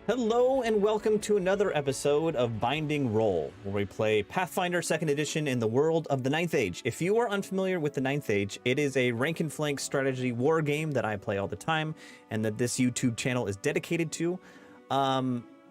Hello and welcome to another episode of Binding Roll, where we play Pathfinder 2nd Edition in the world of the Ninth Age. If you are unfamiliar with the Ninth Age, it is a rank and flank strategy war game that I play all the time and that this YouTube channel is dedicated to.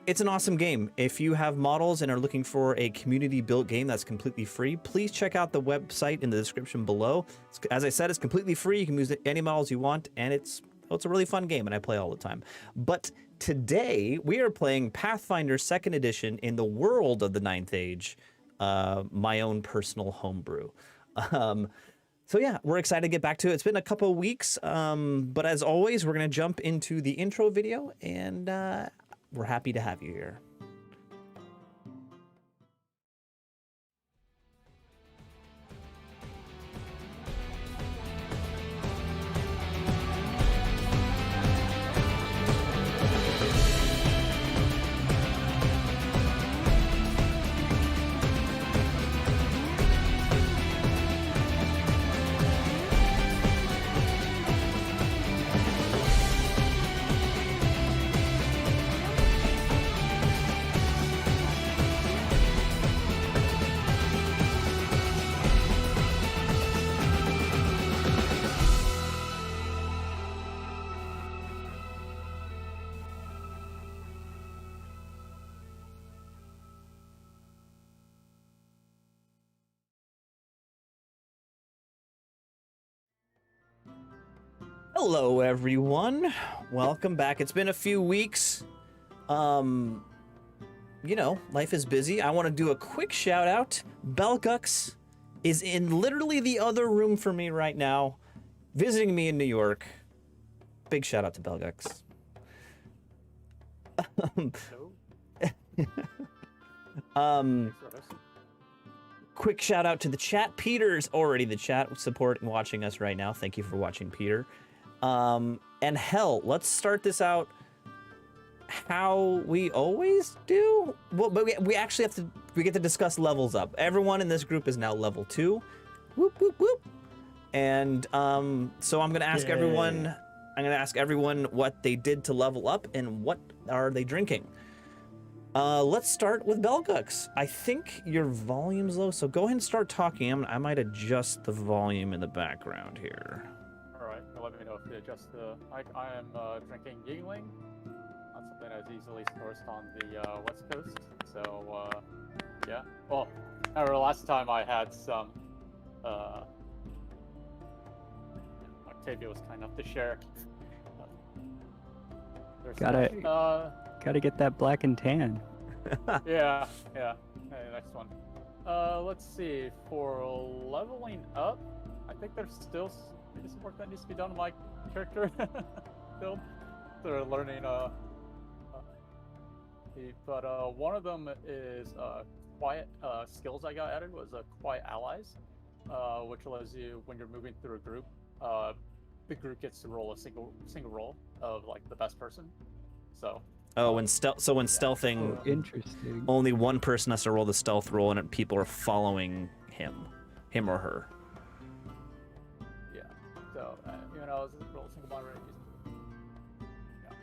It's an awesome game. If you have models and are looking for a community-built game that's completely free, please check out the website in the description below. As I said, it's completely free. You can use any models you want, and it's a really fun game, and I play all the time. But today, we are playing Pathfinder 2nd Edition in the world of the Ninth Age, my own personal homebrew. So yeah, we're excited to get back to it. It's been a couple of weeks, but as always, we're going to jump into the intro video, and we're happy to have you here. Hello, everyone. Welcome back. It's been a few weeks. You know, life is busy. I want to do a quick shout out. Belgux is in literally the other room for me right now, visiting me in New York. Big shout out to Belgux. Quick shout out to the chat. Peter's already the chat support and watching us right now. Thank you for watching, Peter. And hell, let's start this out how we always do. Well, but we actually have to, we get to discuss levels up. Everyone in this group is now level 2. Whoop, whoop, whoop. And so I'm gonna ask everyone what they did to level up and what are they drinking. Let's start with Belgux. I think your volume's low, so go ahead and start talking. I might adjust the volume in the background here. Let me know if you adjust the... I am drinking Yingling. Not something that's easily sourced on the West Coast. So, yeah. Well, I remember last time I had some... Octavia was kind enough to share. Gotta get that black and tan. Yeah. Hey, next one. Let's see. For leveling up, I think there's still... maybe some work that needs to be done on my character build. They're learning but one of them is quiet skills I got added was quiet allies, which allows you when you're moving through a group, the group gets to roll a single roll of like the best person. So when stealthing, interesting. Only one person has to roll the stealth roll, and people are following him or her. So, even though I was roll single modifier, yeah.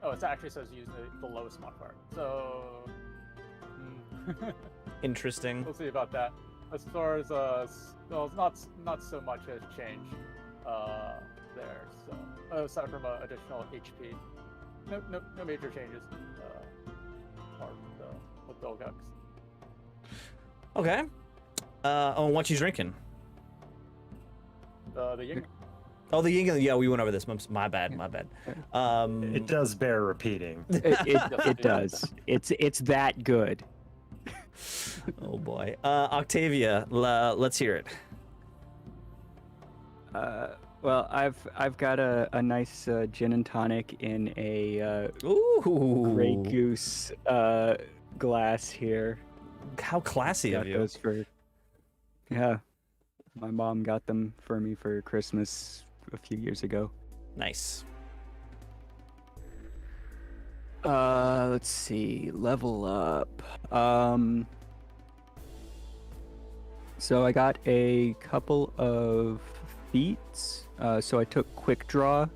Oh, it actually says use the lowest modifier. So, Interesting. We'll see about that. As far as well, not so much has changed there. So, aside from additional HP, no major changes. With Belgux. Okay. What you drinking? The Yingling. Oh, the Yingling. Yeah, we went over this. My bad. It does bear repeating. It does. It's that good. Oh boy. Octavia, let's hear it. Well, I've got a nice gin and tonic in a Grey Goose glass here. How classy of you. Those for, yeah. My mom got them for me for Christmas a few years ago. Nice. Let's see. Level up. So I got a couple of feats. So I took Quick Draw,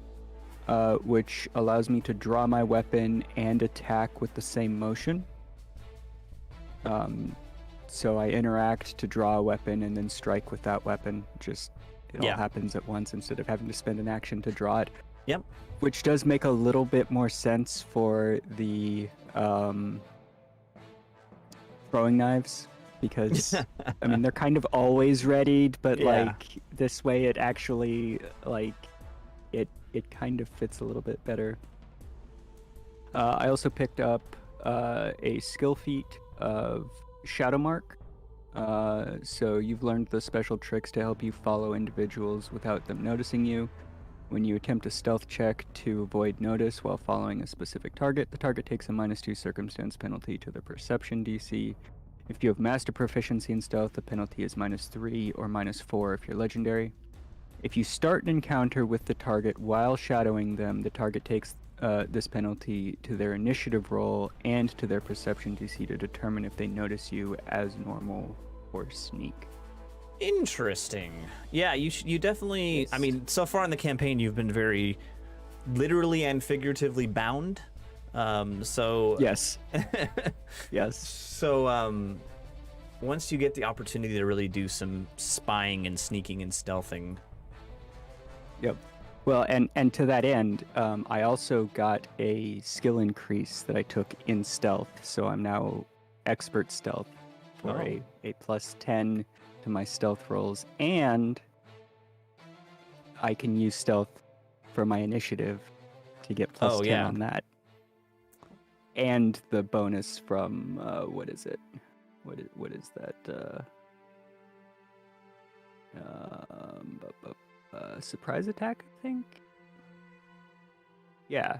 which allows me to draw my weapon and attack with the same motion. So I interact to draw a weapon and then strike with that weapon. It all happens at once instead of having to spend an action to draw it. Yep. Which does make a little bit more sense for the throwing knives, because I mean they're kind of always readied, but like this way it actually it kind of fits a little bit better. I also picked up a skill feat of Shadow Mark. So you've learned the special tricks to help you follow individuals without them noticing you. When you attempt a stealth check to avoid notice while following a specific target, the target takes a -2 circumstance penalty to the perception DC. If you have master proficiency in stealth, the penalty is -3 or -4 if you're legendary. If you start an encounter with the target while shadowing them, the target takes this penalty to their initiative roll and to their perception DC to determine if they notice you as normal or sneak. Interesting. Yeah, you definitely. Yes. I mean, so far in the campaign, you've been very literally and figuratively bound. So yes, yes. So once you get the opportunity to really do some spying and sneaking and stealthing. Yep. Well, and to that end, I also got a skill increase that I took in stealth, so I'm now expert stealth for a +10 to my stealth rolls, and I can use stealth for my initiative to get +10 on that. And the bonus from what is it? What is that? Surprise attack, I think. Yeah.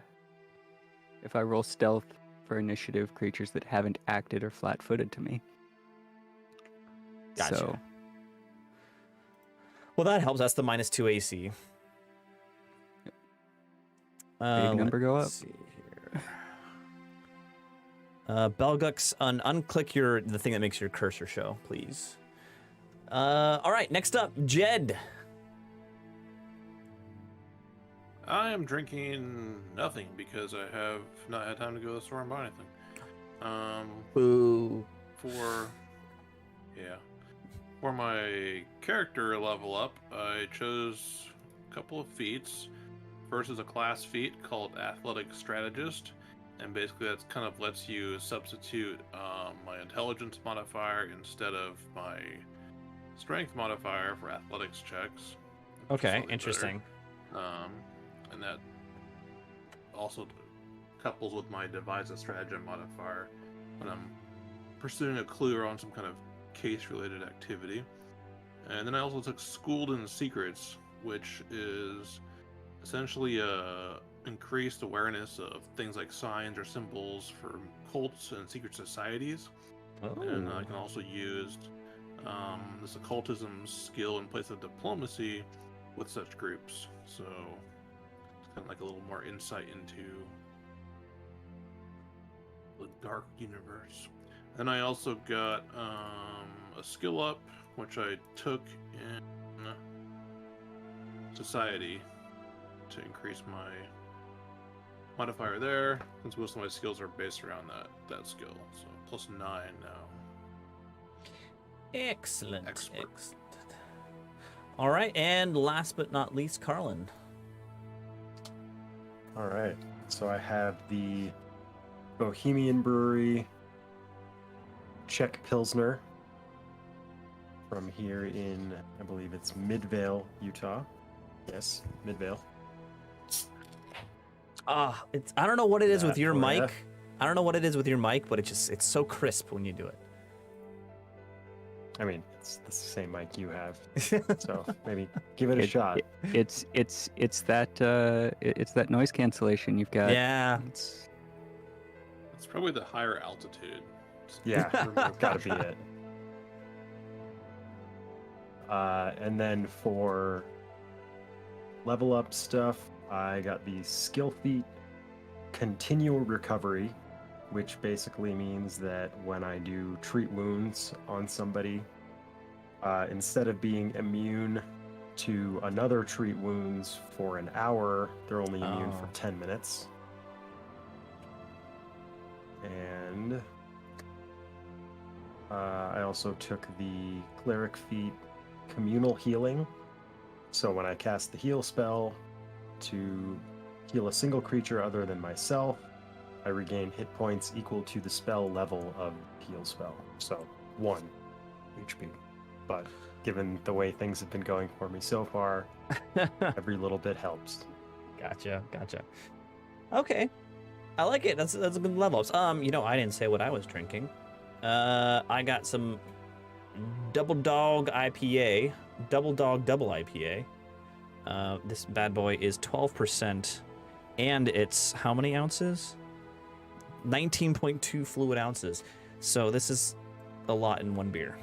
If I roll stealth for initiative, creatures that haven't acted are flat-footed to me. Gotcha. So, well, that helps. That's the -2 AC. big number go up. See here. Belgux, unclick the thing that makes your cursor show, please. All right, next up, Jed. I am drinking nothing because I have not had time to go to the store and buy anything. Boo. For my character level up, I chose a couple of feats. First is a class feat called Athletic Strategist, and basically that kind of lets you substitute my intelligence modifier instead of my strength modifier for athletics checks. Okay, interesting. And that also couples with my devise a stratagem modifier when I'm pursuing a clue or on some kind of case-related activity. And then I also took Schooled in Secrets, which is essentially increased awareness of things like signs or symbols for cults and secret societies. Oh. And I can also use this occultism skill in place of diplomacy with such groups. So it's kind of like a little more insight into the dark universe. And I also got a skill up, which I took in society to increase my modifier there, since most of my skills are based around that skill. So +9 now. Excellent. Expert. Excellent. All right, and last but not least, Carlin. All right, so I have the Bohemian Brewery Czech Pilsner from here in, I believe it's Midvale, Utah. Yes, Midvale. I don't know what it is with your mic. Ya. I don't know what it is with your mic, but it's so crisp when you do it. I mean, it's the same mic you have, so maybe give it a shot. It's that noise cancellation you've got. Yeah. It's probably the higher altitude. Yeah, it's got to be it. And then for level up stuff, I got the skill feat Continual Recovery, which basically means that when I do treat wounds on somebody, instead of being immune to another treat wounds for an hour. They're only immune for Oh. 10 minutes. And I also took the Cleric Feat Communal Healing. So when I cast the heal spell to heal a single creature other than myself, I regain hit points equal to the spell level of heal spell. So 1 HP. But given the way things have been going for me so far, every little bit helps. Gotcha. Okay, I like it. That's a good level. You know, I didn't say what I was drinking. I got some Double Dog IPA, Double Dog Double IPA. This bad boy is 12%, and it's how many ounces? 19.2 fluid ounces. So this is a lot in one beer.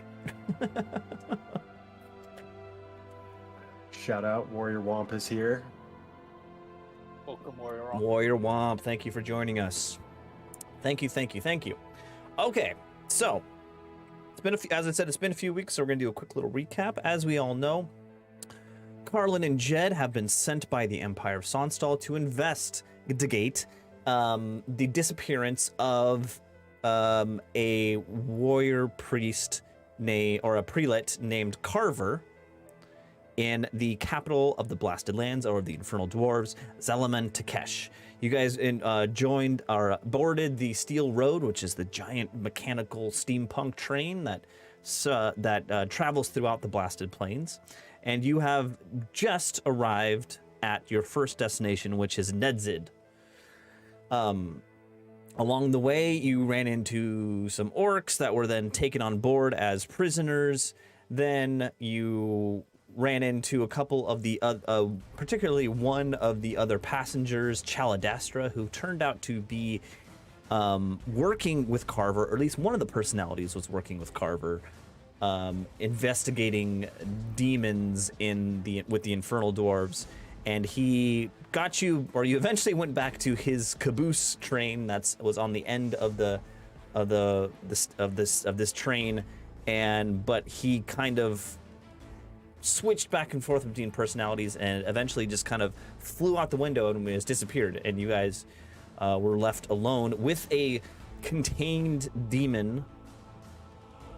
Shout out, Warrior Womp is here. Welcome, Warrior. Rock. Warrior Womp, thank you for joining us. Thank you. Okay, so it's been as I said, it's been a few weeks, so we're gonna do a quick little recap. As we all know, Carlin and Jed have been sent by the Empire of Sonstal to investigate the disappearance of a warrior priest or a prelate named Carver in the capital of the Blasted Lands, or the Infernal Dwarves, Zalaman Takesh. You guys boarded the Steel Road, which is the giant mechanical steampunk train that travels throughout the Blasted Plains, and you have just arrived at your first destination, which is Nedzid. Along the way, you ran into some orcs that were then taken on board as prisoners. Then you ran into a couple of the, particularly one of the other passengers, Chaladastra, who turned out to be working with Carver, or at least one of the personalities was working with Carver, investigating demons with the Infernal Dwarves. And he got you, or you eventually went back to his caboose train that was on the end of this train, but he kind of switched back and forth between personalities, and eventually just kind of flew out the window and has disappeared. And you guys were left alone with a contained demon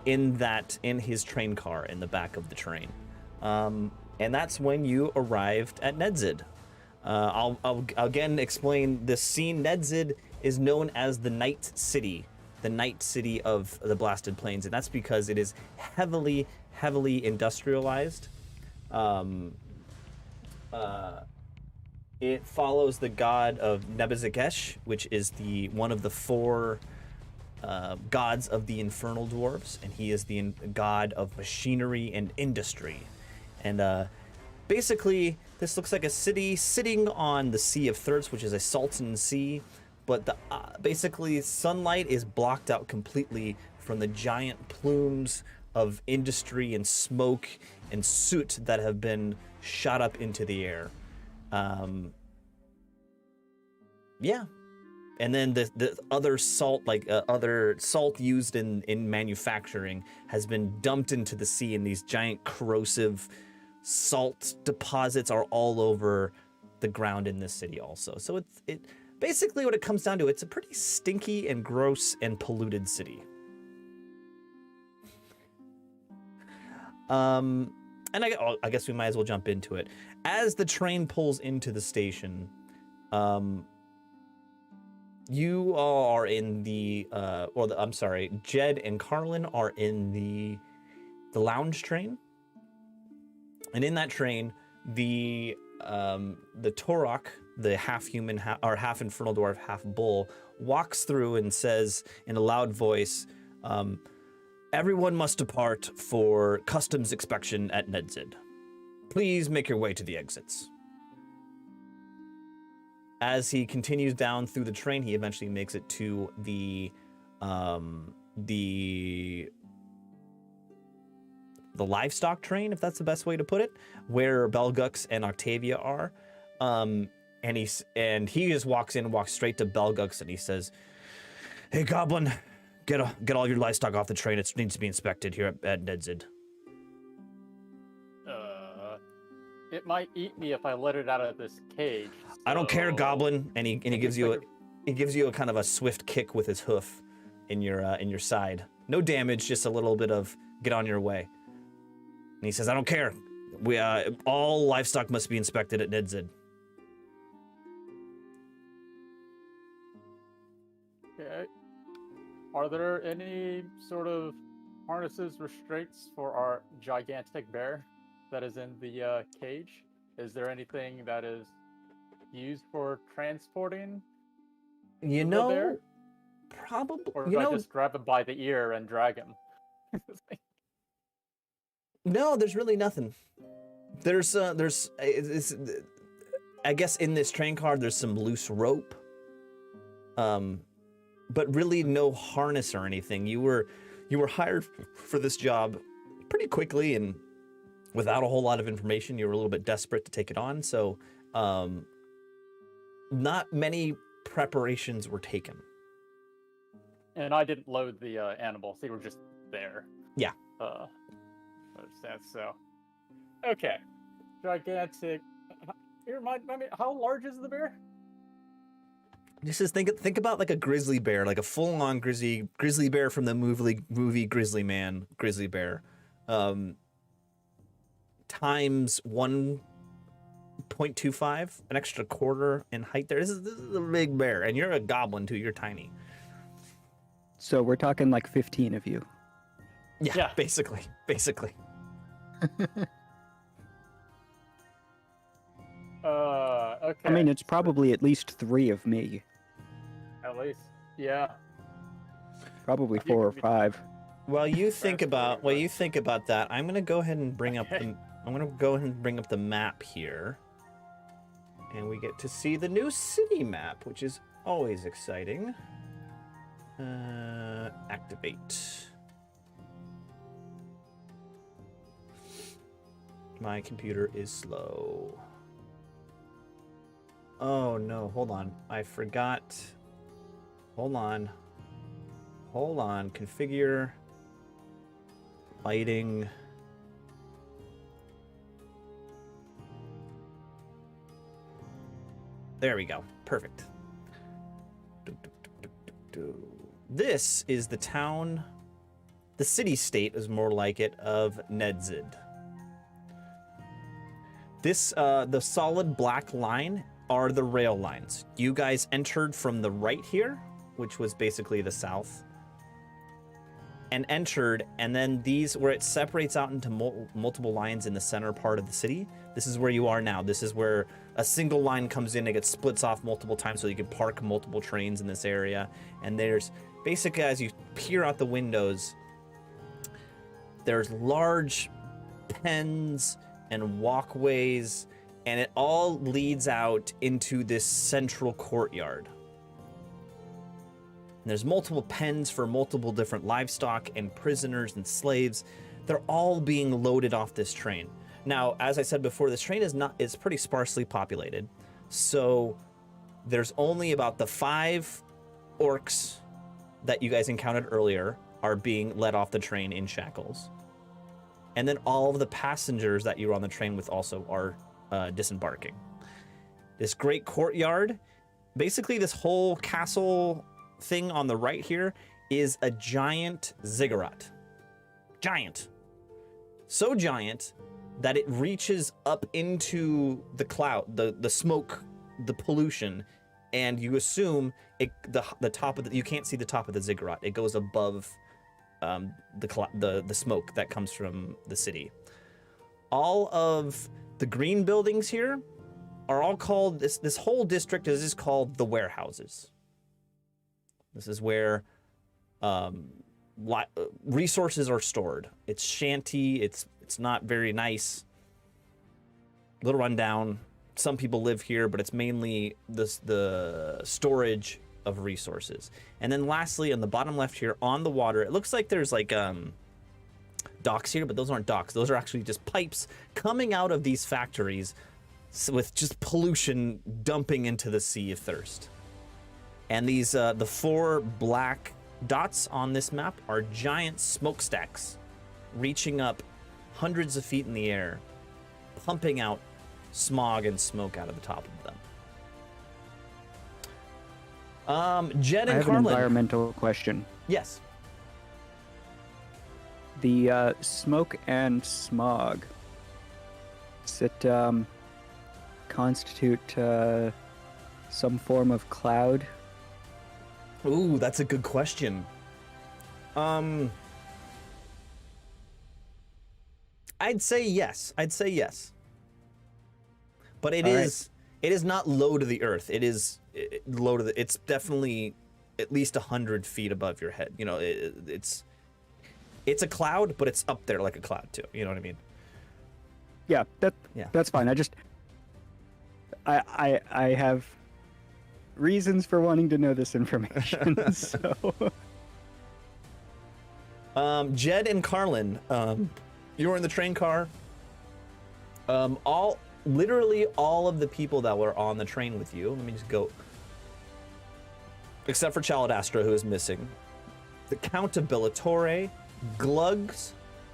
in his train car in the back of the train. And that's when you arrived at Nedzid. I'll again explain this scene. Nedzid is known as the Night City of the Blasted Plains, and that's because it is heavily industrialized. It follows the god of Nebuzagesh, which is one of the 4 gods of the Infernal Dwarves, and he is the god of machinery and industry. And basically, this looks like a city sitting on the Sea of Thirst, which is a salton sea, but basically sunlight is blocked out completely from the giant plumes of industry and smoke and soot that have been shot up into the air. Yeah. And then the other salt, other salt used in manufacturing, has been dumped into the sea, and these giant corrosive salt deposits are all over the ground in this city also. So it basically, what it comes down to, it's a pretty stinky and gross and polluted city. And I guess we might as well jump into it. As the train pulls into the station, you all are in Jed and Carlin are in the lounge train. And in that train, the Torok, the half-human, or half-infernal dwarf, half-bull, walks through and says in a loud voice, "Everyone must depart for customs inspection at Nedzid. Please make your way to the exits." As he continues down through the train, he eventually makes it to the livestock train, if that's the best way to put it, where Belgux and Octavia are. And he just walks straight to Belgux, and he says, "Hey, Goblin, get all your livestock off the train. It needs to be inspected here at Nedzid." it might eat me if I let it out of this cage. I don't care, so- Goblin. And he gives you like he gives you a kind of a swift kick with his hoof in your side. No damage, just a little bit of get on your way. And he says, I don't care. We all livestock must be inspected at Nedzid. Okay. Are there any sort of harnesses restraints for our gigantic bear that is in the cage? Is there anything that is used for transporting You the know, bear? probably. Or You do I know, just grab him by the ear and drag him? no, there's really nothing. There's I guess in this train car there's some loose rope. But really no harness or anything. You were hired for this job pretty quickly and without a whole lot of information. You were a little bit desperate to take it on, so not many preparations were taken. And I didn't load the animals; they were just there. Yeah. Understand. So, okay, gigantic. Here, remind me, how large is the bear? This is think about like a grizzly bear, like a full-on grizzly bear from the movie Grizzly Man, grizzly bear, times 1.25, an extra quarter in height. This is a big bear, and you're a goblin too. You're tiny. So we're talking like 15 of you. Yeah. basically. Okay. I mean, it's probably at least 3 of me. At least, yeah. Probably You 4 or could be- 5. While you think Transporting, about that, I'm gonna go ahead and bring up the map here, and we get to see the new city map, which is always exciting. Activate. My computer is slow. Oh no, hold on. I forgot. Hold on. Configure. Lighting. There we go. Perfect. This is the town, the city-state is more like it, of Nedzid. This, the solid black line are the rail lines. You guys entered from the right here, which was basically the south, and entered, and then these, where it separates out into multiple lines in the center part of the city, this is where you are now. This is where a single line comes in, it gets splits off multiple times so you can park multiple trains in this area. And there's, basically as you peer out the windows, there's large pens and walkways, and it all leads out into this central courtyard. And there's multiple pens for multiple different livestock and prisoners and slaves. They're all being loaded off this train. Now, as I said before, this train is pretty sparsely populated. So there's only about the 5 orcs that you guys encountered earlier are being let off the train in shackles. And then all of the passengers that you were on the train with also are disembarking. This great courtyard, basically this whole castle thing on the right here is a giant ziggurat. Giant. So giant that it reaches up into the cloud, the smoke, the pollution, and you assume the top of you can't see the top of the ziggurat. It goes above the smoke that comes from the city. All of the green buildings here are all called, this whole district is called the warehouses. This is where resources are stored. It's shanty. It's not very nice. A little rundown. Some people live here, but it's mainly the storage of resources. And then lastly, on the bottom left here, on the water, it looks like there's like docks here, but those aren't docks. Those are actually just pipes coming out of these factories with just pollution dumping into the Sea of Thirst. And these, the 4 black dots on this map are giant smokestacks reaching up hundreds of feet in the air, pumping out smog and smoke out of the top of them. Jed I and have an Carlin. environmental question. Yes. The smoke and smog, does it constitute some form of cloud? Ooh, that's a good question. I'd say yes. But it is not low to the earth. It is low to the. It's definitely at least 100 feet above your head. You know, it's a cloud, but it's up there like a cloud too. You know what I mean? Yeah, Yeah. that's fine. I have reasons for wanting to know this information. So Jed and Carlin, you were in the train car. Literally all of the people that were on the train with you. Let me just go. Except for Chaladastra, who is missing. The Count of Bellatore, Glugs,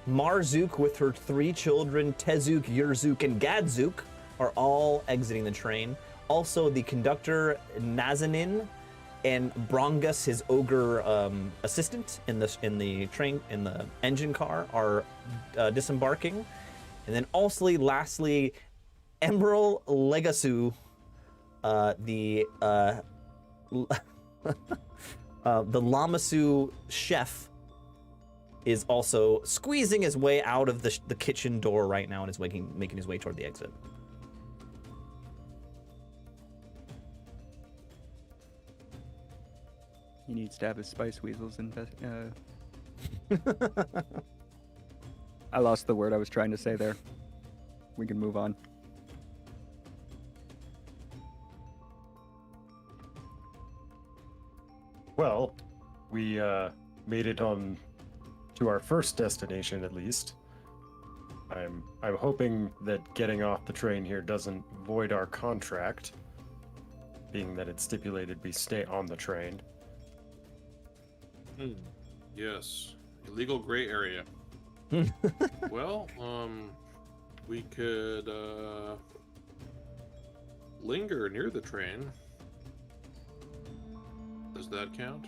Marzook with her 3 children, Tezook, Yurzook, and Gadzook are all exiting the train. Also, the conductor Nazanin and Brongus, his ogre assistant in the engine car, are disembarking. And then also, lastly, Emerald Legasu, the Lamasu chef, is also squeezing his way out of the kitchen door right now and is making his way toward the exit. he needs to have his spice weasels I lost the word I was trying to say there. We can move on. Well, we made it on to our first destination at least. I'm hoping that getting off the train here doesn't void our contract, being that it's stipulated we stay on the train. Yes, illegal gray area. Well, we could linger near the train. Does that count?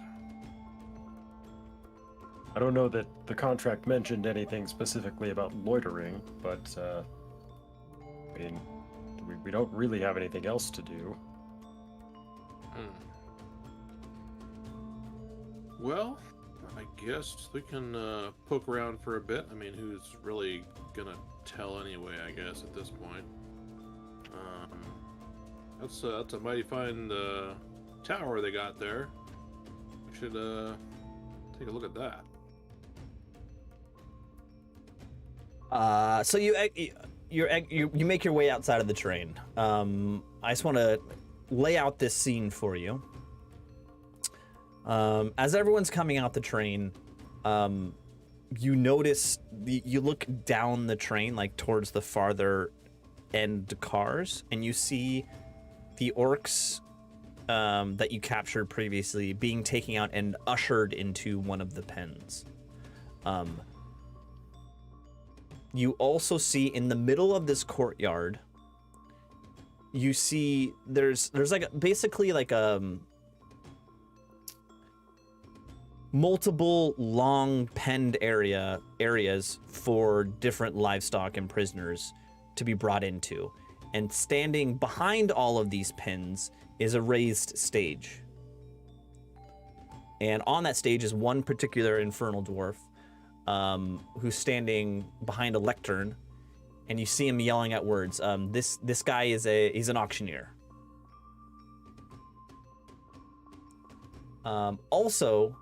I don't know that the contract mentioned anything specifically about loitering, but I mean, we don't really have anything else to do. Well, I guess we can poke around for a bit. I mean, who's really gonna tell anyway, I guess, at this point. That's a mighty fine tower they got there. We should take a look at that. So you make your way outside of the train. I just want to lay out this scene for you. As everyone's coming out the train, you notice you look down the train, like towards the farther end cars, and you see the orcs that you captured previously being taken out and ushered into one of the pens. You also see in the middle of this courtyard, you see there's like basically like multiple long penned areas for different livestock and prisoners to be brought into. And standing behind all of these pens is a raised stage. And on that stage is one particular infernal dwarf who's standing behind a lectern, and you see him yelling at words. This guy he's an auctioneer. Also,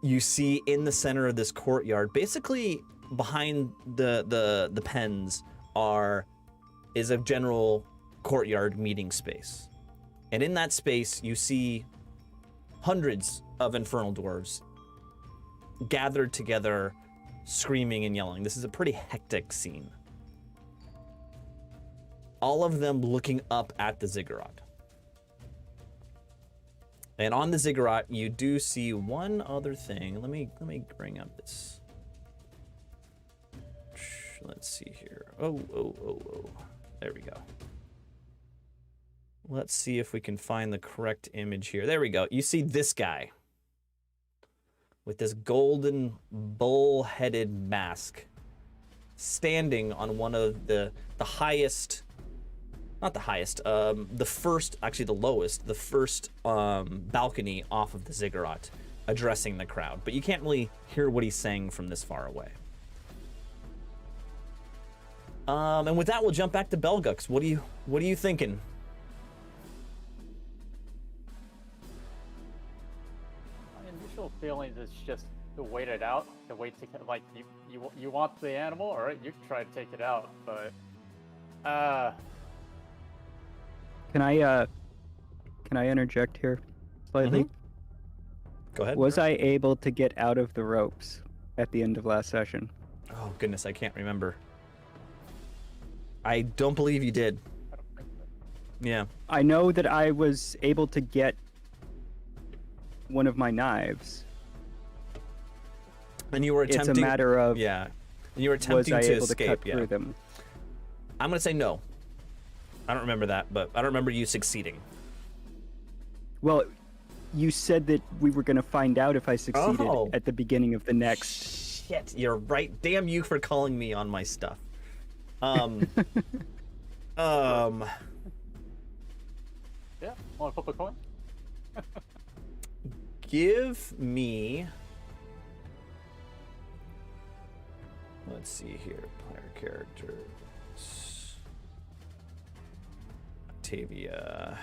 you see in the center of this courtyard, basically behind the pens, is a general courtyard meeting space. And in that space, you see hundreds of infernal dwarves gathered together, screaming and yelling. This is a pretty hectic scene. All of them looking up at the ziggurat. And on the ziggurat, you do see one other thing. Let me bring up this. Let's see here. Oh. There we go. Let's see if we can find the correct image here. There we go. You see this guy with this golden bull-headed mask standing on one of the highest, not the highest, the first, actually the lowest, the first balcony off of the ziggurat, addressing the crowd. But you can't really hear what he's saying from this far away. And with that, we'll jump back to Belgux. What are you thinking? My initial feelings is just to wait it out, to wait to like you want the animal, all right, you can try to take it out, but Can I interject here slightly? Go ahead. Was I able to get out of the ropes at the end of last session? Oh goodness, I can't remember. I don't believe you did. I don't think so. Yeah. I know that I was able to get one of my knives. And you were attempting. It's a matter of yeah. And you were was attempting I to able escape. to cut Yeah. through them? I'm gonna say no. I don't remember that, but I don't remember you succeeding. Well, you said that we were going to find out if I succeeded Oh. at the beginning of the next. Shit, you're right. Damn you for calling me on my stuff. Yeah, want to flip a coin? Give me. Let's see here. Player characters. Octavia.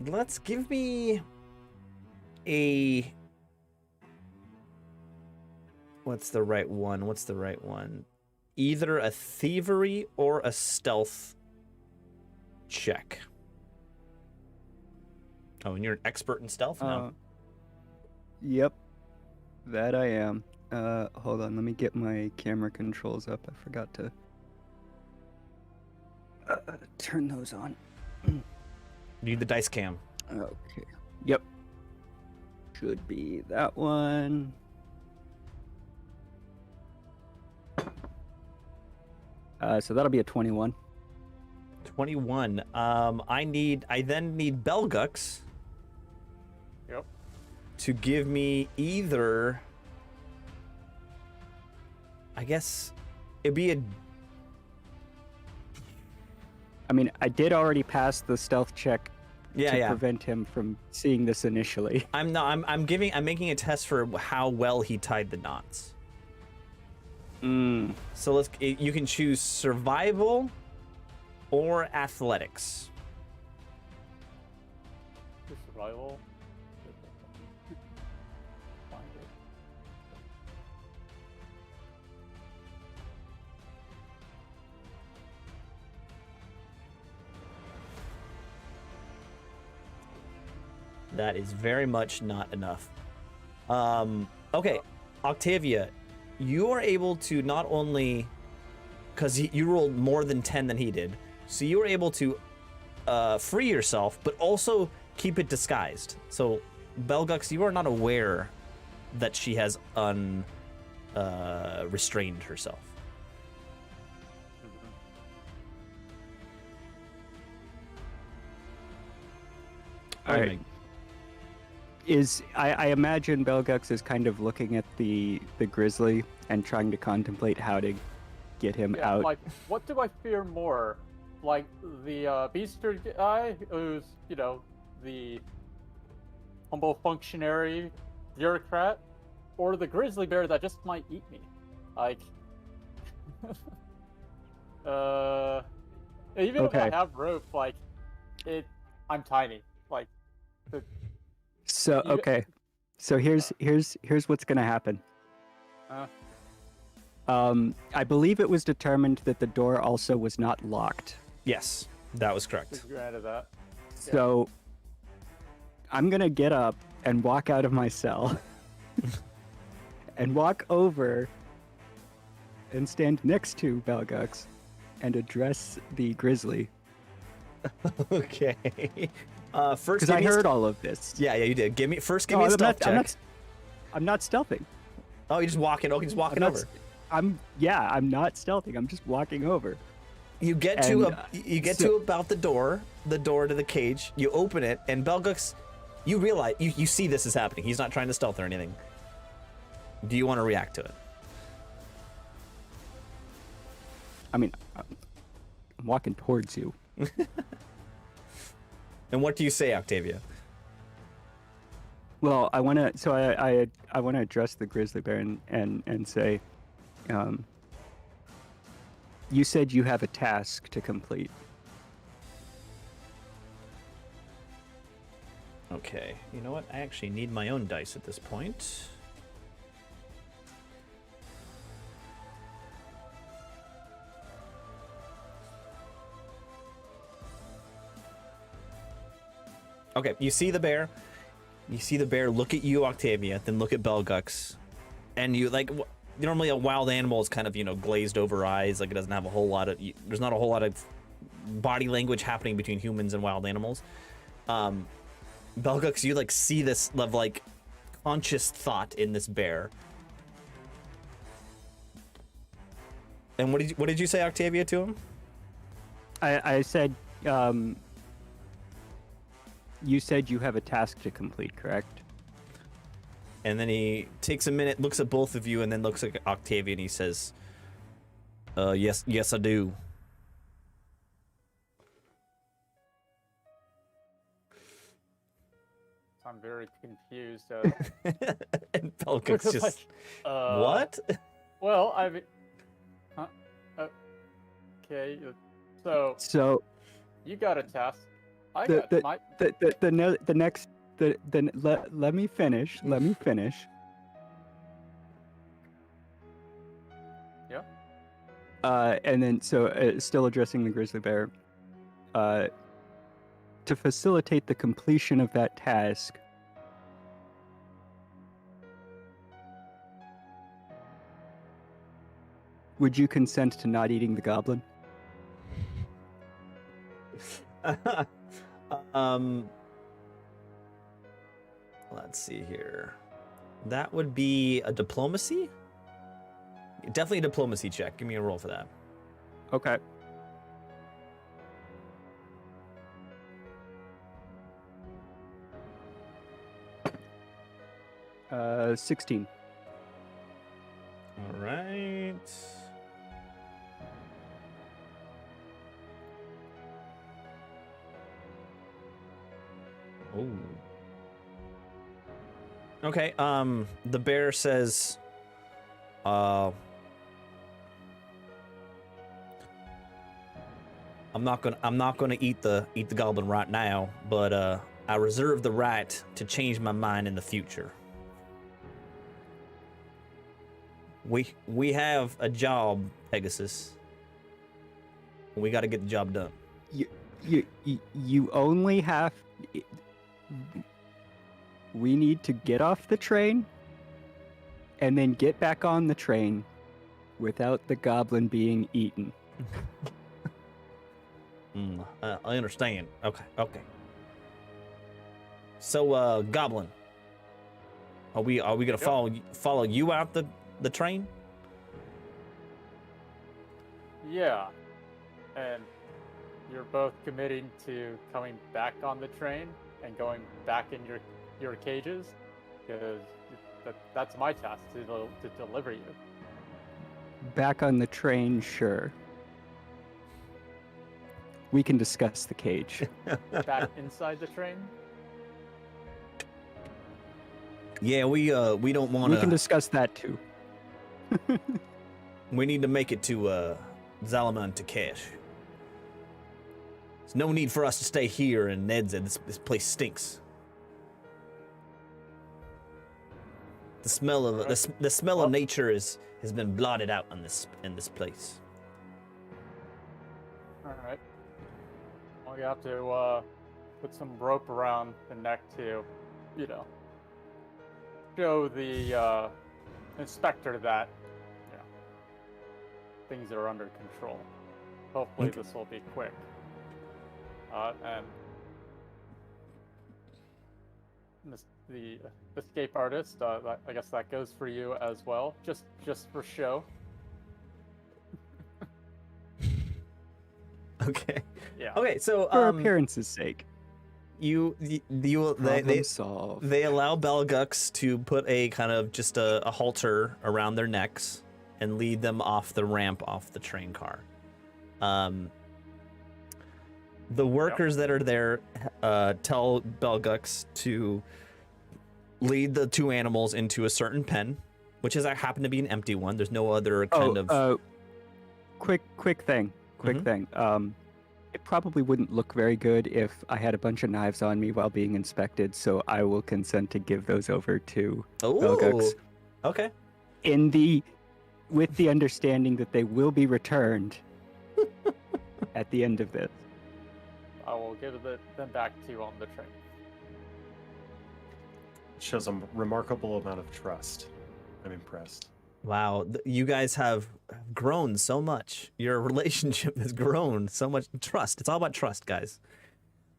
Let's give me a. What's the right one? Either a thievery or a stealth check. Oh, and you're an expert in stealth now? Yep, that I am. Hold on, let me get my camera controls up. I forgot to turn those on. Need the dice cam. Okay. Yep. Should be that one. So that'll be a 21. 21. I then need Belgux Yep. to give me either. I guess it'd be a. I mean, I did already pass the stealth check to Yeah. prevent him from seeing this initially. I'm making a test for how well he tied the knots. So you can choose survival or athletics. Survival. Find it. That is very much not enough. Okay, Octavia, you are able to not only, because you rolled more than 10 than he did, so you were able to free yourself, but also keep it disguised. So, Belgux, you are not aware that she has restrained herself. All right. I imagine Belgux is kind of looking at the grizzly and trying to contemplate how to get him Yeah, out. like, what do I fear more? Like, the beaster guy, who's, the humble functionary bureaucrat, or the grizzly bear that just might eat me? Like, even if I Okay. have rope, like, I'm tiny. Like, So you- okay, so here's what's gonna happen. I believe it was determined that the door also was not locked. Yes, that was correct. granted that. So I'm gonna get up and walk out of my cell and walk over and stand next to Belgux and address the grizzly. Okay. First, Because I heard all of this. Yeah, you did. Give me No, a stealth check. I'm not stealthing. Oh, you're just walking. Oh, he's walking I'm over. I'm not stealthing. I'm just walking over. You get to about the door to the cage. You open it, and Belgux, you realize you see this is happening. He's not trying to stealth or anything. Do you want to react to it? I mean, I'm walking towards you. And what do you say, Octavia? Well, I want to. So I want to address the grizzly bear and say, you said you have a task to complete. Okay. You know what? I actually need my own dice at this point. Okay, you see the bear. You see the bear look at you, Octavia, then look at Belgux. And you, like, normally a wild animal is kind of, glazed over eyes. Like, it doesn't have a whole lot of, there's not a whole lot of body language happening between humans and wild animals. Belgux, you, like, see this, like, conscious thought in this bear. And what did you say, Octavia, to him? I said, you said you have a task to complete, correct? And then he takes a minute, looks at both of you, and then looks at Octavia, and he says, yes, I do. I'm very confused. And Belgux just, like, what? Well, I mean, huh? Okay, so you got a task. I got my. Let me finish. Let me finish. Yeah. And then, still addressing the grizzly bear. To facilitate the completion of that task, would you consent to not eating the goblin? Let's see here. That would be a diplomacy? Definitely a diplomacy check. Give me a roll for that. Okay. 16. All right. Oh. Okay, the bear says, I'm not gonna eat the goblin right now, but I reserve the right to change my mind in the future. We have a job, Pegasus. We got to get the job done. You only have. We need to get off the train and then get back on the train without the goblin being eaten. I understand. Okay. So, goblin, are we gonna follow you out the train? Yeah, and you're both committing to coming back on the train and going back in your cages, because that's my task to deliver you. Back on the train, sure. We can discuss the cage. Back inside the train? Yeah, we don't want to. We can discuss that too. We need to make it to Zalaman Takesh. There's no need for us to stay here in Ned's. This place stinks. The smell of the smell of nature has been blotted out in this place. All right. Well, you have to put some rope around the neck to, show the inspector that things are under control. Hopefully, this will be quick. And the escape artist, I guess that goes for you as well, just for show. Okay. Yeah. Okay. So For appearance's sake. Problem solved. they allow Belgux to put a kind of just a halter around their necks and lead them off the ramp off the train car. The workers that are there tell Belgux to lead the two animals into a certain pen, which happened to be an empty one. There's no other kind of. Quick thing. It probably wouldn't look very good if I had a bunch of knives on me while being inspected, so I will consent to give those over to Belgux. Okay. With the understanding that they will be returned at the end of this. I will give them back to you on the train. Shows a remarkable amount of trust. I'm impressed. Wow, you guys have grown so much. Your relationship has grown so much. Trust. It's all about trust, guys.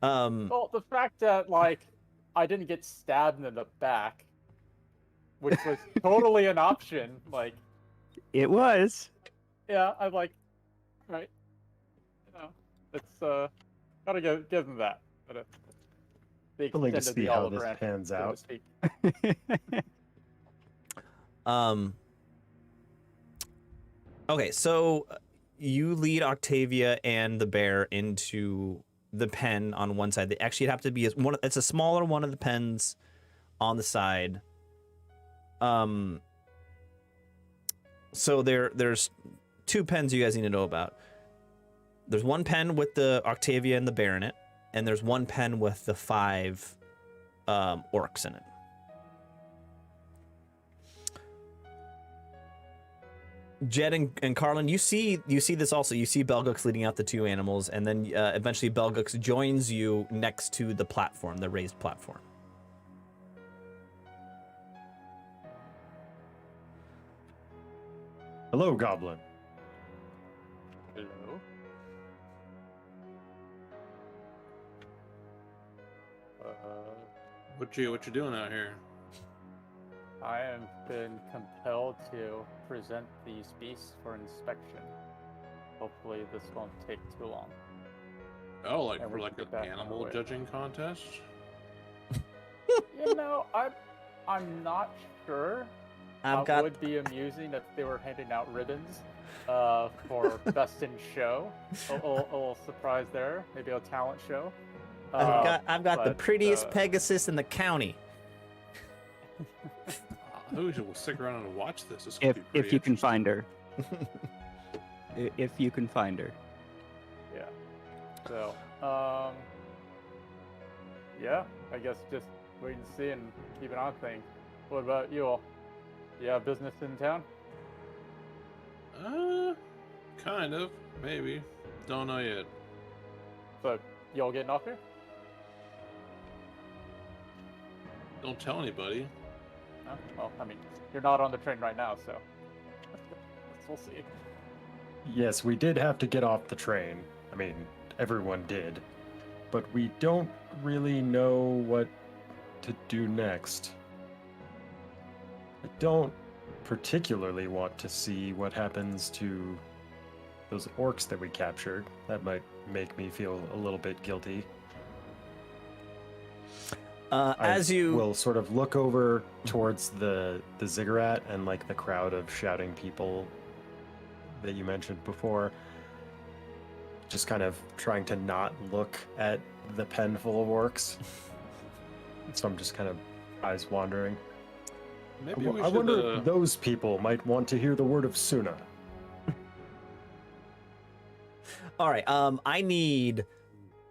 Well, the fact that I didn't get stabbed in the back, which was totally an option. It was. Yeah, I'm right. It's gotta give them that. But they Willing to extended see the how olive this branch, pans so to out. speak. Okay, so you lead Octavia and the bear into the pen on one side. They actually have to be it's a smaller one of the pens on the side. So there's two pens you guys need to know about. There's one pen with the Octavia and the bear in it, and there's one pen with the 5 orcs in it. Jed and Carlin, you see this also. You see Belgux leading out the two animals, and then eventually Belgux joins you next to the platform, the raised platform. Hello, Goblin. Hello. What you doing out here? I have been compelled to present these beasts for inspection. Hopefully, this won't take too long. Oh, And for we can an get back on our animal way. judging contest? I'm not sure. I've Would be amusing if they were handing out ribbons for best in show. A little surprise there. Maybe a talent show. I've got the but, prettiest Pegasus in the county. Who will stick around and watch this? This could be If pretty you can interesting. find her. If you can find her. Yeah. So, yeah, I guess just wait and see and keep an eye on things. What about you all? You have business in town? Kind of, maybe. Don't know yet. So, you all getting off here? Don't tell anybody. Well, I mean, you're not on the train right now, so we'll see. Yes, we did have to get off the train. I mean, everyone did. But we don't really know what to do next. I don't particularly want to see what happens to those orcs that we captured. That might make me feel a little bit guilty. As you will sort of look over towards the ziggurat and the crowd of shouting people that you mentioned before, just kind of trying to not look at the pen full of orcs. So I'm just kind of eyes wandering. Maybe we I should. wonder if those people might want to hear the word of Suna. all right, I need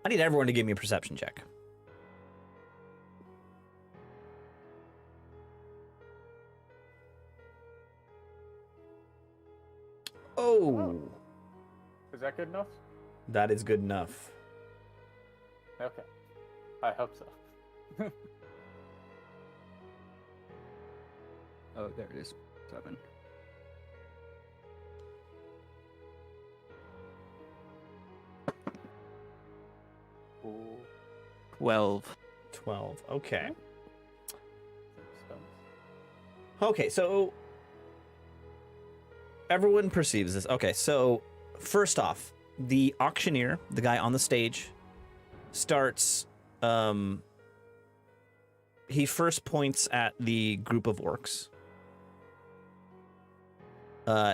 everyone to give me a perception check. Oh, Is that good enough? that is good enough. Okay. I hope so. Oh, there it is. 7. Ooh. 12. 12. Okay. Stones. Okay, so everyone perceives this. Okay, so first off, the auctioneer, the guy on the stage, starts. He first points at the group of orcs.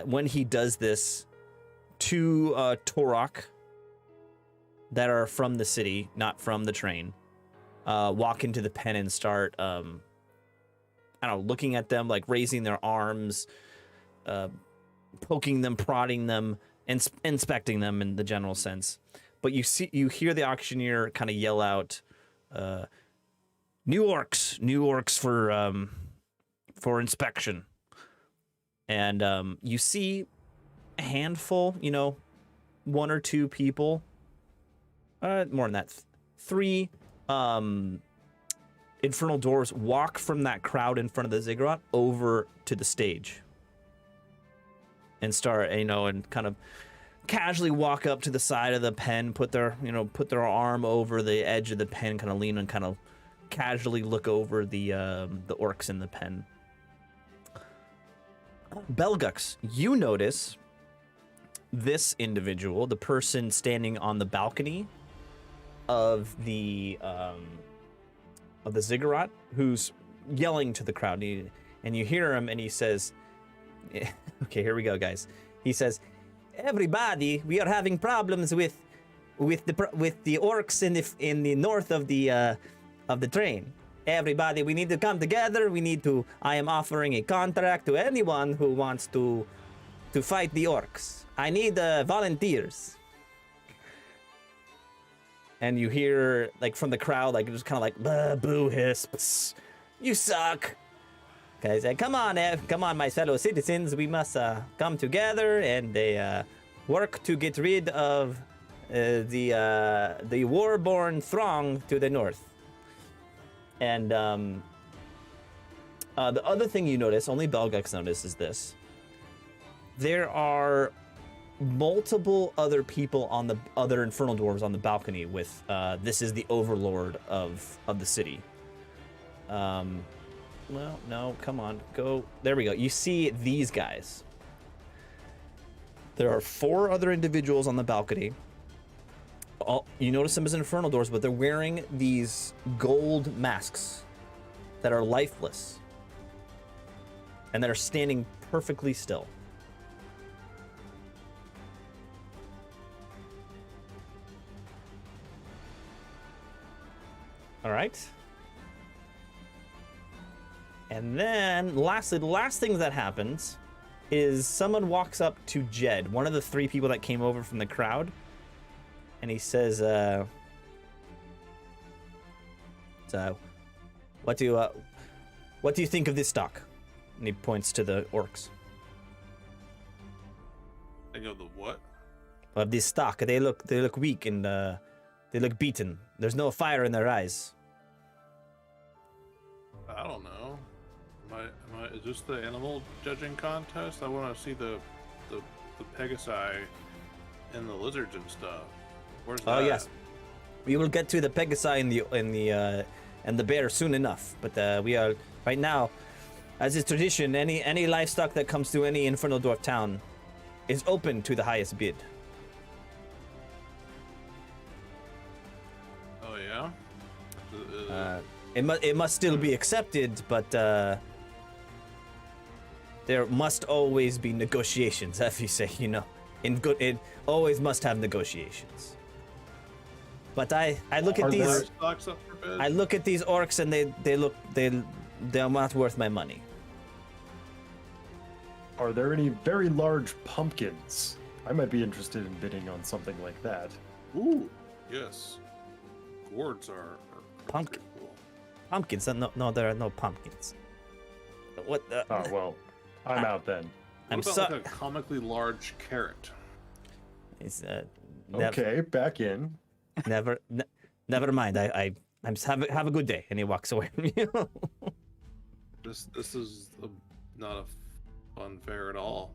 When he does this, two Torok that are from the city, not from the train, walk into the pen and start, I don't know, looking at them, like raising their arms, poking them, prodding them, and inspecting them in the general sense. But you hear the auctioneer kind of yell out, new orcs for inspection. And you see a handful, one or two people, more than that, three infernal dwarves walk from that crowd in front of the ziggurat over to the stage and start, and kind of casually walk up to the side of the pen, put their arm over the edge of the pen, kind of lean and kind of casually look over the orcs in the pen. Belgux, you notice this individual, the person standing on the balcony of the ziggurat, who's yelling to the crowd, and you hear him, and he says, "Okay, here we go, guys." He says, "Everybody, we are having problems with the orcs in the north of the train. Everybody, we need to come together. I am offering a contract to anyone who wants to fight the orcs. I need volunteers." And you hear, like, from the crowd, like, just kind of like, boo, hiss, pss, you suck. Guys, come on, my fellow citizens. We must come together and work to get rid of the war-born throng to the north. And the other thing you notice, only Belgux notices this. There are multiple other people on the other infernal dwarves on the balcony with this is the overlord of the city. Well, no, come on, go. There we go. You see these guys. There are 4 other individuals on the balcony. You notice them as infernal dwarves, but they're wearing these gold masks that are lifeless and that are standing perfectly still. All right. And then, lastly, the last thing that happens is someone walks up to Jed, one of the 3 people that came over from the crowd, and he says, "So, what do you think of this stock?" And he points to the orcs. Think of the what? Of this stock, they look weak and they look beaten. There's no fire in their eyes. I don't know. Is this the animal judging contest? I want to see the Pegasi and the lizards and stuff. Where's that? Oh yes, we will get to the Pegasi and the bear soon enough. But we are right now, as is tradition, any livestock that comes to any Infernal Dwarf town is open to the highest bid. Oh yeah. It must still be accepted, but there must always be negotiations, as you say. It always must have negotiations. But I look at these. I look at these orcs and they're not worth my money. Are there any very large pumpkins? I might be interested in bidding on something like that. Ooh, yes. Gourds are Pumpkin. pretty cool. Pumpkins? No, there are no pumpkins. What? Oh well, I'm out then. What about like a comically large carrot? It's Okay, back in. never mind. I'm have a good day, and he walks away from you. This is not a fun fair at all.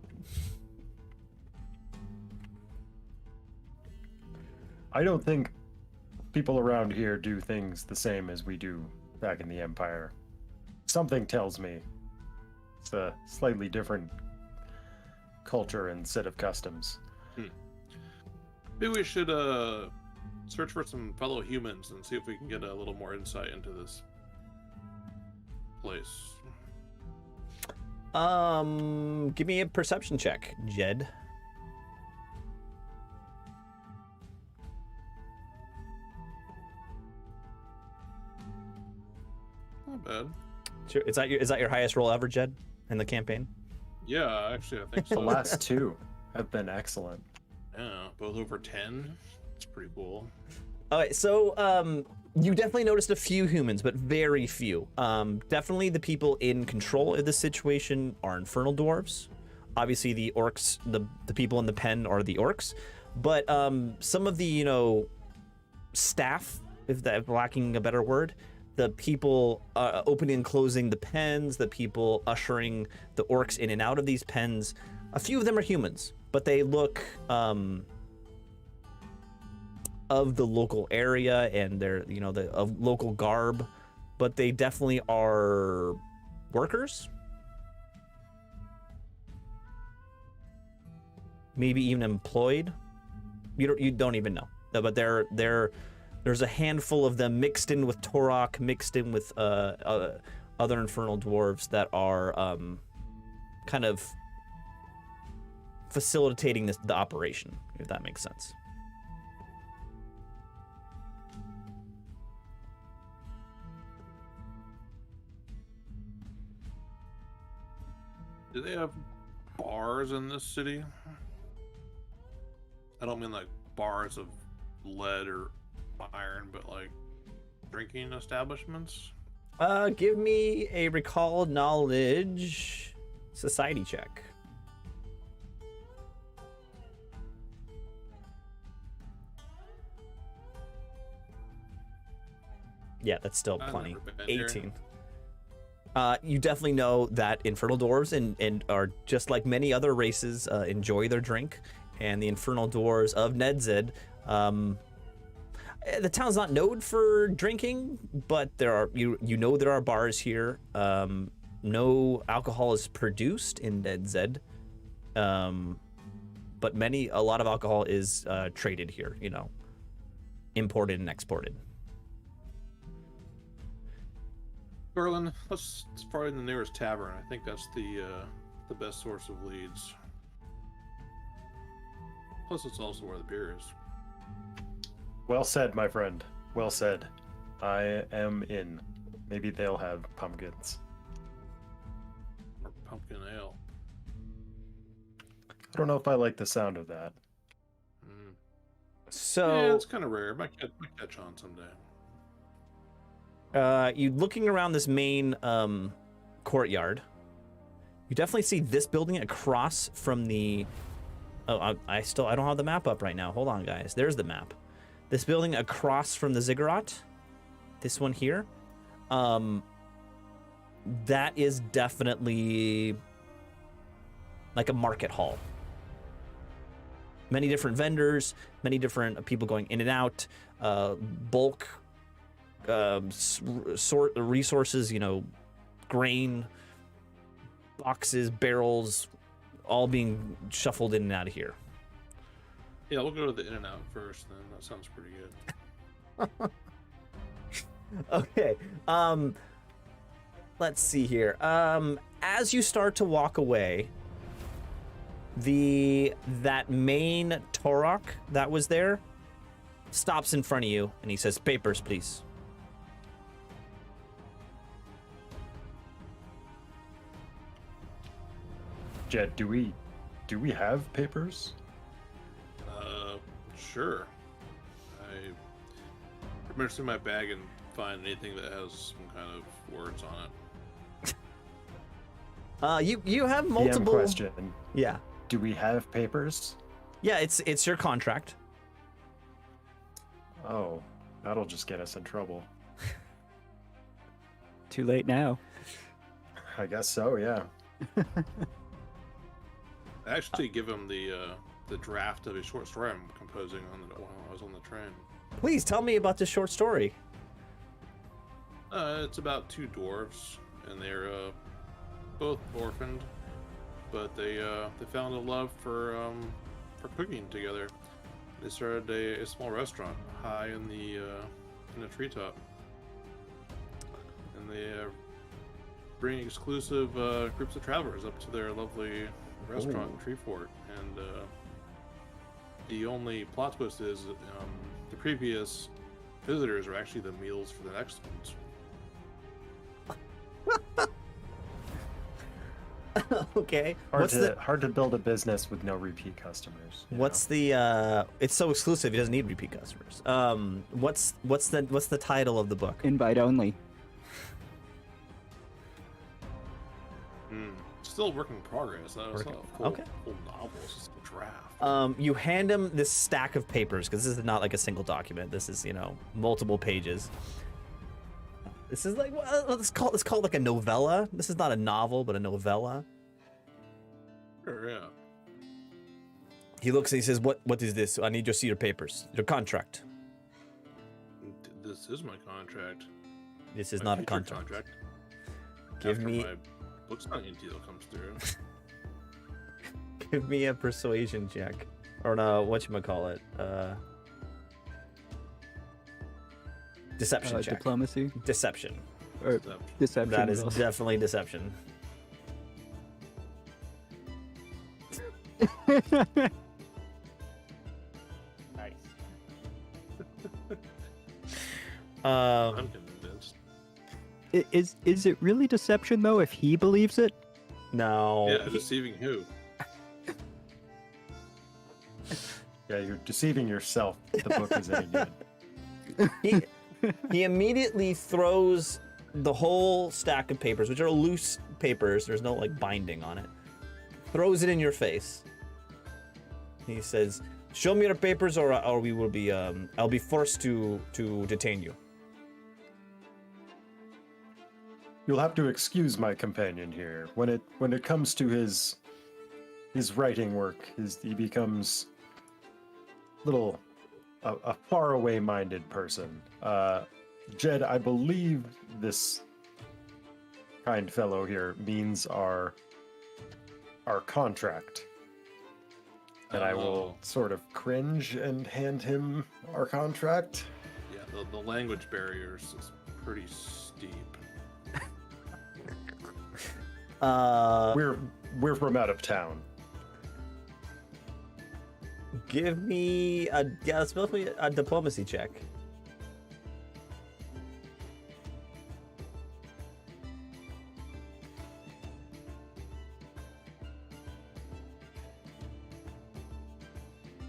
I don't think people around here do things the same as we do back in the Empire. Something tells me it's a slightly different culture and set of customs. Maybe we should search for some fellow humans and see if we can get a little more insight into this place. Give me a perception check, Jed. Not bad. Sure. Is that your highest roll ever, Jed, in the campaign? Yeah, actually, I think The so. last two have been excellent. Yeah, both over 10. It's pretty cool. All right, so you definitely noticed a few humans, but very few. Definitely the people in control of the situation are infernal dwarves. Obviously, the orcs, the people in the pen are the orcs, but some of the staff, if that lacking a better word, the people opening and closing the pens, the people ushering the orcs in and out of these pens, a few of them are humans, but they look of the local area and they're of local garb, but they definitely are workers, maybe even employed. You don't even know, but there's a handful of them mixed in with Torok, mixed in with other infernal dwarves that are kind of facilitating the operation, if that makes sense. Do they have bars in this city? I don't mean like bars of lead or iron, but like drinking establishments. Give me a recall knowledge society check. Yeah, that's still I've plenty. never been here. 18. You definitely know that infernal dwarves and are just like many other races enjoy their drink, and the infernal dwarves of Nedzed, the town's not known for drinking, but there are there are bars here. No alcohol is produced in Nedzed, but a lot of alcohol is traded here. Imported and exported. Garland, let's find the nearest tavern. I think that's the best source of leads. Plus, it's also where the beer is. Well said, my friend. Well said. I am in. Maybe they'll have pumpkins. Or pumpkin ale. I don't know if I like the sound of that. Mm. So Yeah, it's kind of rare. Might catch on someday. You looking around this main courtyard, you definitely see this building across from the. Oh, I don't have the map up right now. Hold on, guys. There's the map. This building across from the ziggurat, this one here, that is definitely like a market hall. Many different vendors, many different people going in and out, bulk resources, grain, boxes, barrels, all being shuffled in and out of here. Yeah, we'll go to the In-N-Out first, then. That sounds pretty good. Okay. Let's see here. As you start to walk away, that main Torok that was there stops in front of you and he says, "Papers, please." Jed, do we have papers? Sure. I remember seeing my bag and find anything that has some kind of words on it. You have multiple. DM question. Yeah. Do we have papers? Yeah, it's your contract. Oh, that'll just get us in trouble. Too late now. I guess so, yeah. I actually give him the draft of a short story I'm composing while I was on the train. Please tell me about this short story. It's about two dwarves, and they're both orphaned, but they found a love for cooking together. They started a small restaurant high in the treetop, and they bring exclusive groups of travelers up to their lovely restaurant in Treefort. And the only plot twist is the previous visitors are actually the meals for the next ones. Okay. Hard to build a business with no repeat customers. What's the it's so exclusive it doesn't need repeat customers. What's the title of the book? Invite only. Still a work in progress. It's not a full novel, it's just a draft. You hand him this stack of papers because this is not like a single document. This is, multiple pages. This is like, well, let's call it like a novella. This is not a novel, but a novella. Sure, yeah. He looks and he says, "What is this? I need to see your papers, your contract." This is my contract. This is My not a future contract. Give After me my book signing deal comes through. give me a persuasion check, or no, whatchamacallit, deception check. Diplomacy Deception. or deception. That is also. definitely deception. Nice. I'm convinced. Is it really deception though if he believes it? No. Yeah, deceiving who? Yeah, you're deceiving yourself. If the book is any good. He immediately throws the whole stack of papers, which are loose papers. There's no like binding on it. Throws it in your face. He says, "Show me your papers, or we will be I'll be forced to detain you." You'll have to excuse my companion here. When it comes to his writing work, he becomes a faraway minded person. Jed, I believe this kind fellow here means our contract. And I will sort of cringe and hand him our contract. Yeah, the language barriers is pretty steep. We're from out of town. Give me let's both me a diplomacy check.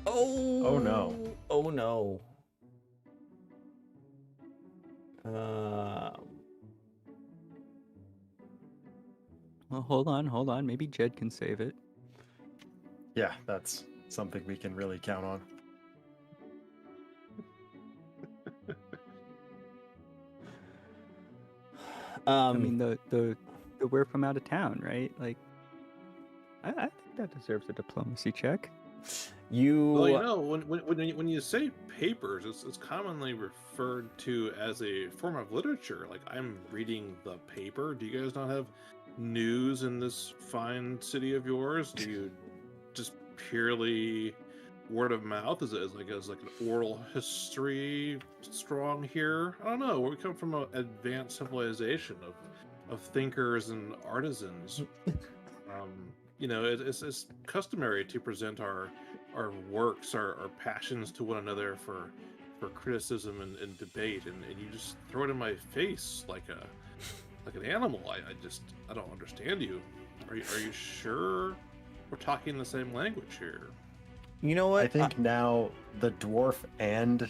Oh no. Oh no. Well, hold on. Maybe Jed can save it. Yeah, that's something we can really count on. I mean, the we're from out of town, right? Like, I think that deserves a diplomacy check. Well, when you say papers, it's commonly referred to as a form of literature. Like, I'm reading the paper. Do you guys not have news in this fine city of yours? Do you just purely word of mouth? Is like an oral history strong here? I don't know. We come from an advanced civilization of thinkers and artisans. It's customary to present our works, our passions to one another for criticism and debate, and you just throw it in my face like an animal. I don't understand you. Are you sure we're talking the same language here? You know what? I think now the dwarf and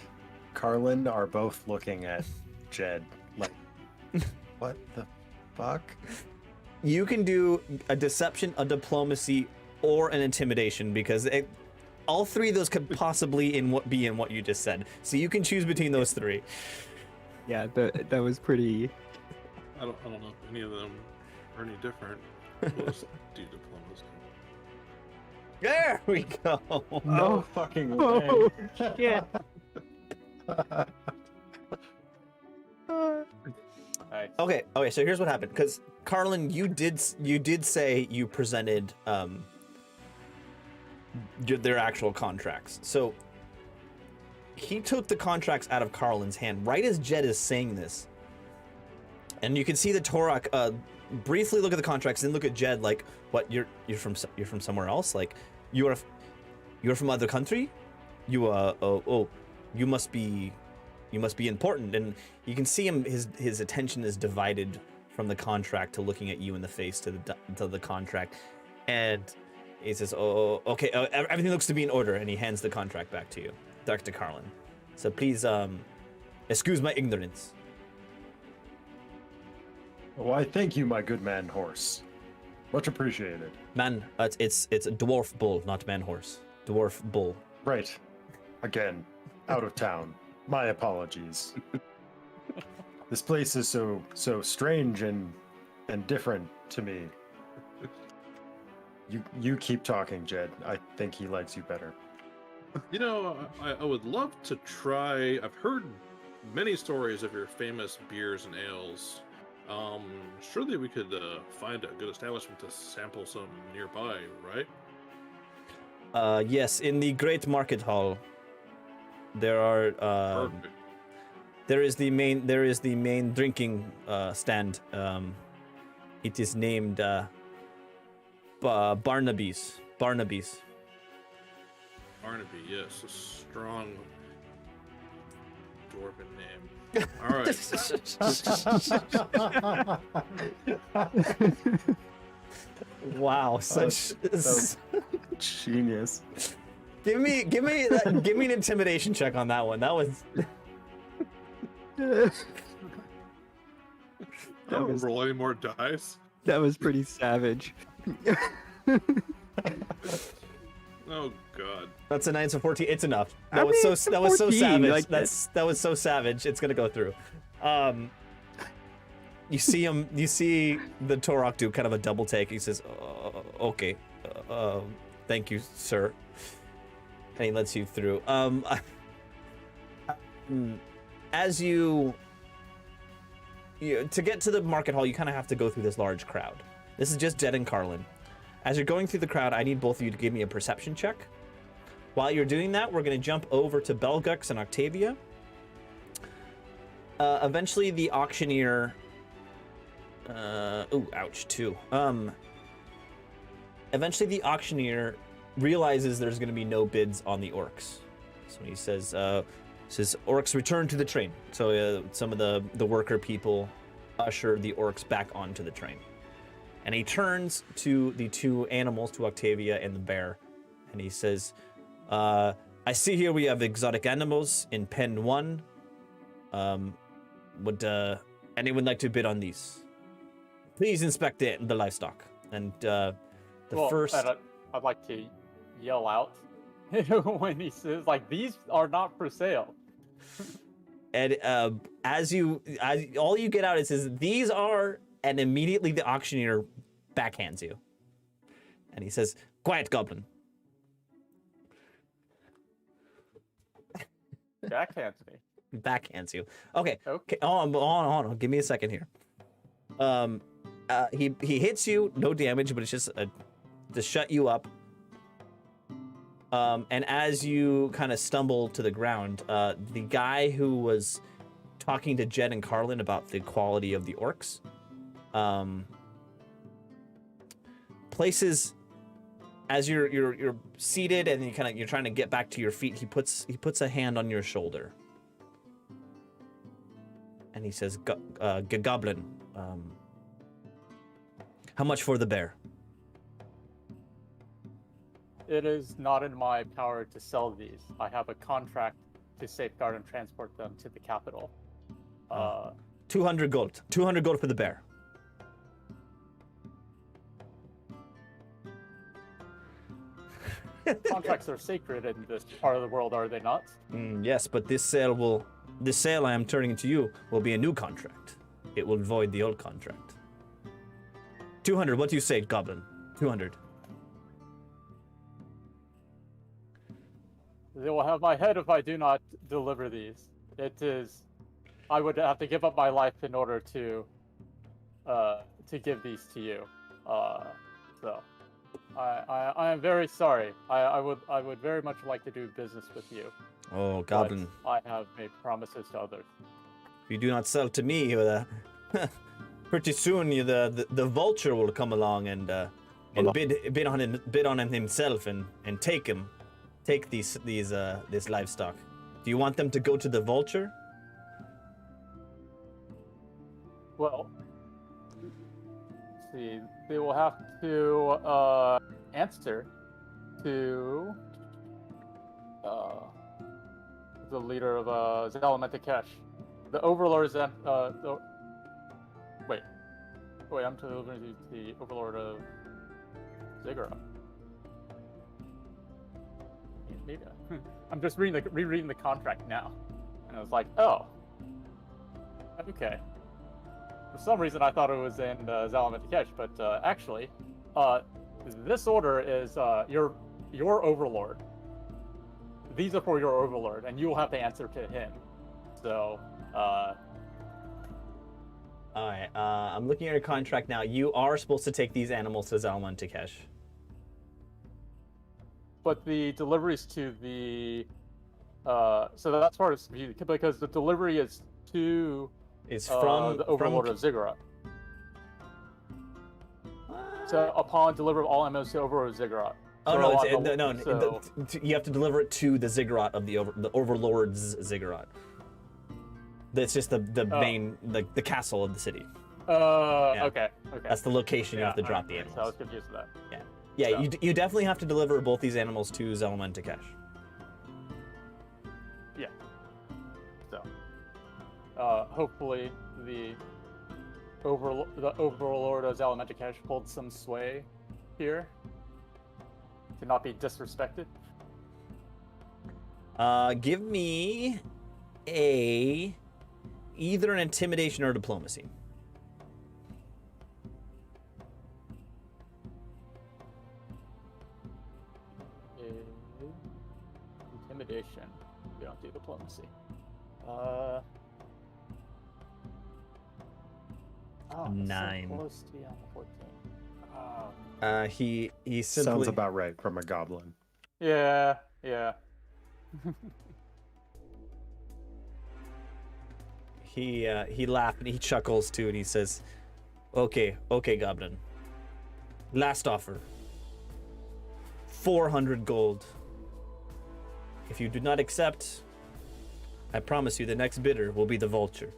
Carlin are both looking at Jed like, what the fuck? You can do a deception, a diplomacy, or an intimidation because all three of those could possibly be in what you just said. So you can choose between those three. Yeah, that was pretty. I don't know if any of them are any different. Let's do diplomacy. There we go. No fucking way. Oh shit! Nice. Okay. So here's what happened. Because Carlin, you did say you presented their actual contracts. So he took the contracts out of Carlin's hand right as Jed is saying this. And you can see the Torok briefly look at the contracts, then look at Jed like, "What? You're from somewhere else? Like, you're from other country? You must be important." And you can see him. His attention is divided from the contract to looking at you in the face to the contract, and he says, "Oh, okay. Everything looks to be in order." And he hands the contract back to you, back to Carlin. So please, excuse my ignorance. Why, thank you, my good man horse. Much appreciated. Man, it's a dwarf bull, not man horse. Dwarf bull. Right. Again, out of town. My apologies. This place is so strange and different to me. You keep talking, Jed. I think he likes you better. You know, I would love to try. I've heard many stories of your famous beers and ales. Surely we could find a good establishment to sample some nearby, right? Yes, in the Great Market Hall. There are Perfect. there is the main drinking stand. It is named Barnaby's. Barnaby, yes, a strong dwarven name. All right. Wow, such Genius. give me an intimidation check on that one. That was I don't roll any more dice. That was pretty savage. Oh God. that's a 9 so 14. It's enough. I That was mean, so it's a that was so 14, savage. like, That was so savage. It's gonna go through. You see the Torok do kind of a double take. He says, "Okay, thank you, sir," and he lets you through. As you to get to the market hall, you kind of have to go through this large crowd. This is just Jed and Carlin. As you're going through the crowd, I need both of you to give me a perception check. While you're doing that, we're going to jump over to Belgux and Octavia. Eventually, the auctioneer. Ouch, too. Eventually, the auctioneer realizes there's going to be no bids on the orcs. So he says, "Orcs return to the train." So some of the worker people usher the orcs back onto the train. And he turns to the two animals, to Octavia and the bear, and he says, "I see here we have exotic animals in pen 1. Would anyone like to bid on these? Please inspect the livestock." And first... I'd like to yell out when he says, like, "These are not for sale." And all you get out is says, "These are," and immediately the auctioneer backhands you. And he says, "Quiet, goblin." Backhands me. Backhands you. Okay. Okay. Hold on. Give me a second here. He hits you, no damage, but it's just to shut you up. And as you kind of stumble to the ground, the guy who was talking to Jed and Carlin about the quality of the orcs, places, as you're seated and you're trying to get back to your feet, he puts a hand on your shoulder. And he says, "Goblin, how much for the bear?" It is not in my power to sell these. I have a contract to safeguard and transport them to the capital. 200 gold. 200 gold for the bear. Contracts are sacred in this part of the world, are they not? Yes, but this sale I am turning to you will be a new contract. It will void the old contract. 200, what do you say, goblin? 200. They will have my head if I do not deliver these. I would have to give up my life in order to give these to you. So I am very sorry. I would very much like to do business with you. Oh, but Goblin, I have made promises to others. if you do not sell to me, pretty soon the vulture will come along and bid on him himself and take this livestock. Do you want them to go to the vulture? Well, let's see. They will have to answer to the leader of Zalamentakesh. The overlord is wait, I'm delivering to the overlord of Ziggurat. Maybe I'm just rereading the contract now, and I was like, oh, okay. For some reason, I thought it was in Zalamentakesh, but actually, this order is your overlord. These are for your overlord, and you will have to answer to him. So, All right. I'm looking at your contract now. You are supposed to take these animals to Zalamentakesh. but the deliveries to the so that's part of because the delivery is to It's from the overlord of Ziggurat. So upon delivery of all MOs to overlord of Ziggurat. Oh So no! on It's, the- no. so- You have to deliver it to the ziggurat of the overlord's ziggurat. That's just the main the castle of the city. Yeah. Okay. That's the location you have to drop alright, the So I was animals. confused with that. Yeah, so- you definitely have to deliver both these animals to Zalamentakesh. So, hopefully the overlord of Zalamentakesh holds some sway here to not be disrespected. Give me either an intimidation or diplomacy. Intimidation. We don't do diplomacy. Oh, 9. So close to be on the 14. He simply Sounds about right from a goblin. Yeah. he laughed and he chuckles too and he says, okay, Goblin. Last offer. 400 gold. If you do not accept, I promise you the next bidder will be the vulture.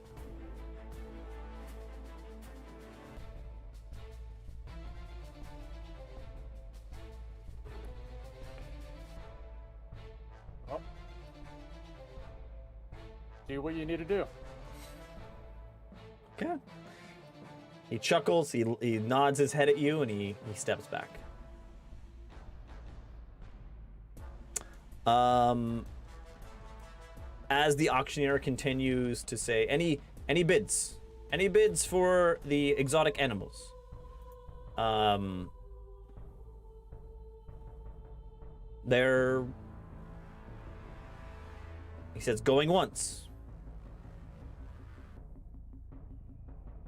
Well, do what you need to do. Okay. He chuckles, he nods his head at you, and he steps back. As the auctioneer continues to say, any bids? Any bids for the exotic animals? They're... He says, going once.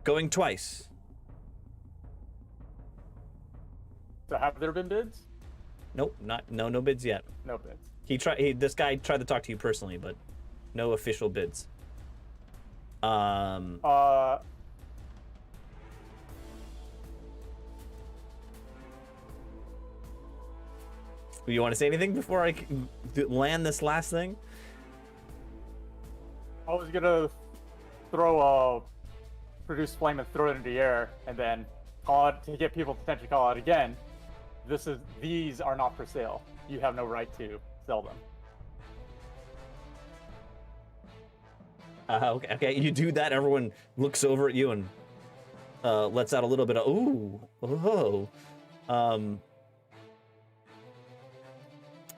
Going twice. So have there been bids? Nope, no bids yet. No bids. This guy tried to talk to you personally, but no official bids. You want to say anything before I land this last thing? I was gonna produce flame and throw it into the air, and then call it to get people to potentially call it again. These are not for sale. You have no right to sell them. Okay, you do that. Everyone looks over at you and lets out a little bit of ooh, oh,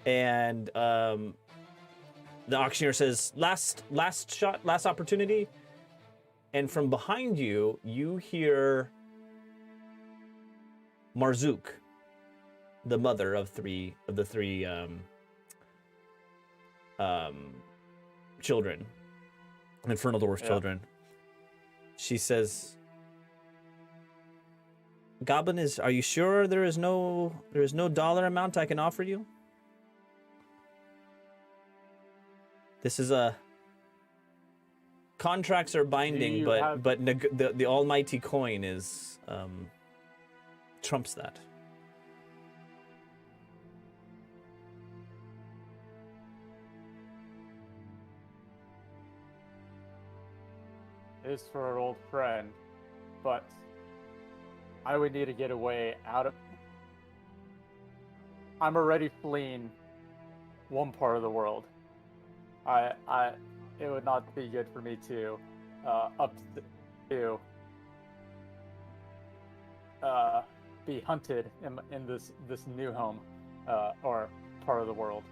and the auctioneer says, "Last shot, last opportunity." And from behind you, you hear Marzook, the mother of the three children, Infernal Dwarf's children. She says, "Goblin, are you sure there is no dollar amount I can offer you?" This is a contracts are binding, you but have- the almighty coin is trumps that. Is for an old friend, but I would need to get away out of. I'm already fleeing one part of the world. It would not be good for me to be hunted in this new home or part of the world.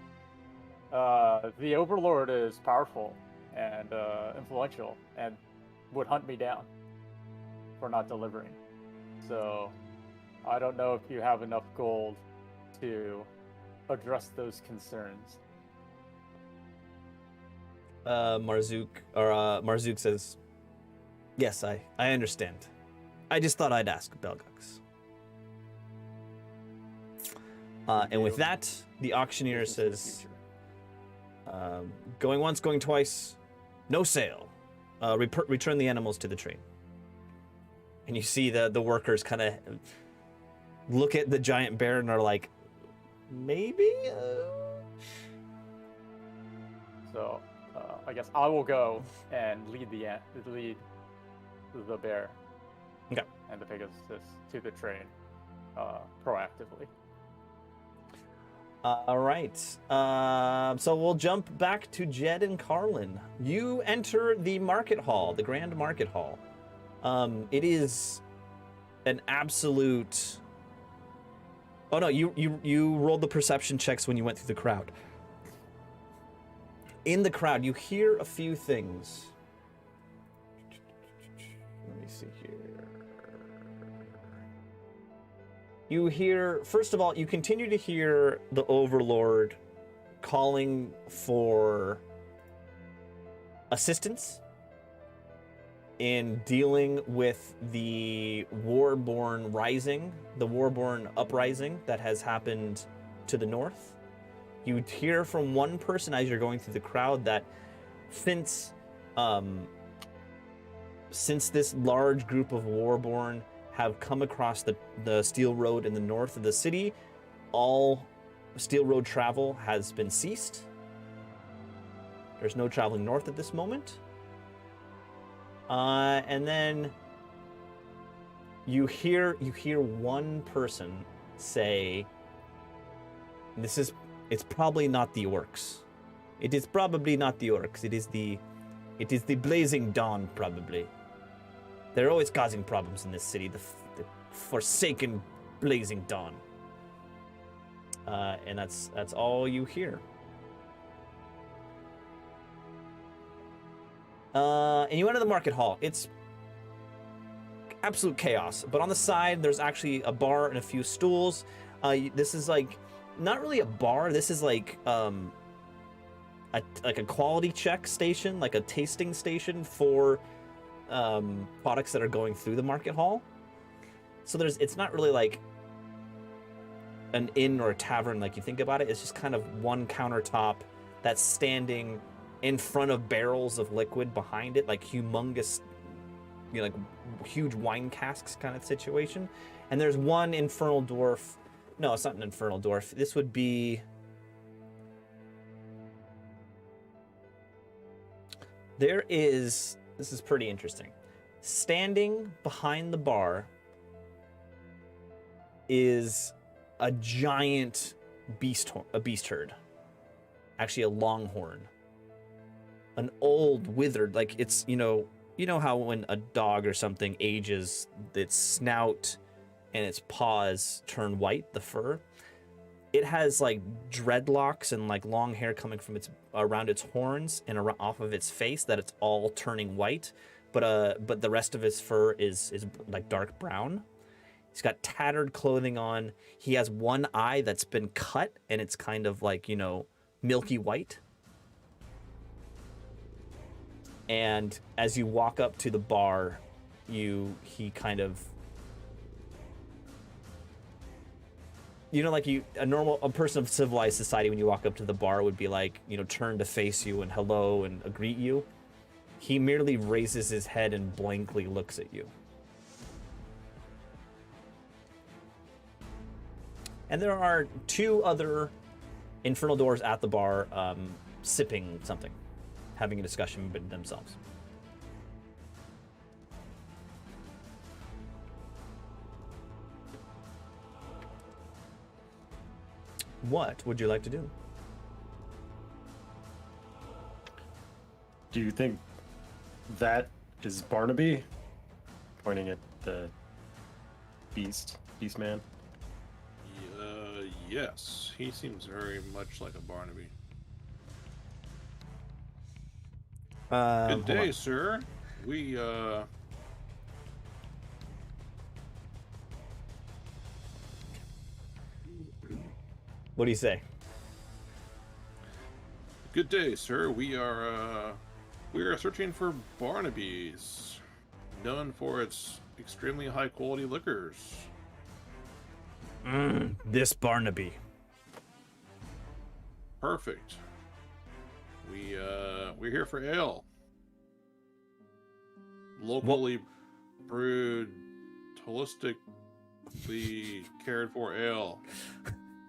The Overlord is powerful and influential and would hunt me down for not delivering. So I don't know if you have enough gold to address those concerns. Marzook says, "Yes, I understand. I just thought I'd ask, Belgux." And with that, the auctioneer says, "Going once, going twice, no sale. Return the animals to the train." And you see the workers kind of look at the giant bear and are like, maybe? So I guess I will go and lead the bear Okay. and the Pegasus to the train proactively. All right. So we'll jump back to Jed and Carlin. You enter the market hall, the Grand Market Hall. It is an absolute. Oh no, you rolled the perception checks when you went through the crowd. In the crowd, you hear a few things. Let me see here. You hear, first of all, you continue to hear the Overlord calling for assistance in dealing with the Warborn rising, the Warborn uprising that has happened to the north. You hear from one person as you're going through the crowd that since this large group of Warborn have come across the Steel Road in the north of the city, all Steel Road travel has been ceased. There's no traveling north at this moment. And then you hear one person say, it's probably not the orcs. It is probably not the orcs. It is the Blazing Dawn, probably. They're always causing problems in this city. The forsaken Blazing Dawn. And that's all you hear. And you enter the market hall. It's absolute chaos. But on the side, there's actually a bar and a few stools. This is like not really a bar. This is like a quality check station, like a tasting station for products that are going through the market hall. So it's not really like an inn or a tavern like you think about it. It's just kind of one countertop that's standing in front of barrels of liquid behind it, like humongous, like huge wine casks kind of situation. And there's one infernal dwarf. No, it's not an infernal dwarf. This would be. This is pretty interesting. Standing behind the bar is a giant beast herd. Actually, a longhorn. An old, withered, like it's, you know how when a dog or something ages, its snout and its paws turn white, the fur? It has like dreadlocks and like long hair coming from around its horns and off of its face that it's all turning white, but the rest of his fur is like dark brown. He's got tattered clothing on. He has one eye that's been cut and it's kind of like, milky white. And as you walk up to the bar, he kind of like a person of civilized society, when you walk up to the bar, would be like, turn to face you and hello and greet you. He merely raises his head and blankly looks at you. And there are 2 other infernal doors at the bar, sipping something, having a discussion with themselves. What would you like to do? Do you think that is Barnaby? Pointing at the beast man. Yes, he seems very much like a Barnaby. Good day, sir. We, What do you say? Good day, sir. We are searching for Barnaby's, known for its extremely high-quality liquors. This Barnaby. Perfect. We're here for ale. Locally brewed, holistically cared for ale.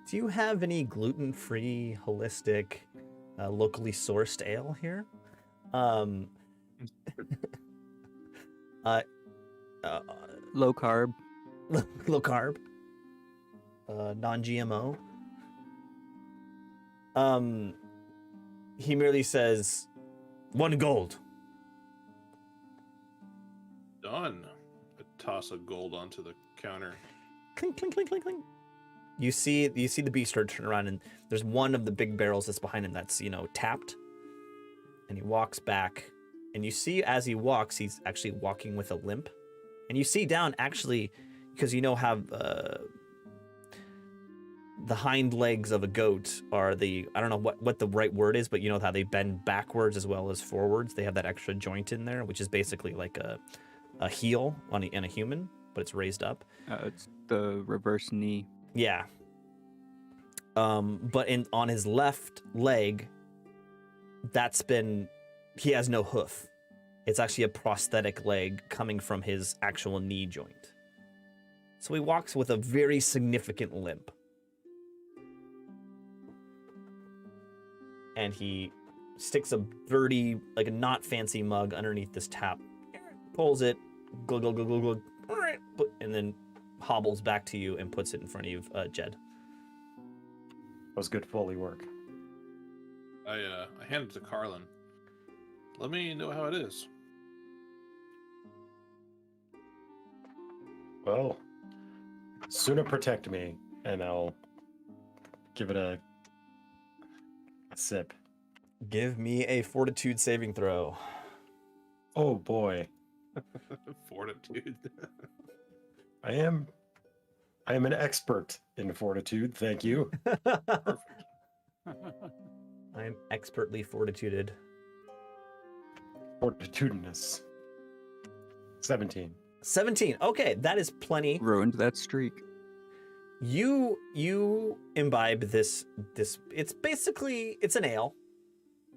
Do you have any gluten-free, holistic, locally sourced ale here? Low carb. Low carb. Non-GMO. He merely says, 1 gold. Done. A toss of gold onto the counter. Clink, clink, clink, clink, clink. You see the beast turn around, and there's one of the big barrels that's behind him that's, tapped. And he walks back, and you see as he walks, he's actually walking with a limp. And you see down, actually, because have the hind legs of a goat are I don't know what the right word is, but how they bend backwards as well as forwards. They have that extra joint in there, which is basically like a heel in a human, but it's raised up. It's the reverse knee. Yeah. But on his left leg, he has no hoof. It's actually a prosthetic leg coming from his actual knee joint. So he walks with a very significant limp. And he sticks a dirty, like a not fancy mug underneath this tap, pulls it, glug, glug, glug, glug, glug, and then hobbles back to you and puts it in front of you, Jed. That was good Foley work. I hand it to Carlin. Let me know how it is. Well, Suna protect me, and I'll give it a sip. Give me a fortitude saving throw. Oh boy. Fortitude. I am an expert in fortitude, thank you. Perfect. I'm expertly fortituded. Fortitudinous. 17. 17. Okay, that is plenty. Ruined that streak. You imbibe this it's basically an ale.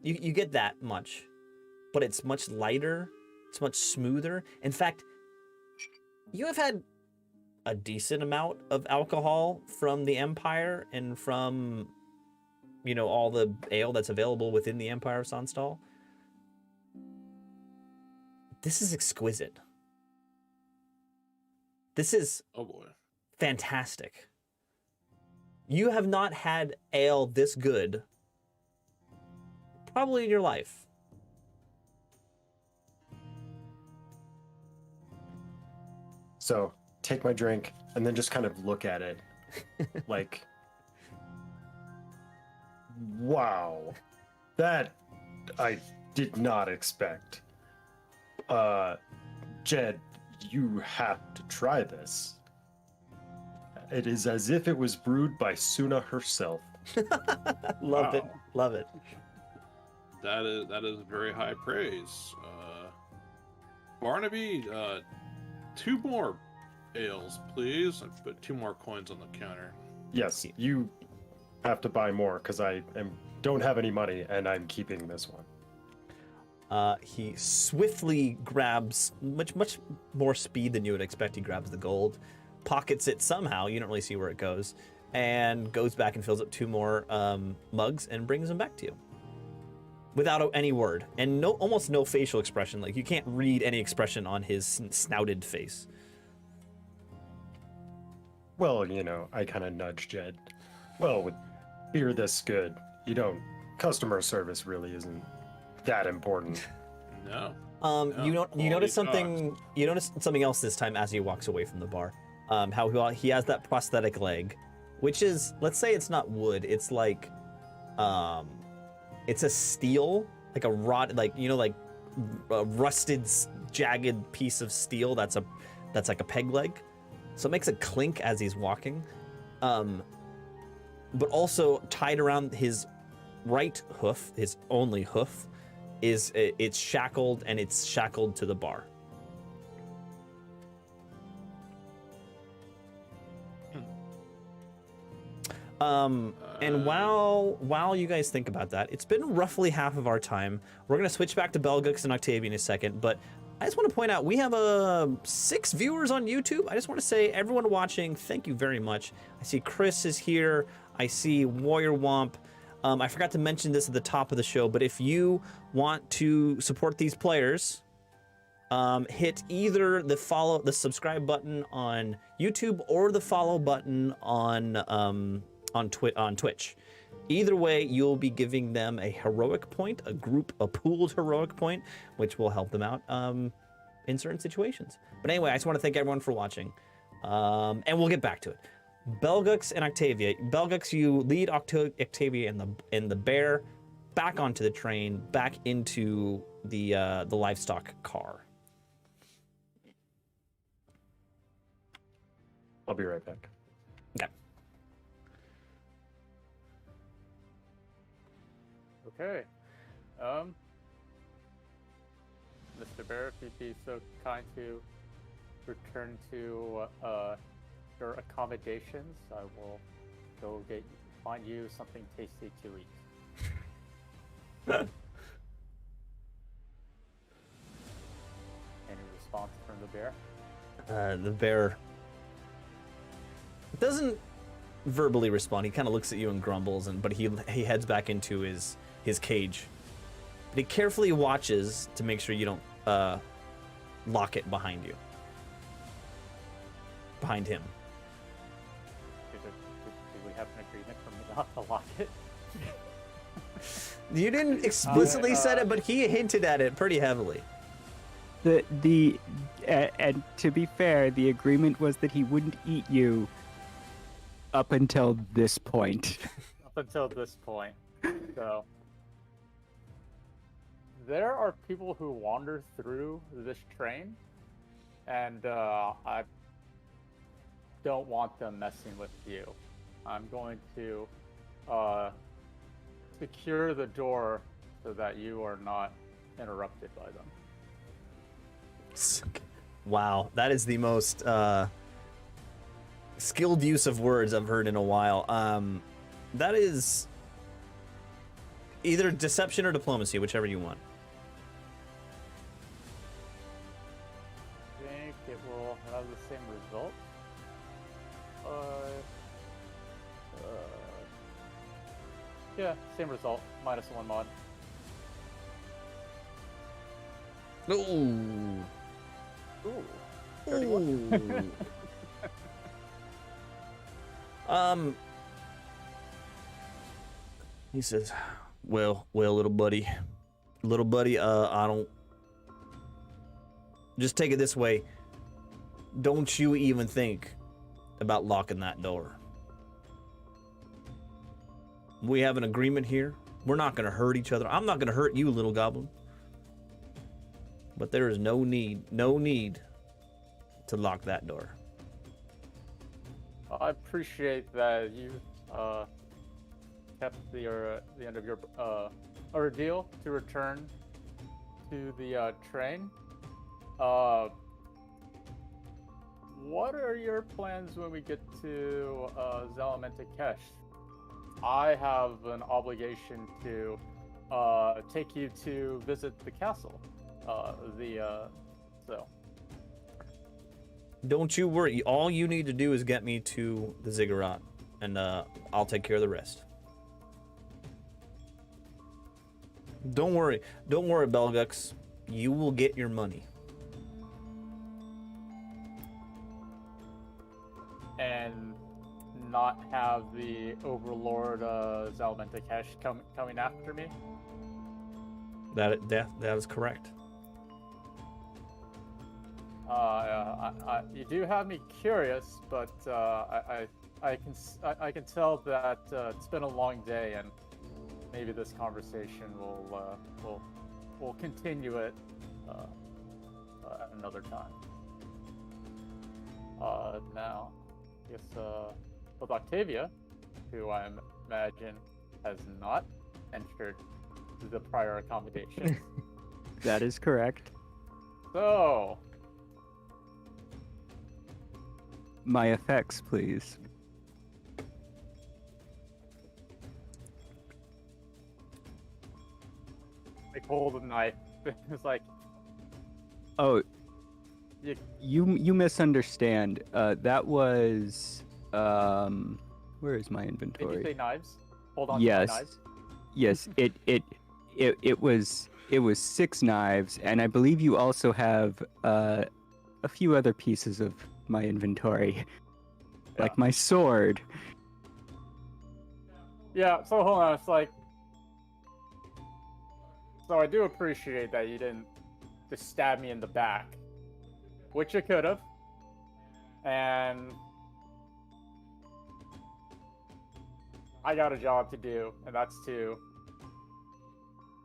You get that much. But it's much lighter, it's much smoother. In fact, you have had a decent amount of alcohol from the Empire and from all the ale that's available within the Empire of Sonstal. This is exquisite. This is Oh boy. fantastic. You have not had ale this good probably in your life. So, take my drink and then just kind of look at it like, wow, that I did not expect. Jed, you have to try this. It is as if it was brewed by Suna herself. Love it. Wow. Love it. That is very high praise. Barnaby, 2 more ales, please. I put 2 more coins on the counter. Yes, you have to buy more because don't have any money and I'm keeping this one. He swiftly grabs much more speed than you would expect. He grabs the gold, pockets it somehow. You don't really see where it goes, and goes back and fills up 2 more mugs and brings them back to you without any word and almost no facial expression. Like you can't read any expression on his snouted face. Well, I kind of nudge Jed. Well, with beer this good, customer service really isn't that important. No. You notice quality something. You notice something else this time as he walks away from the bar. How he has that prosthetic leg, which is, let's say it's not wood. It's like, it's a steel, like a like a rusted, jagged piece of steel. That's like a peg leg. So it makes a clink as he's walking. But also tied around his right hoof, his only hoof, it's shackled, and it's shackled to the bar. And while you guys think about that, it's been roughly half of our time. We're gonna switch back to Belgux and Octavia in a second, but I just want to point out we have 6 viewers on YouTube. I just want to say, everyone watching, thank you very much. I see Chris is here. I see Warrior Womp. I forgot to mention this at the top of the show, but if you want to support these players, hit either the subscribe button on YouTube or the follow button on Twitch. Either way, you'll be giving them a heroic point, a pooled heroic point, which will help them out in certain situations. But anyway, I just want to thank everyone for watching, and we'll get back to it. Belgux and Octavia. Belgux, you lead Octavia and the bear back onto the train, back into the livestock car. I'll be right back. Okay. Okay. Mr. Bear, if you'd be so kind to return to your accommodations, I will go find you something tasty to eat. Any response from the bear? The bear doesn't verbally respond. He kind of looks at you and grumbles, but he heads back into his cage. But he carefully watches to make sure you don't lock it behind you. Behind him. Do we have an agreement for me not to lock it? You didn't explicitly said it, but he hinted at it pretty heavily. And to be fair, the agreement was that he wouldn't eat you up until this point. Up until this point. So there are people who wander through this train, and I don't want them messing with you. I'm going to secure the door so that you are not interrupted by them. Wow, that is the most skilled use of words I've heard in a while. That is either deception or diplomacy, whichever you want. I think it will have the same result. Yeah, same result. -1 mod. Ooh. Ooh. Ooh. He says, well, little buddy, I don't, just take it this way. Don't you even think about locking that door. We have an agreement here. We're not going to hurt each other. I'm not going to hurt you, little goblin. But there is no need to lock that door. I appreciate that you kept the end of your ordeal to return to the train. what are your plans when we get to Zalamentakesh? I have an obligation to take you to visit the castle. So. Don't you worry. All you need to do is get me to the ziggurat, and I'll take care of the rest. Don't worry. Don't worry, Belgux. You will get your money. And not have the Overlord Zalamentakesh coming after me? That is correct. You do have me curious, but I can tell that it's been a long day, and maybe this conversation will continue it at another time. Now, I guess with Octavia, who I imagine has not entered the prior accommodation. That is correct. So, My effects, please. I hold a knife. It's like, Oh, you, you misunderstand. That was where is my did you inventory? say knives? Hold on Yes. to my knives. Yes, it was 6 knives, and I believe you also have a few other pieces of my inventory, like my sword. Yeah, so hold on, it's like... So I do appreciate that you didn't just stab me in the back, which you could have. And I got a job to do, and that's to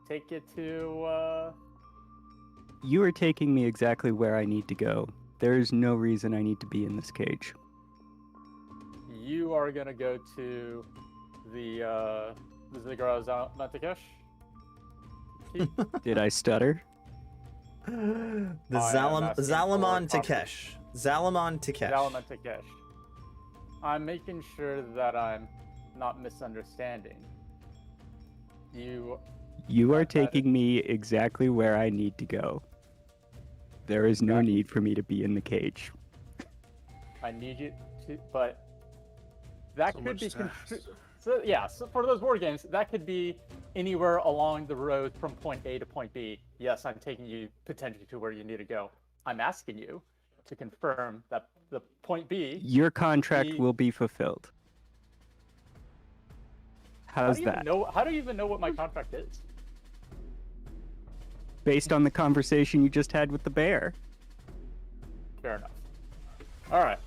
take it to, You are taking me exactly where I need to go. There is no reason I need to be in this cage. you are gonna go to the Ziggurat Zalamentakesh. Did I stutter? The I am asking for Zalamon proper- Takesh. Zalamon Takesh. Zalamentakesh. I'm making sure that I'm not misunderstanding. You You are That- that- taking me exactly where I need to go. There is no Okay. need for me to be in the cage. I need you to, but that So could much be. tasks. So yeah, so for those war games, that could be anywhere along the road from point A to point B. Yes, I'm taking you potentially to where you need to go. I'm asking you to confirm that the point B. Your contract The- will be fulfilled. How's that? How do you even know what my contract is? Based on the conversation you just had with the bear. Fair enough. All right.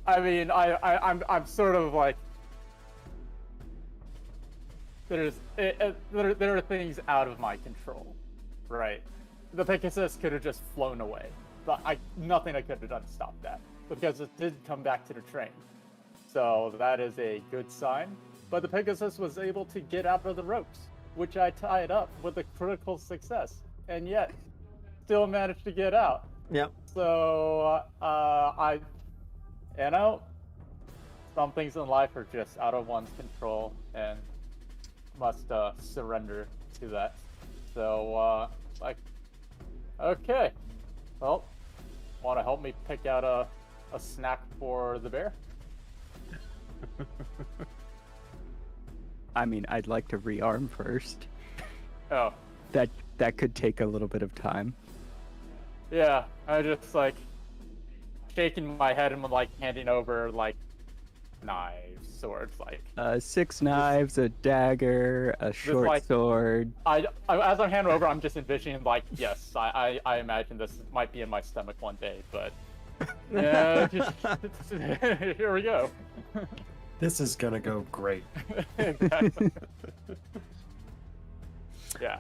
I mean, I'm sort of like there are things out of my control, right? The Pegasus could have just flown away, but nothing I could have done to stop that because it did come back to the train, so that is a good sign. But the Pegasus was able to get out of the ropes, which I tied up with a critical success, and yet still managed to get out. Yep. So, some things in life are just out of one's control and must surrender to that. So, okay. Well, want to help me pick out a snack for the bear? I mean, I'd like to rearm first. Oh, That could take a little bit of time. yeah. I just shaking my head and handing over knives, swords, 6 knives, a dagger, a short sword. I as I'm handing over, I'm just envisioning yes, I imagine this might be in my stomach one day, but yeah, here we go. This is gonna go great. Exactly. Yeah,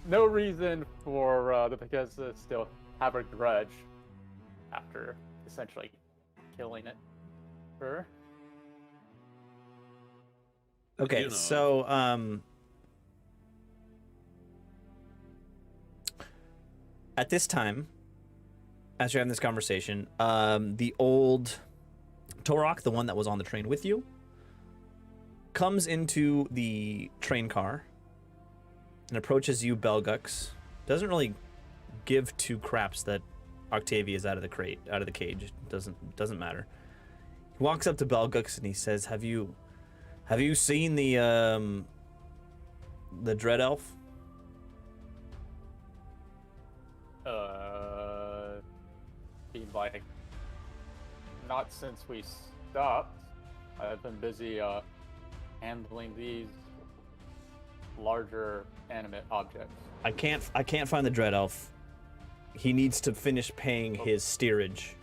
no reason for the Pegasus to still have a grudge after essentially killing it. Her. Okay, You know. so at this time, as you're having this conversation, the old Torok, the one that was on the train with you, comes into the train car and approaches you, Belgux. Doesn't really give two craps that Octavia is out of the cage. It doesn't matter. He walks up to Belgux and he says, "Have you seen the Dread Elf?" Being like, not since we stopped. I've been busy handling these larger animate objects. I can't find the Dread Elf. He needs to finish paying his steerage.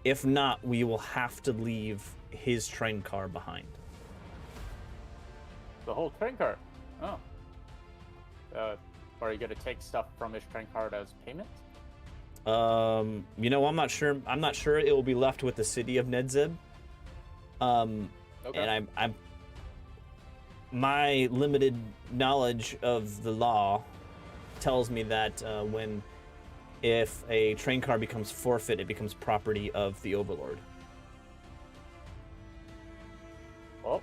If not, we will have to leave his train car behind. The whole train car? Oh. Are you gonna take stuff from his train car as payment? You know, I'm not sure. I'm not sure it will be left with the city of Nedzib. Okay. And I'm my limited knowledge of the law tells me that if a train car becomes forfeit, it becomes property of the Overlord. Well,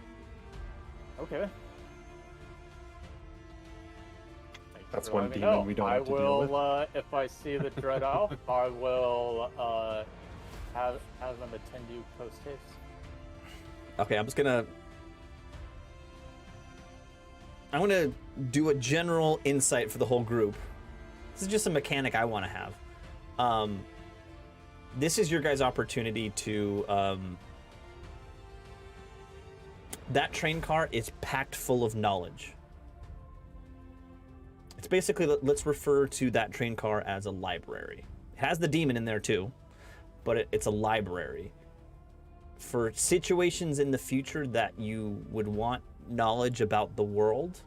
okay. That's For one letting me demon know. we don't I have to deal with. will, if I see the Dread Elf, I will have them attend you post haste. Okay, I'm gonna do a general insight for the whole group. This is just a mechanic I want to have. This is your guys' opportunity to. That train car is packed full of knowledge. It's basically, let's refer to that train car as a library. It has the demon in there too, but it's a library. For situations in the future that you would want knowledge about the world,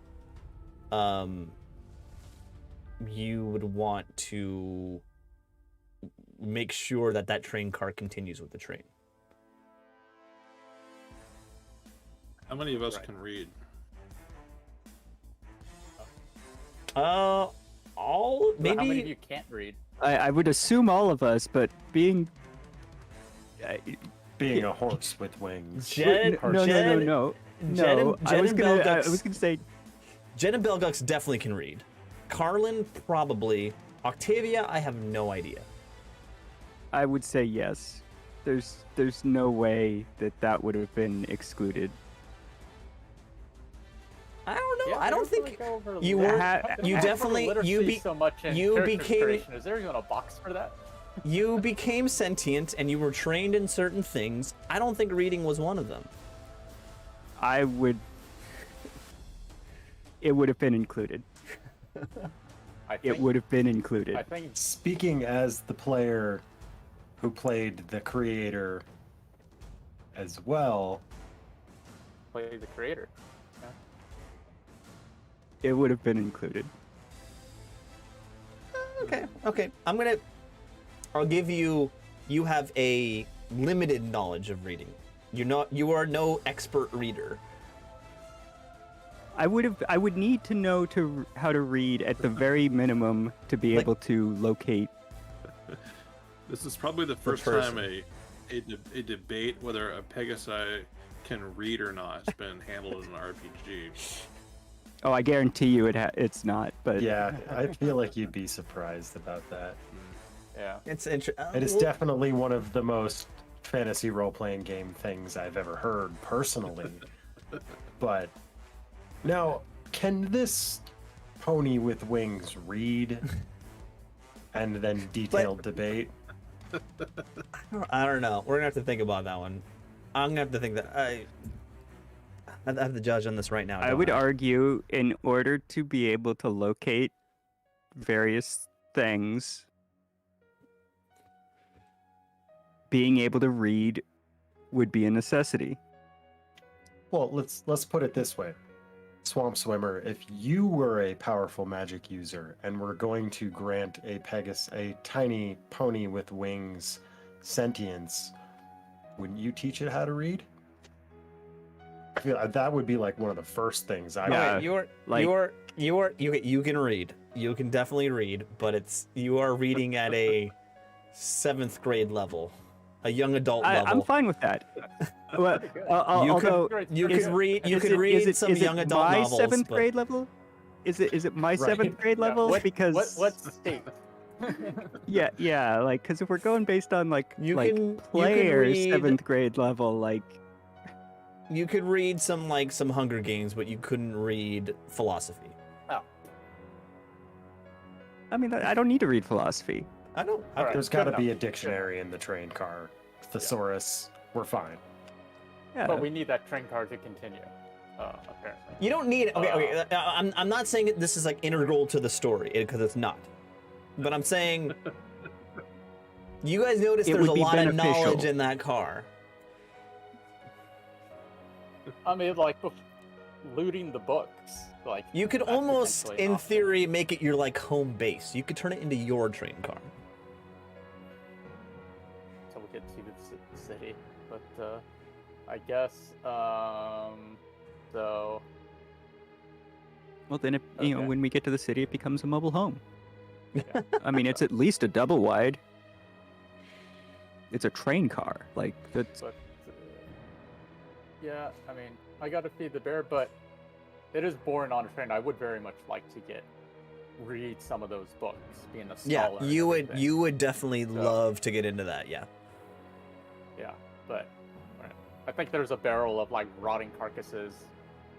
you would want to make sure that that train car continues with the train. How many of us can read? All maybe. How many of you can't read? I would assume all of us, but being Being a horse with wings. Jed, no. Jed I was and gonna Belgux- say Jen and Belgux definitely can read. Carlin probably. Octavia, I have no idea. I would say yes. There's no way that would have been excluded. I don't know. Yeah, I don't we think really go over you lit- were. Ha- You go over definitely. literacy so much in you character became. creation. Is there even a box for that? You became sentient and you were trained in certain things. I don't think reading was one of them. It would have been included. It would have been included. I think Speaking as the player who played the creator as well, play the creator. It would have been included. Okay. I'll give you. You have a limited knowledge of reading. You are no expert reader. I would need to know how to read at the very minimum to be able to locate. This is probably the first person. time a debate whether a Pegasi can read or not has been handled in an RPG. Oh, I guarantee you it's not. But yeah, I feel like you'd be surprised about that. Yeah. It's interesting. It is definitely one of the most fantasy role-playing game things I've ever heard personally. But now, can this pony with wings read and then detailed debate? I don't know. We're gonna have to think about that one. I'm gonna have to think that I have the judge on this right now. I would argue in order to be able to locate various things, being able to read would be a necessity. Well, let's put it this way. Swamp Swimmer, if you were a powerful magic user and were going to grant a tiny pony with wings sentience, wouldn't you teach it how to read? I feel that would be like one of the first things I Yeah. would. You can read. You can definitely read, but you are reading at a 7th grade level, a young adult level. I'm fine with that. Well, You although You is- could read. You is could it- read is it- some is it young adult my novels. 7th but grade level? Is it my Right. 7th grade Yeah, level? Because what state? yeah, like because if we're going based on like You like can- you can player read- 7th grade level, like You could read some Hunger Games, but you couldn't read philosophy. I mean I don't need to read philosophy. I don't. All right. There's good got to enough. be a Good dictionary in the train car. Thesaurus. We're fine. Yeah, But we need that train car to continue. Apparently. You don't need. Okay. I'm not saying this is like integral to the story because it's not. But I'm saying you guys notice It there's a would be lot of beneficial. knowledge in that car. I mean, like looting the books. Like You could that's almost, potentially in an option. theory, make it your like home base. You could turn it into your train car. So we get to the city, but I guess so. well then you know Okay. when we get to the city it becomes a mobile home. Yeah. I mean it's at least a double wide. It's a train car. Like that's But yeah, I mean, I got to feed the bear, but it is boring on a train. I would very much like to read some of those books, being a Yeah, scholar. and you would. everything. You would definitely So- love to get into that. Yeah. Yeah, but alright. I think there's a barrel of like rotting carcasses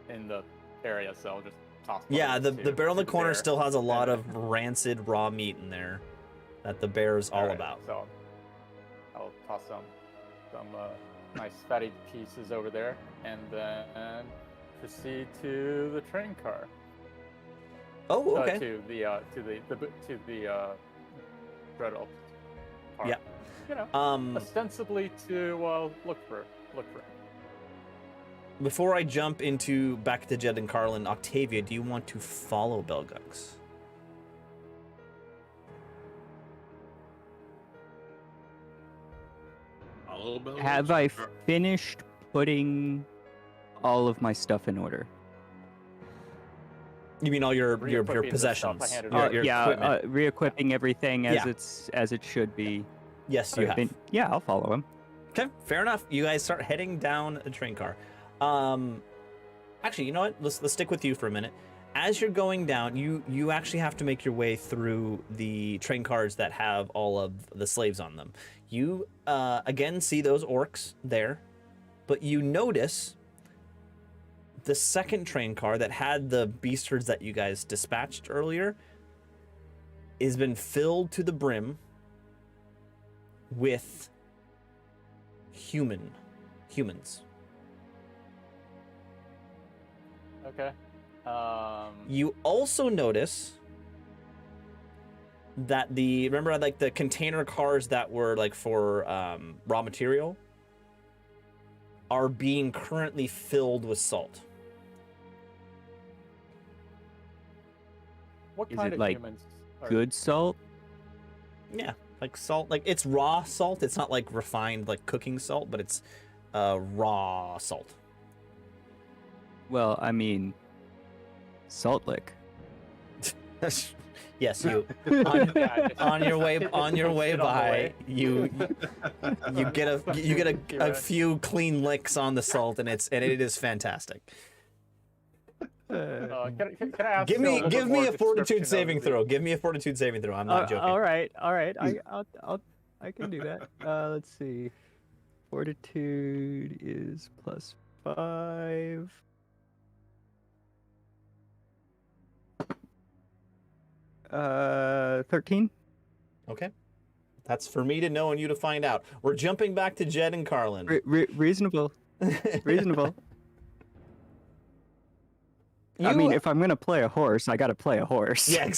in the area, so I'll just toss. one Yeah. of The those the barrel in the corner bear. still has a lot and- of rancid raw meat in there, that the bear's all Alright, about. So I'll toss some nice fatty pieces over there, and then proceed to the train car. Oh, okay. To the dreadnought part. Yeah. You know, Um, ostensibly to look for. before I jump into back to Jed and Carlin, Octavia, do you want to follow Belgux? Follow Belgians? have I Or- finished putting all of my stuff in order? You mean all your Re-equipping the stuff I possessions? handed Your, over. your yeah, equipment? re-equipping everything as Yeah. as it should be. Yes, you have. Yeah, I'll follow him. Okay, fair enough. You guys start heading down the train car. Actually, you know what? Let's stick with you for a minute. As you're going down, you actually have to make your way through the train cars that have all of the slaves on them. You again see those orcs there, but you notice the second train car that had the beasters that you guys dispatched earlier has been filled to the brim with humans. Okay. You also notice that remember like the container cars that were like for raw material are being currently filled with salt. What Is kind it of like humans? Good salt. Yeah, like salt, like it's raw salt. It's not like refined like cooking salt, but it's raw salt. Well, I mean, Salt Lick. Yes, you Yeah, on your way It's by, way. you get a few clean licks on the salt, and it is fantastic. Can I ask Give you a me little bit more a fortitude description saving of the- throw. Give me a fortitude saving throw. I'm not joking. All right. I can do that. Let's see. Fortitude is +5. Uh, 13. Okay. That's for me to know and you to find out. We're jumping back to Jed and Carlin. Reasonable. Reasonable. I mean, if I'm gonna play a horse, I gotta play a horse. yeah,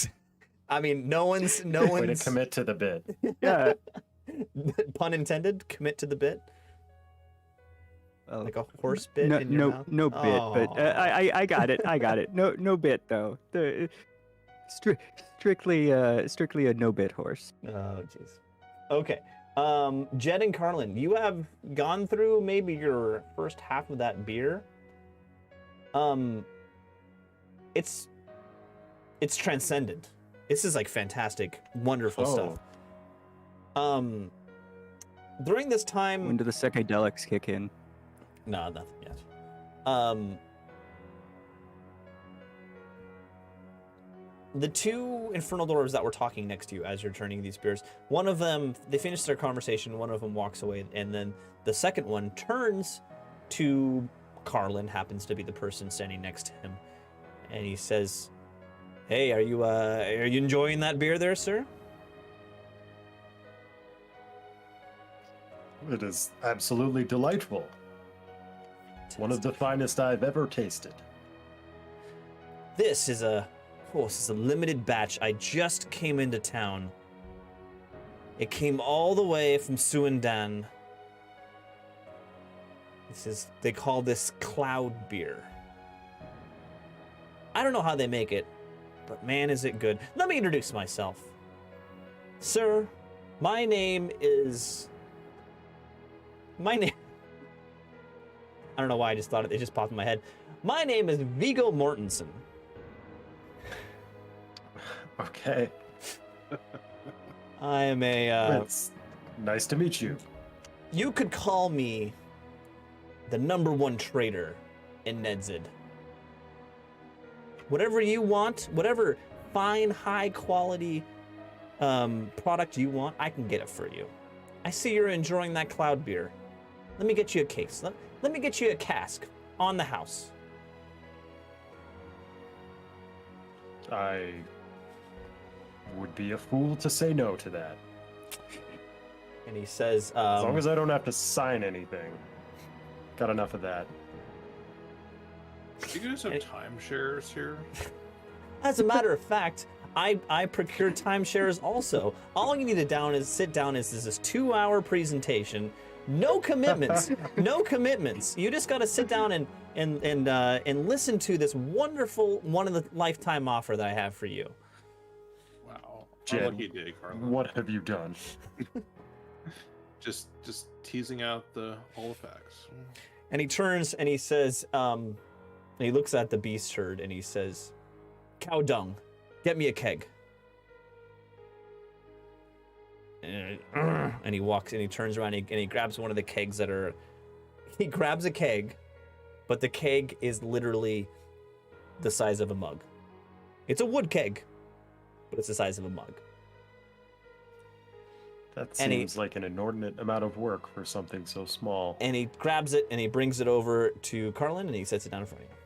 I mean, no one's Way to commit to the bit. Yeah. pun intended. Commit to the bit, Oh, like a horse bit no, in your mouth. no bit, but Aw. I got it. I got it. No bit though. The strictly a no bit horse. Oh, jeez. Okay. Jed and Carlin, you have gone through maybe your first half of that beer. It's transcendent. This is like fantastic, wonderful stuff. During this time, When do the psychedelics kick in? no, nothing yet. The two infernal dwarves that were talking next to you as you're turning these beers, one of them, they finish their conversation, one of them walks away, and then the second one turns to Carlin, happens to be the person standing next to him, and he says, "Hey, are you enjoying that beer there, sir?" It is absolutely delightful. One of the finest I've ever tasted. This is a limited batch. I just came into town. It came all the way from Suandan. They call this cloud beer. I don't know how they make it, but man, is it good. Let me introduce myself. Sir, my name is... I don't know why I just thought it just popped in my head. My name is Viggo Mortensen. Okay. I am a... It's nice to meet you. You could call me the #1 trader in Nedzid. Whatever you want, whatever fine, high-quality product you want, I can get it for you. I see you're enjoying that cloud beer. Let me get you a case. Let me get you a cask on the house. I would be a fool to say no to that. And he says... As long as I don't have to sign anything. Got enough of that. Do you guys have timeshares here? As a matter of fact, I procure timeshares also. All you need to sit down is this 2-hour presentation. No commitments. No commitments. You just got to sit down and listen to this wonderful one-of-the-lifetime offer that I have for you. Wow. Jed, Lucky day, Carlin. what have you done? Just teasing out all the facts. And he turns and he says, and he looks at the beast herd and he says, "Cow dung, get me a keg." And he walks and he turns around and he grabs one of the kegs he grabs a keg, but the keg is literally the size of a mug. It's a wood keg, but it's the size of a mug. That seems like an inordinate amount of work for something so small. And he grabs it and he brings it over to Carlin and he sets it down in front of you.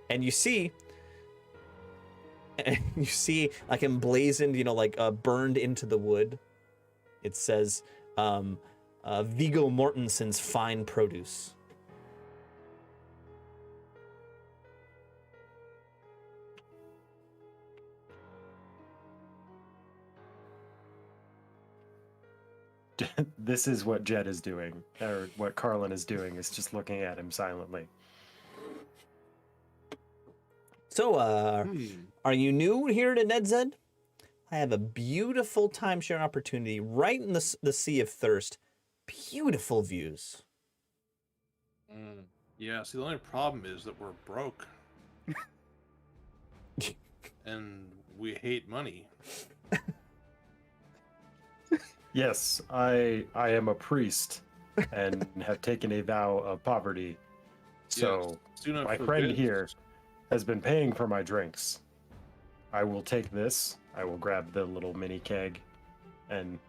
And you see like emblazoned, burned into the wood. It says, Viggo Mortensen's fine produce. This is what Jed is doing, or what Carlin is doing, is just looking at him silently. So, are you new here to Nedzed? I have a beautiful timeshare opportunity right in the Sea of Thirst. Beautiful views. Yeah, see, the only problem is that we're broke. And we hate money. Yes, I am a priest and have taken a vow of poverty. So Yes, my friend here has been paying for my drinks. I will take this. I will grab the little mini keg and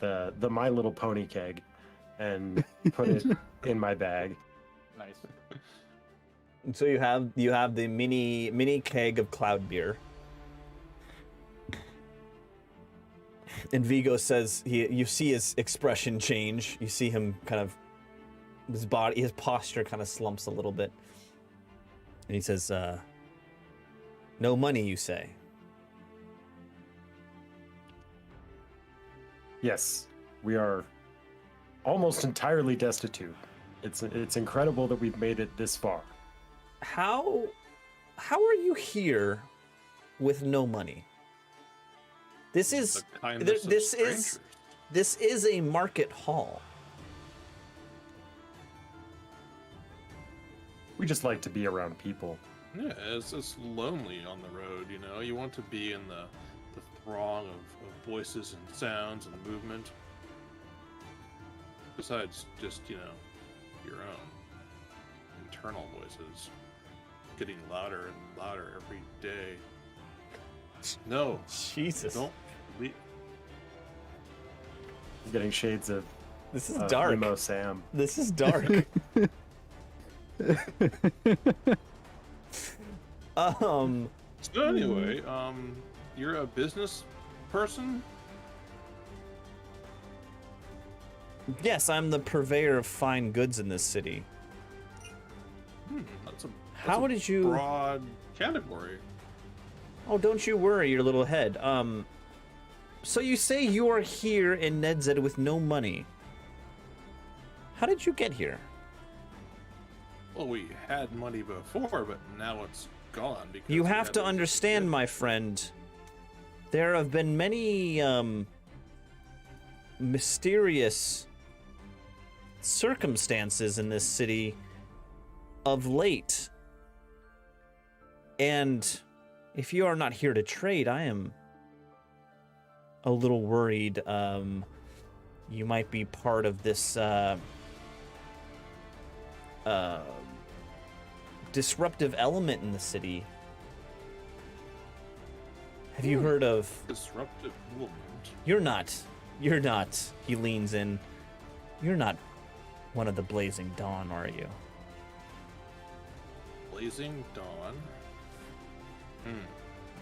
the My Little Pony keg and put it in my bag. Nice. So you have the mini keg of cloud beer. And Viggo says you see his expression change. You see him kind of his posture kind of slumps a little bit. And he says, "No money, you say?" Yes, we are almost entirely destitute. It's incredible that we've made it this far. How are you here with no money? This is this is a market hall. We just like to be around people. Yeah, it's lonely on the road, you know. You want to be in the throng of voices and sounds and movement. Besides just, your own internal voices getting louder and louder every day. No. Jesus. Don't leave. I'm getting shades of This is dark. Emo Sam. This is dark. So anyway, you're a business person? Yes, I'm the purveyor of fine goods in this city. That's a How did you... broad category. Oh, don't you worry, your little head. So you say you are here in Nedzed with no money. How did you get here? Well, we had money before, but now it's gone. Because You we have had to those- understand, my friend. There have been many, mysterious circumstances in this city of late. And if you are not here to trade, I am a little worried you might be part of this disruptive element in the city. Have you heard of... disruptive movement. You're not, he leans in. You're not one of the Blazing Dawn, are you? Blazing Dawn.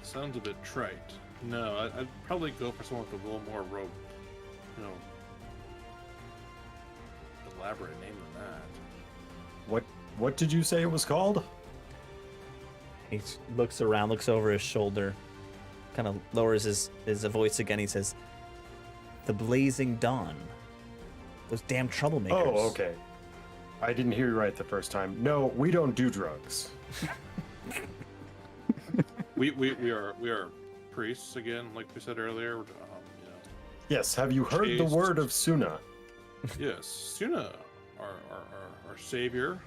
Sounds a bit trite. No, I'd probably go for someone with a little more elaborate name than that. What did you say it was called? He looks around, looks over his shoulder, kind of lowers his voice again. He says, "The Blazing Dawn. Those damn troublemakers." Oh, okay. I didn't hear you right the first time. No, we don't do drugs. We are priests again, like we said earlier. Yes, have you heard the Chased. word of Suna? Yes, Suna, our savior,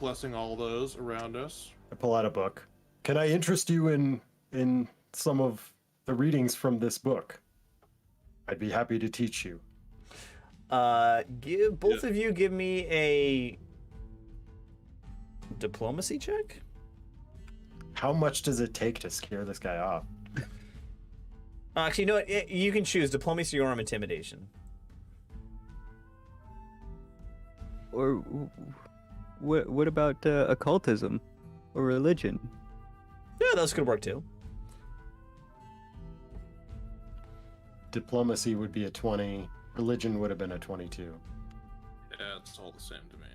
blessing all those around us. I pull out a book. Can I interest you in some of the readings from this book? I'd be happy to teach you. Give both of you give me a diplomacy check. How much does it take to scare this guy off? Actually, you know what? You can choose diplomacy or intimidation. Or what about occultism or religion? Yeah, those could work too. Diplomacy would be a 20. Religion would have been a 22. Yeah, it's all the same to me.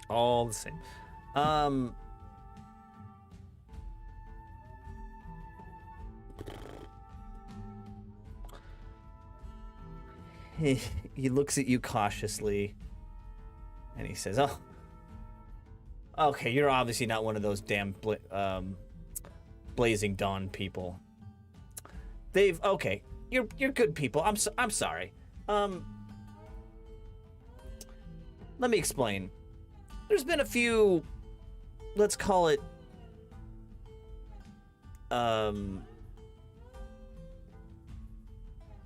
All the same. He looks at you cautiously, and he says, "Oh, okay. You're obviously not one of those damn Blazing Dawn people. Okay. You're good people. I'm sorry. Let me explain. There's been a few, let's call it,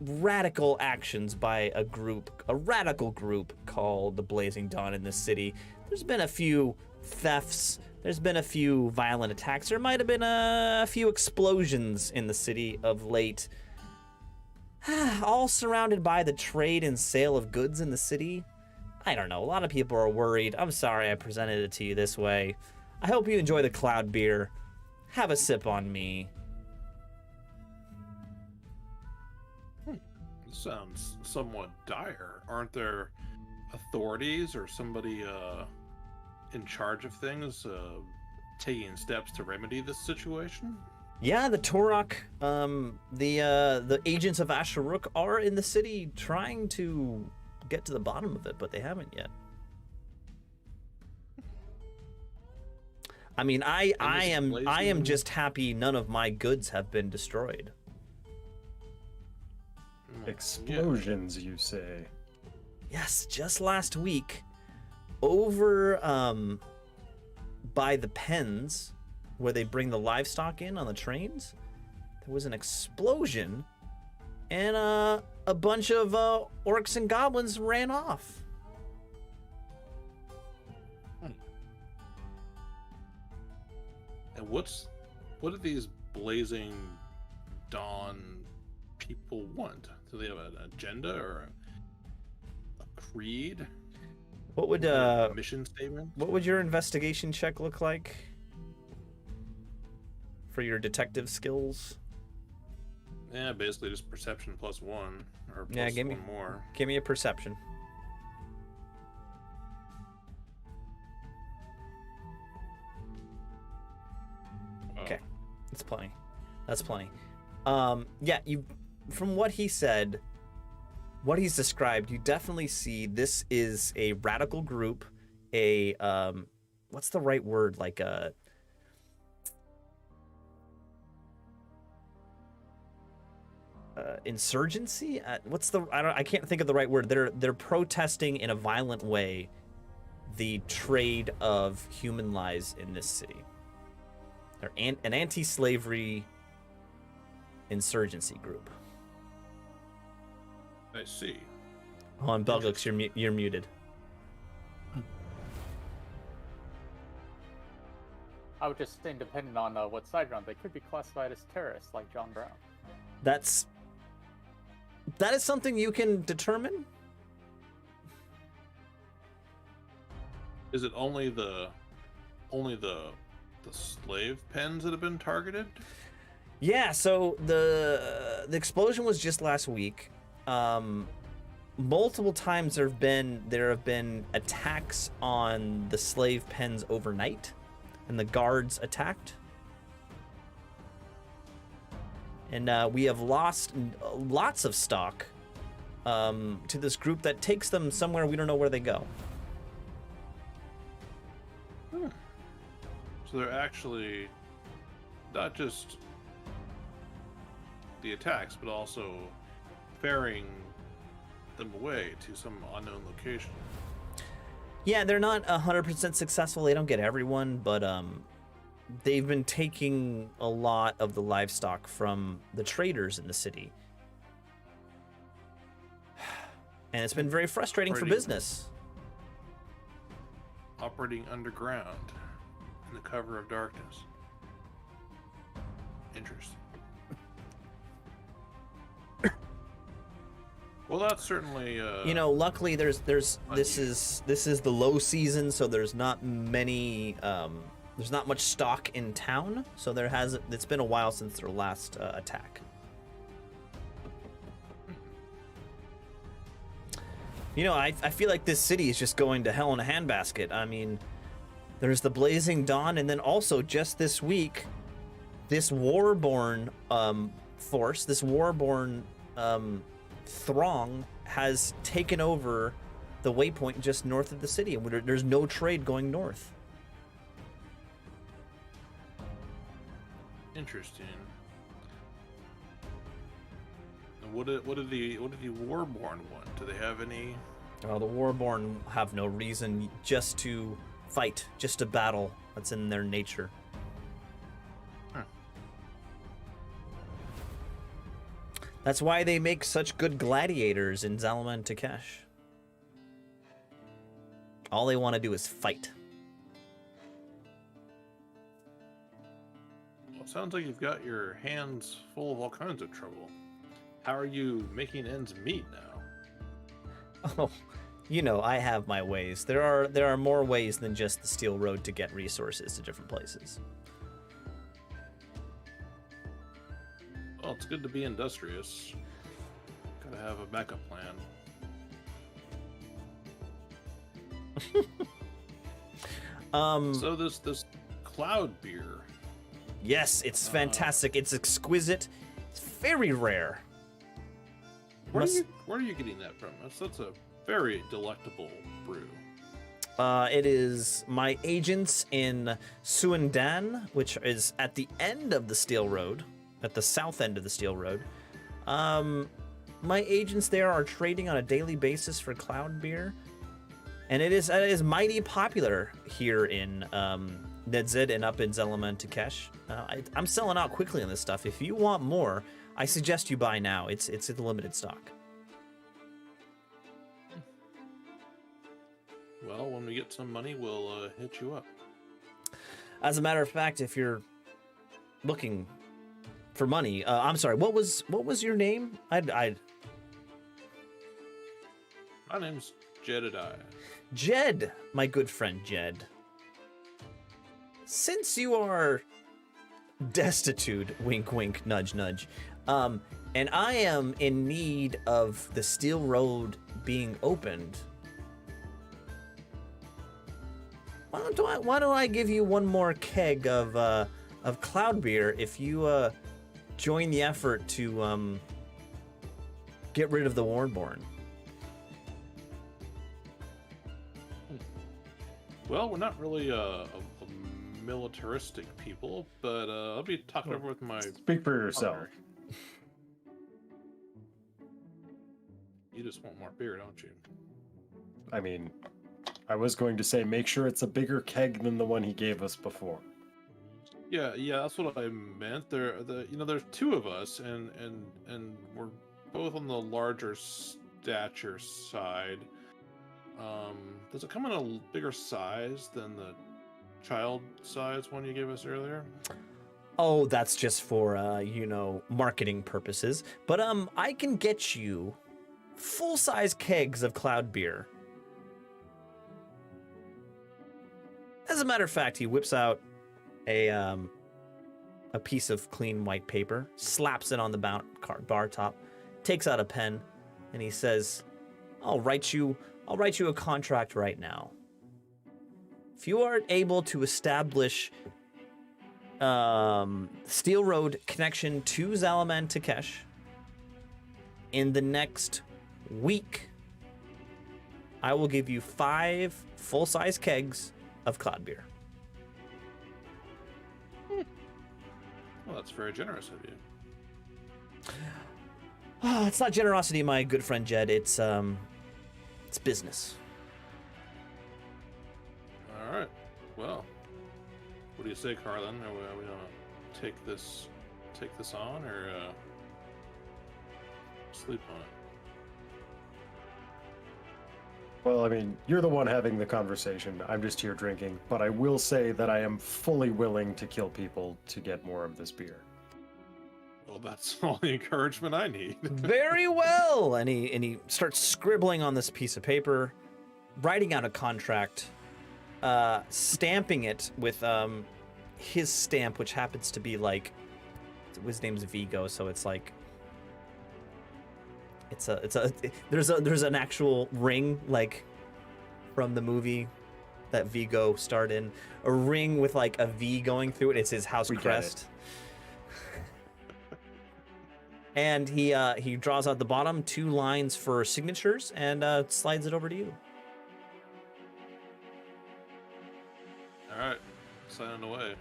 radical actions by a radical group called the Blazing Dawn in this city. There's been a few thefts. There's been a few violent attacks. There might have been a few explosions in the city of late. All surrounded by the trade and sale of goods in the city. I don't know. A lot of people are worried. I'm sorry I presented it to you this way. I hope you enjoy the cloud beer. Have a sip on me. This sounds somewhat dire. Aren't there authorities or somebody in charge of things taking steps to remedy this situation? Yeah, the Torok, the agents of Asharuk are in the city trying to get to the bottom of it, but they haven't yet. I mean, I am just happy none of my goods have been destroyed. Explosions, you say? Yes, just last week, over by the pens where they bring the livestock in on the trains, there was an explosion, and a bunch of orcs and goblins ran off. And what do these blazing dawn people want? Do they have an agenda or a creed? What would a mission statement? What would your investigation check look like for your detective skills? Yeah, basically just perception +1 or plus Yeah, give me one more. Give me a perception. Okay, that's plenty. That's plenty. Yeah, you, from what he said, what he's described, you definitely see this is a radical group, a what's the right word? Like a insurgency? What's the I can't think of the right word. They're protesting in a violent way the trade of human lives in this city. They're an anti-slavery insurgency group. I see. Oh, and Belgux, you're muted. I would just say, depending on what side you're on, they could be classified as terrorists, like John Brown. That is something you can determine. Is it only the slave pens that have been targeted? Yeah, so the explosion was just last week. Multiple times there have been attacks on the slave pens overnight, and the guards attacked. And we have lost lots of stock to this group that takes them somewhere we don't know where they go. So they're actually not just the attacks, but also ferrying them away to some unknown location. Yeah, they're not 100% successful. They don't get everyone, but they've been taking a lot of the livestock from the traders in the city. And it's been very frustrating for business. Operating underground in the cover of darkness. Interesting. Well, that's certainly luckily this is the low season, so there's not many there's not much stock in town, so it's been a while since their last attack. I feel like this city is just going to hell in a handbasket. I mean, there's the Blazing Dawn, and then also just this week, this Warborn force, this Warborn throng has taken over the waypoint just north of the city, and there's no trade going north. Interesting. And what did the Warborn want? Do they have any? The Warborn have no reason, just to fight, just to battle. That's in their nature. That's why they make such good gladiators in Zalaman Takesh. All they want to do is fight. Well, it sounds like you've got your hands full of all kinds of trouble. How are you making ends meet now? Oh, I have my ways. There are more ways than just the Steel Road to get resources to different places. Well, it's good to be industrious. Gotta have a backup plan. So this cloud beer. Yes, it's fantastic. It's exquisite. It's very rare. Where are you getting that from? That's a very delectable brew. It is my agents in Suandan, which is at the end of the Steel Road, at the south end of the Steel Road. My agents there are trading on a daily basis for cloud beer, and it is mighty popular here in Nedzid and up in Zelaman Takesh. I'm selling out quickly on this stuff. If you want more, I suggest you buy now. It's in limited stock. Well, when we get some money, we'll hit you up. As a matter of fact, if you're looking for money, I'm sorry. What was your name? My name's Jedediah. Jed, my good friend Jed. Since you are destitute, wink, wink, nudge, nudge, and I am in need of the Steel Road being opened, why don't I give you one more keg of cloud beer if you join the effort to get rid of the Warnborn? Well, we're not really a militaristic people, but I'll be talking over with my... Speak for yourself. partner. You just want more beer, don't you? I mean, I was going to say, make sure it's a bigger keg than the one he gave us before. Yeah, that's what I meant. There's two of us, and we're both on the larger stature side. Does it come in a bigger size than the child size one you gave us earlier? Oh, that's just for marketing purposes. But I can get you full-size kegs of cloud beer. As a matter of fact, he whips out a piece of clean white paper, slaps it on the bar top, takes out a pen, and he says, I'll write you a contract right now. If you are able to establish Steel Road connection to Zalaman Takesh in the next week, I will give you 5 full-size kegs of cloud beer. Well, that's very generous of you. It's not generosity, my good friend Jed. It's business. All right. Well, what do you say, Carlin? Are we gonna take this on, or sleep on it? Well, I mean, you're the one having the conversation. I'm just here drinking. But I will say that I am fully willing to kill people to get more of this beer. Well, that's all the encouragement I need. Very well. And he starts scribbling on this piece of paper, writing out a contract, stamping it with his stamp, which happens to be like, his name's Vigo, so it's like, there's an actual ring, like from the movie that Vigo starred in, a ring with like a V going through it. It's his house crest. And he draws out the bottom 2 lines for signatures and slides it over to you. All right, signing away.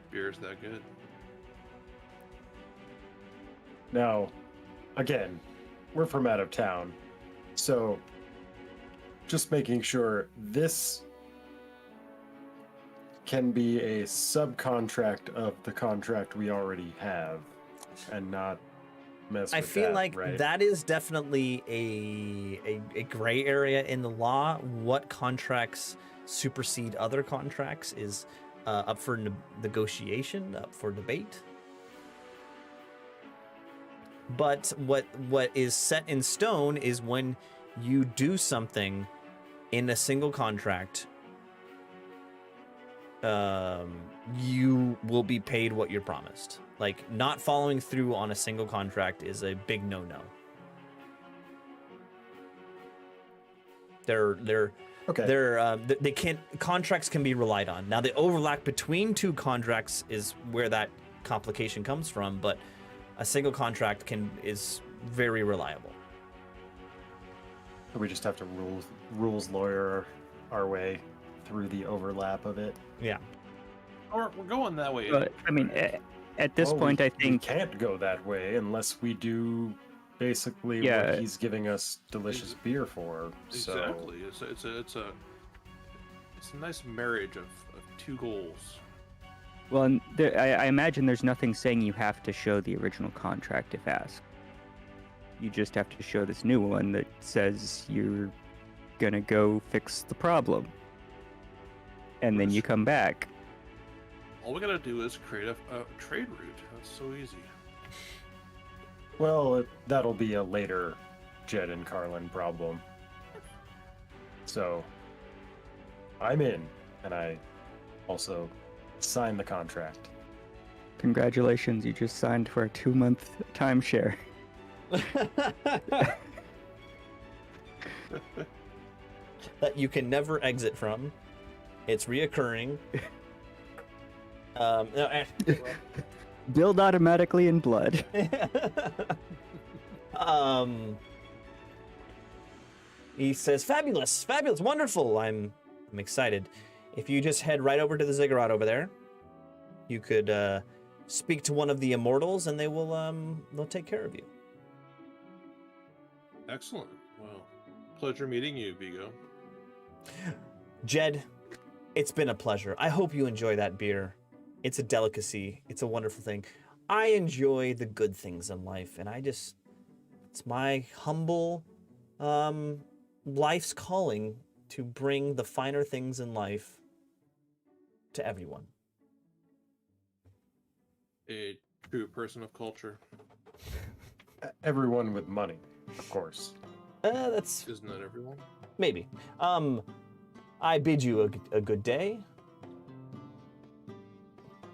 Beer's that good. Now, again, we're from out of town, so just making sure this can be a subcontract of the contract we already have and not mess with I feel that, like right? that is definitely a gray area in the law. What contracts supersede other contracts is up for negotiation, up for debate. But what is set in stone is when you do something in a single contract, you will be paid what you're promised. Like, not following through on a single contract is a big no-no. They can't, contracts can be relied on. Now, the overlap between 2 contracts is where that complication comes from, but a single contract is very reliable. We just have to rules lawyer our way through the overlap of it. Yeah. Or we're going that way. But, I mean, at this point, I we think can't go that way unless we do basically Yeah. what he's giving us delicious beer for. So Exactly. It's a nice marriage of 2 goals. Well, and I imagine there's nothing saying you have to show the original contract if asked. You just have to show this new one that says you're gonna go fix the problem. And then you come back. All we gotta do is create a trade route. That's so easy. Well, that'll be a later Jed and Carlin problem. So, I'm in, and I also sign the contract. Congratulations, you just signed for a 2-month timeshare. That you can never exit from. It's reoccurring. No, Billed automatically in blood. He says, fabulous, wonderful. I'm excited. If you just head right over to the ziggurat over there, you could speak to one of the immortals, and they'll take care of you. Excellent. Well, pleasure meeting you, Vigo. Jed, it's been a pleasure. I hope you enjoy that beer. It's a delicacy. It's a wonderful thing. I enjoy the good things in life, and it's my humble life's calling to bring the finer things in life to everyone. A true person of culture. Everyone with money, of course. That's Isn't that everyone? maybe. I bid you a good day.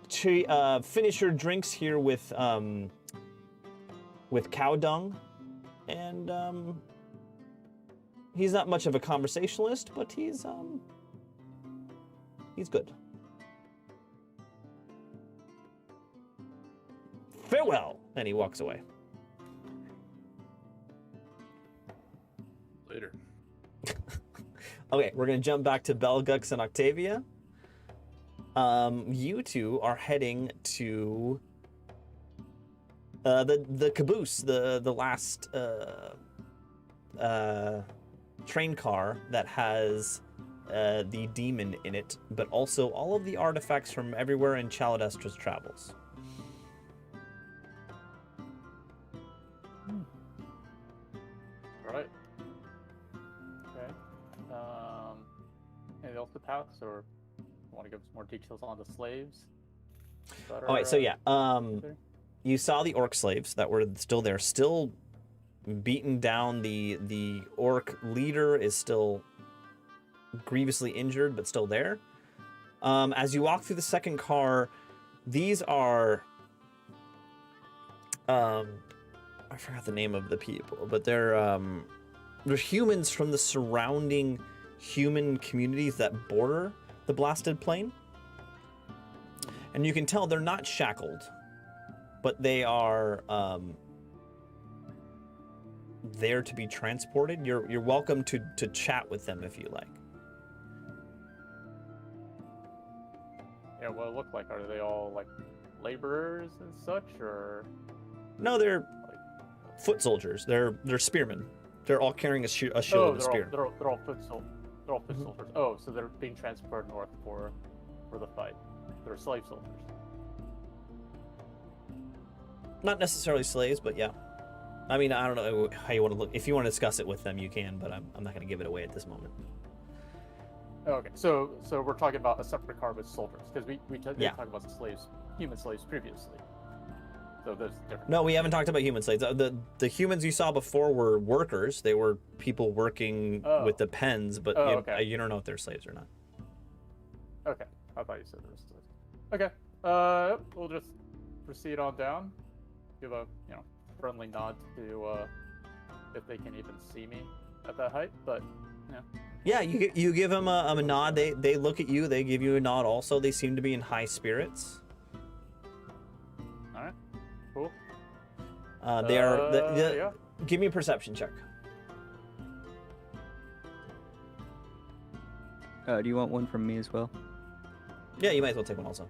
To finish your drinks here with cow dung, and he's not much of a conversationalist, but he's good. Farewell, and he walks away. Later. Okay, we're gonna jump back to Belgux and Octavia. You two are heading to the caboose, the last train car that has the demon in it, but also all of the artifacts from everywhere in Chaladestra's travels. All right. Okay. Anything else to pass, or want to give us more details on the slaves? All right, so yeah, you saw the orc slaves that were still there, still beaten down. The orc leader is still grievously injured, but still there. As you walk through the second car, these are I forgot the name of the people, but they're humans from the surrounding human communities that border the blasted plain. And you can tell they're not shackled, but they are there to be transported. You're welcome to chat with them if you like. Yeah, what it look like? Are they all like laborers and such, or No, they're like foot soldiers. They're spearmen. They're all carrying a shield oh, and a spear. they're all foot soldiers. They're all foot soldiers. Oh, so they're being transported north for the fight. They're slave soldiers. Not necessarily slaves, but yeah. I mean, I don't know how you want to look. If you want to discuss it with them, you can, but I'm not going to give it away at this moment. Okay, so we're talking about a separate car with soldiers, because we talked about the slaves, human slaves previously. So there's different. No, we haven't talked about human slaves. The humans you saw before were workers. They were people working with the pens, but you don't know if they're slaves or not. Okay, I thought you said there was slaves. Okay, we'll just proceed on down. Give a friendly nod to if they can even see me at that height, but yeah. Yeah, you give them a nod. They look at you. They give you a nod. Also, they seem to be in high spirits. All right, cool. They are. Yeah. Give me a perception check. Do you want one from me as well? Yeah, you might as well take one also.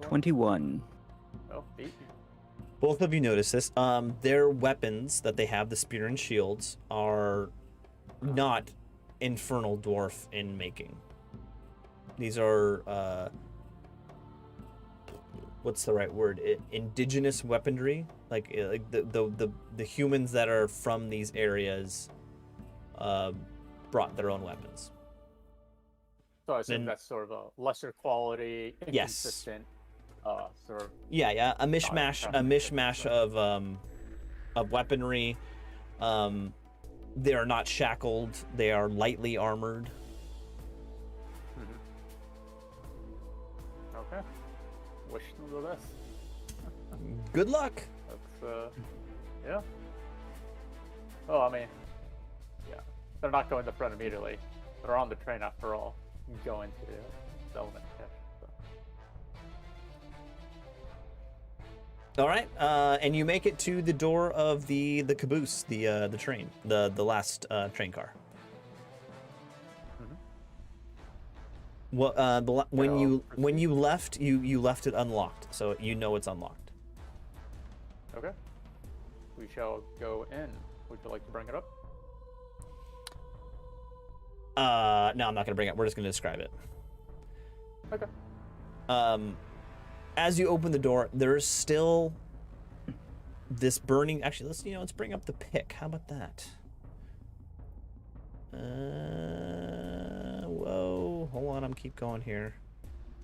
21. Oh, beat you. Both of you notice this. Their weapons that they have, the spear and shields, are not infernal dwarf in making. These are what's the right word? Indigenous weaponry, like the humans that are from these areas brought their own weapons. So I assume And- that's sort of a lesser quality, Yes. inconsistent, sort of. Yeah, a mishmash of weaponry. They are not shackled. They are lightly armored. Okay. Wish them the best. Good luck. That's yeah. Oh, I mean, yeah. They're not going to the front immediately. They're on the train after all. Going to settlement. All right, and you make it to the door of the caboose, the train, the last train car. Well, when you left, you left it unlocked, so you know it's unlocked. Okay. We shall go in. Would you like to bring it up? No, I'm not gonna bring it up. We're just gonna describe it. Okay. As you open the door, there's still this burning. Actually, let's bring up the pick. How about that? Whoa, hold on. I'm keep going here.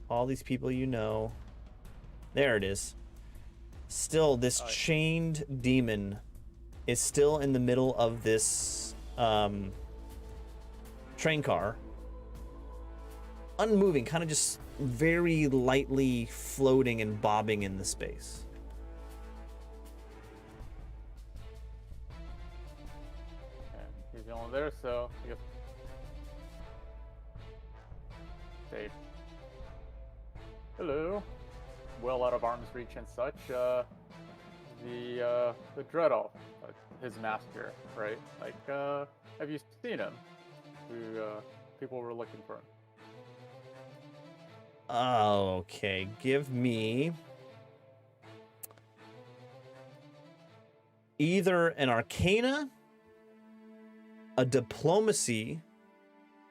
All these people you know. There it is. Still, this chained demon is still in the middle of this train car. Unmoving, kind of just very lightly floating and bobbing in the space. And he's the only there, so I guess. Say, hello. Well out of arm's reach and such. The Dread Elf, his master, right? Like, have you seen him? People were looking for him. Okay, give me either an Arcana, a Diplomacy,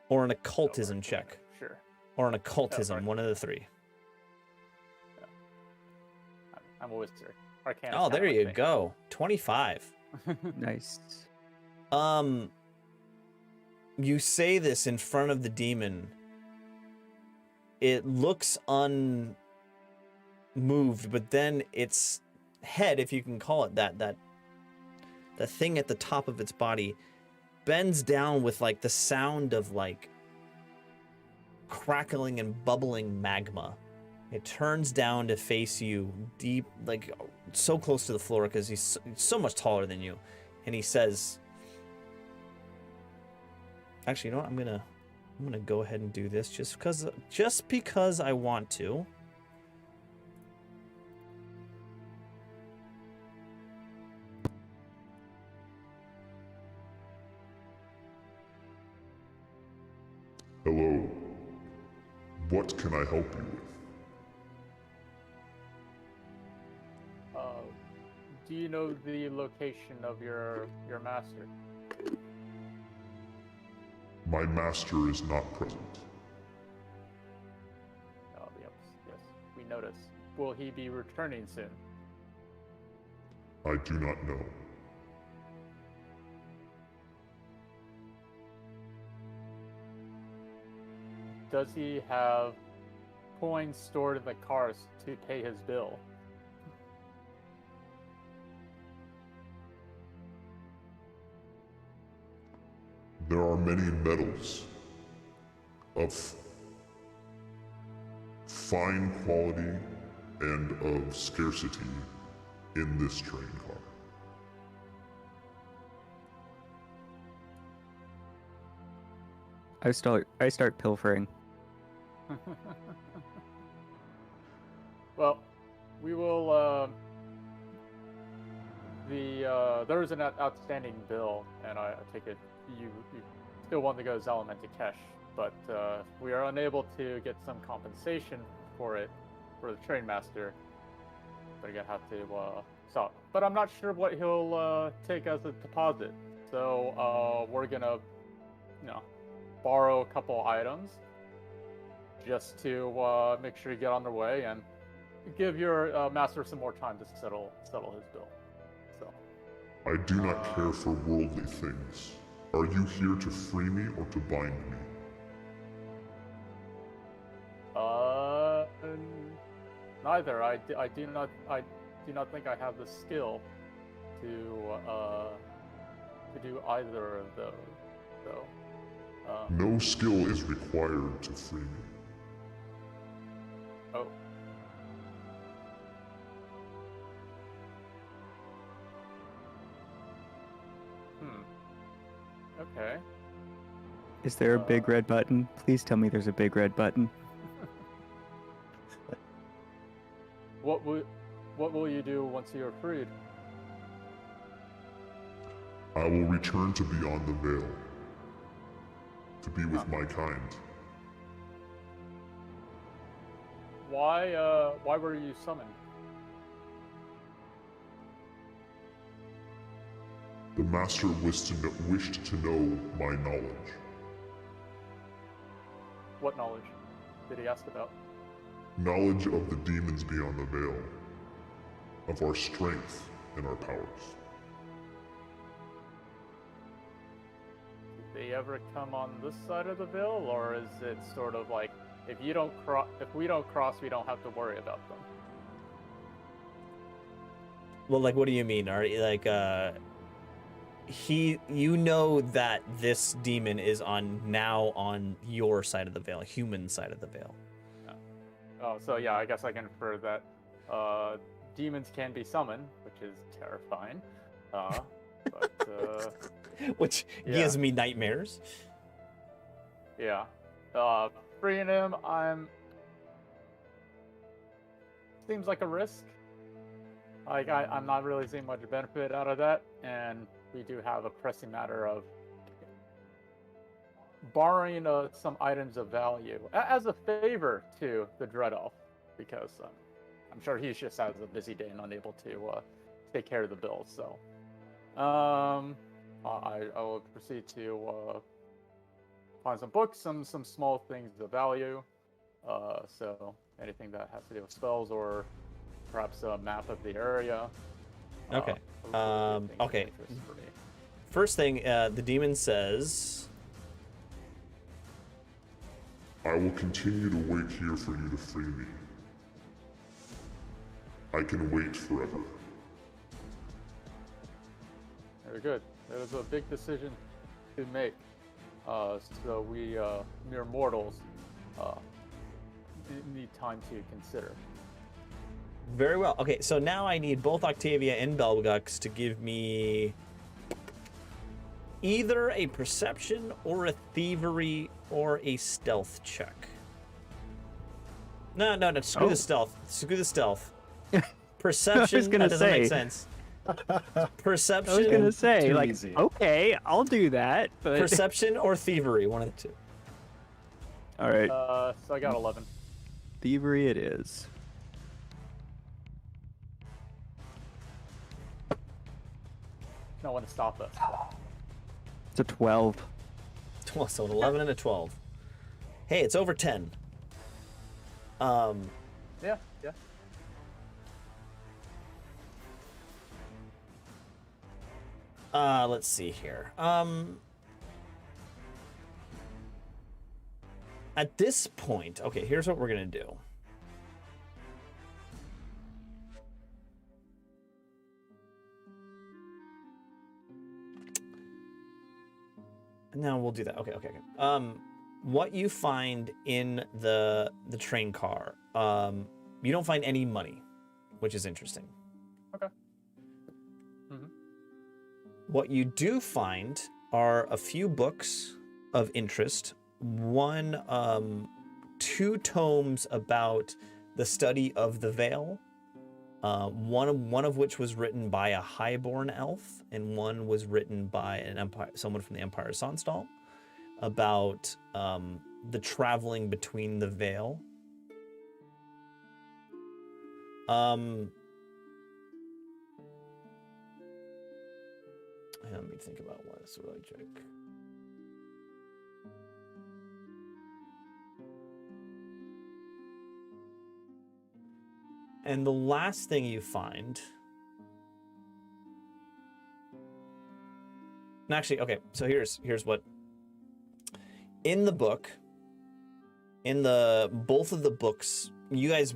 or an Occultism check. Sure. Or an Occultism, right. one of the three. I'm a wizard. Arcana. Oh, there you go. 25. Nice. You say this in front of the demon. It looks unmoved, but then its head, if you can call it that the thing at the top of its body, bends down with like the sound of like crackling and bubbling magma. It turns down to face you deep, like so close to the floor because he's so much taller than you. And he says, actually, you know what? I'm gonna go ahead and do this just because I want to. Hello. What can I help you with? Do you know the location of your master? My master is not present. Oh, yes, we noticed. Will he be returning soon? I do not know. Does he have coins stored in the cars to pay his bill? There are many metals of fine quality and of scarcity in this train car. I start pilfering. Well, we will. There is an outstanding bill, and I take it you still want to go Zalaman to Kesh, but we are unable to get some compensation for it for the train master. But I have to stop. But I'm not sure what he'll take as a deposit. So we're gonna, borrow a couple items just to make sure you get on their way and give your master some more time to settle his bill. So. I do not care for worldly things. Are you here to free me or to bind me? Neither. I do not think I have the skill to do either of those. So. No skill is required to free me. Oh. Okay. Is there a big red button? Please tell me there's a big red button. What will you do once you're freed? I will return to beyond the veil, to be with my kind. Why were you summoned? The master wished to know my knowledge. What knowledge did he ask about? Knowledge of the demons beyond the veil, of our strength and our powers. Did they ever come on this side of the veil, or is it sort of like if we don't cross, we don't have to worry about them? Well, like, what do you mean? Are like you know that this demon is now on your side of the veil, human side of the veil. Oh, so yeah, I guess I can infer that demons can be summoned, which is terrifying. Which gives me nightmares. Yeah. Freeing him, seems like a risk. Like I'm not really seeing much benefit out of that, and we do have a pressing matter of borrowing some items of value as a favor to the Dread Elf, because I'm sure he just has a busy day and unable to take care of the bills. So I will proceed to find some books, some small things of value. So anything that has to do with spells or perhaps a map of the area. Okay. Okay. First thing, the demon says, I will continue to wait here for you to free me. I can wait forever. Very good. That was a big decision to make. So we mere mortals need time to consider. very well. Okay, so now I need both Octavia and Belgux to give me either a perception or a thievery or a stealth check. No, screw the stealth. Screw the stealth. Perception, that doesn't make sense. Perception. I was gonna say, Too like, easy. okay, I'll do that, but... Perception or thievery, one of the two. All right, So I got 11. thievery it is. No one to stop us. It's a 12. So an 11 and a 12. Hey, it's over 10. Yeah. Let's see here. At this point, okay, here's what we're gonna do. No, we'll do that. Okay. What you find in the train car, you don't find any money, which is interesting. Okay. What you do find are a few books of interest. One, 2 tomes about the study of the Veil. One of which was written by a highborn elf, and one was written by someone from the Empire of Sonstal about the traveling between the Veil. Let me think about what is really check. And the last thing you find. Actually, okay. So here's what. In the book, in the both of the books, you guys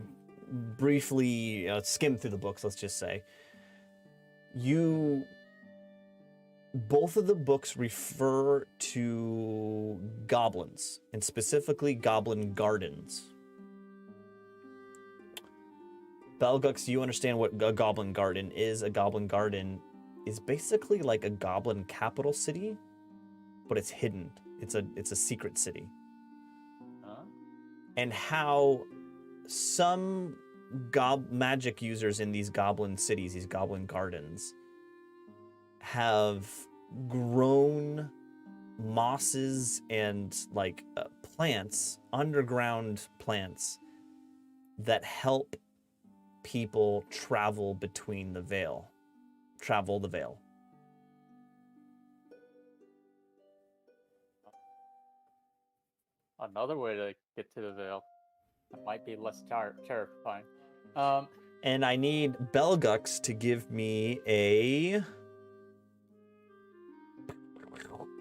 briefly skim through the books. Let's just say. Both of the books refer to goblins, and specifically goblin gardens. Belgux, you understand what a goblin garden is. A goblin garden is basically like a goblin capital city, but it's hidden. It's a secret city. And how some magic users in these goblin cities, these goblin gardens, have grown mosses and plants, underground plants that help people travel between the veil, travel the veil. Another way to get to the veil. That might be less terrifying. And I need Belgux to give me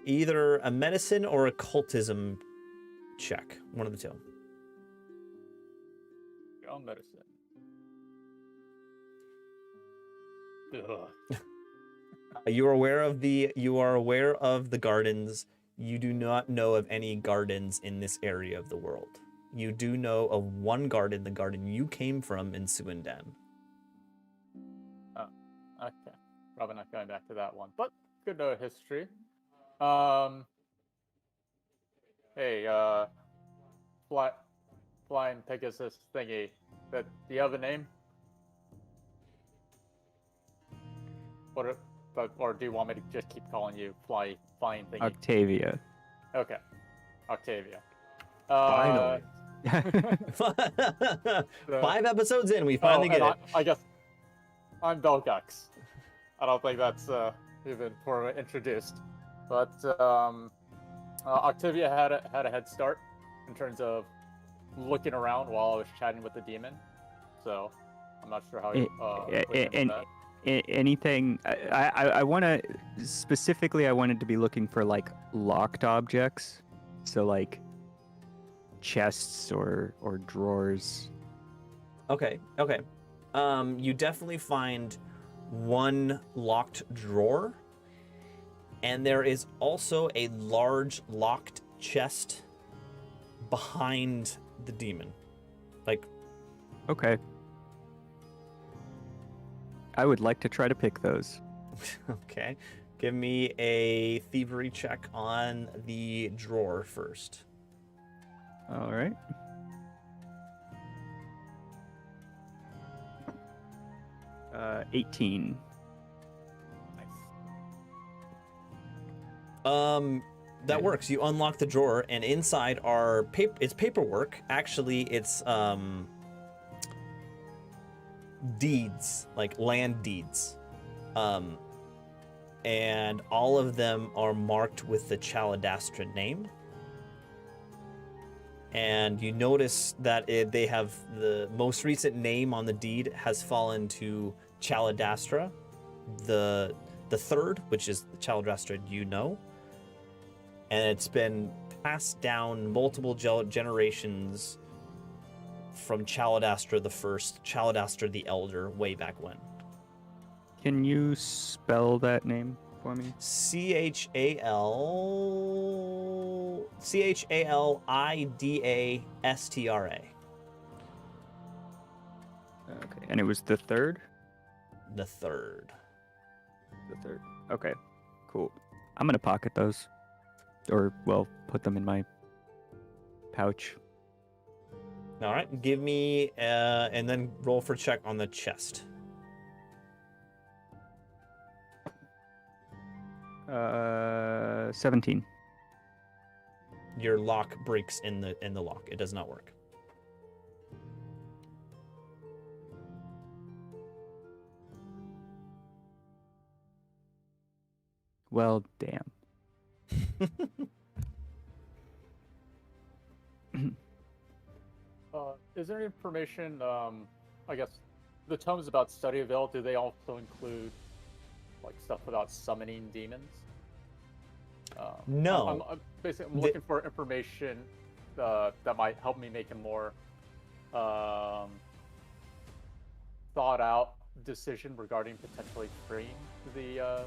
either a medicine or occultism check. One of the two. Go medicine. Ugh. You are aware of the gardens. You do not know of any gardens in this area of the world. You do know of one garden, the garden you came from in Suindan. Oh, okay. Probably not going back to that one, but good to know history. Hey, flying Pegasus thingy. Do you have a name? Or do you want me to just keep calling you flying thingy? Octavia. Okay, Octavia. Finally. 5 episodes in, we finally get it. I guess I'm Belgux. I don't think that's even formally introduced, but Octavia had a head start in terms of looking around while I was chatting with the demon. So I'm not sure how you that. Anything I want to specifically, I wanted to be looking for locked objects, so chests or drawers. Okay. You definitely find one locked drawer, and there is also a large locked chest behind the demon. Okay. I would like to try to pick those. Okay. Give me a thievery check on the drawer first. All right. Uh, 18. That works. You unlock the drawer, and inside are it's paperwork. Actually, it's deeds, land deeds. And all of them are marked with the Chaladastra name. And you notice that they have the most recent name on the deed has fallen to Chaladastra, the third, which is the Chaladastra you know. And it's been passed down multiple generations from Chaladastra the First, Chaladastra the Elder, way back when. Can you spell that name for me? Chalidastra. Okay, and it was the third? The third. The third. Okay, cool. I'm gonna pocket those. Or, well, put them in my pouch. All right, give me, and then roll for check on the chest. 17. Your lock breaks in the lock. It does not work. Well, damn. Is there any information? I guess the tomes about study of Veil, do they also include like stuff about summoning demons? No. I'm basically looking for information that might help me make a more thought out decision regarding potentially freeing the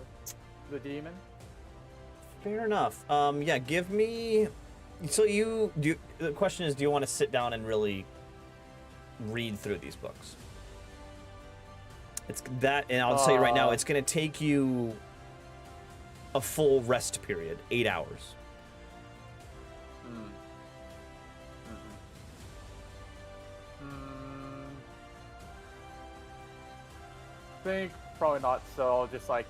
demon. Fair enough. Yeah, give me. So the question is, do you want to sit down and really read through these books? It's that, and I'll tell you right now, it's going to take you a full rest period, 8 hours. I think probably not. So I'll just like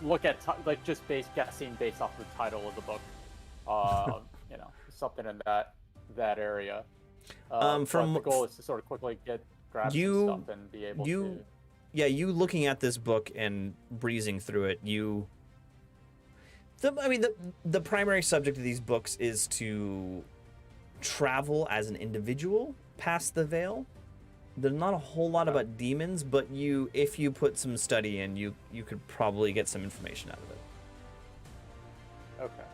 look at just guessing based off the title of the book. You know, something in that area. From but the goal is to sort of quickly grab some stuff and be able to. Yeah, you looking at this book and breezing through it, the primary subject of these books is to travel as an individual past the veil. There's not a whole lot about demons, but if you put some study in, you could probably get some information out of it. Okay.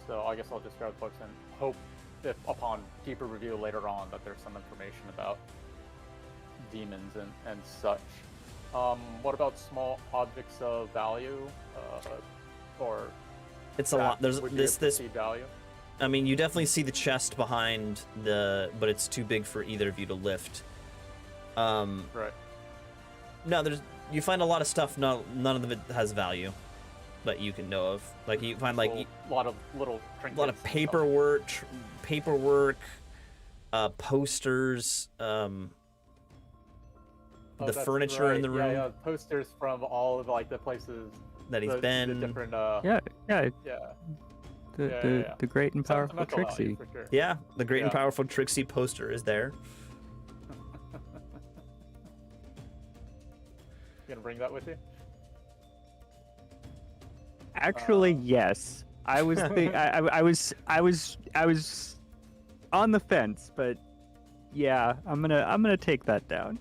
So I guess I'll just grab the books and hope if upon deeper review later on that there's some information about demons and such. What about small objects of value? Or it's a lot. There's this value. I mean, you definitely see the chest behind but it's too big for either of you to lift. Right. No, you find a lot of stuff. None of it has value that you can know of. Like you find like a lot of little trinkets, a lot of paperwork, posters, the furniture in the room. Yeah, posters from all of like the places that he's been. The different. Yeah. Yeah. The great and powerful Trixie. For sure. Yeah, the great and powerful Trixie poster is there. You gonna bring that with you? Actually, yes. I was I was on the fence, but yeah, I'm gonna take that down,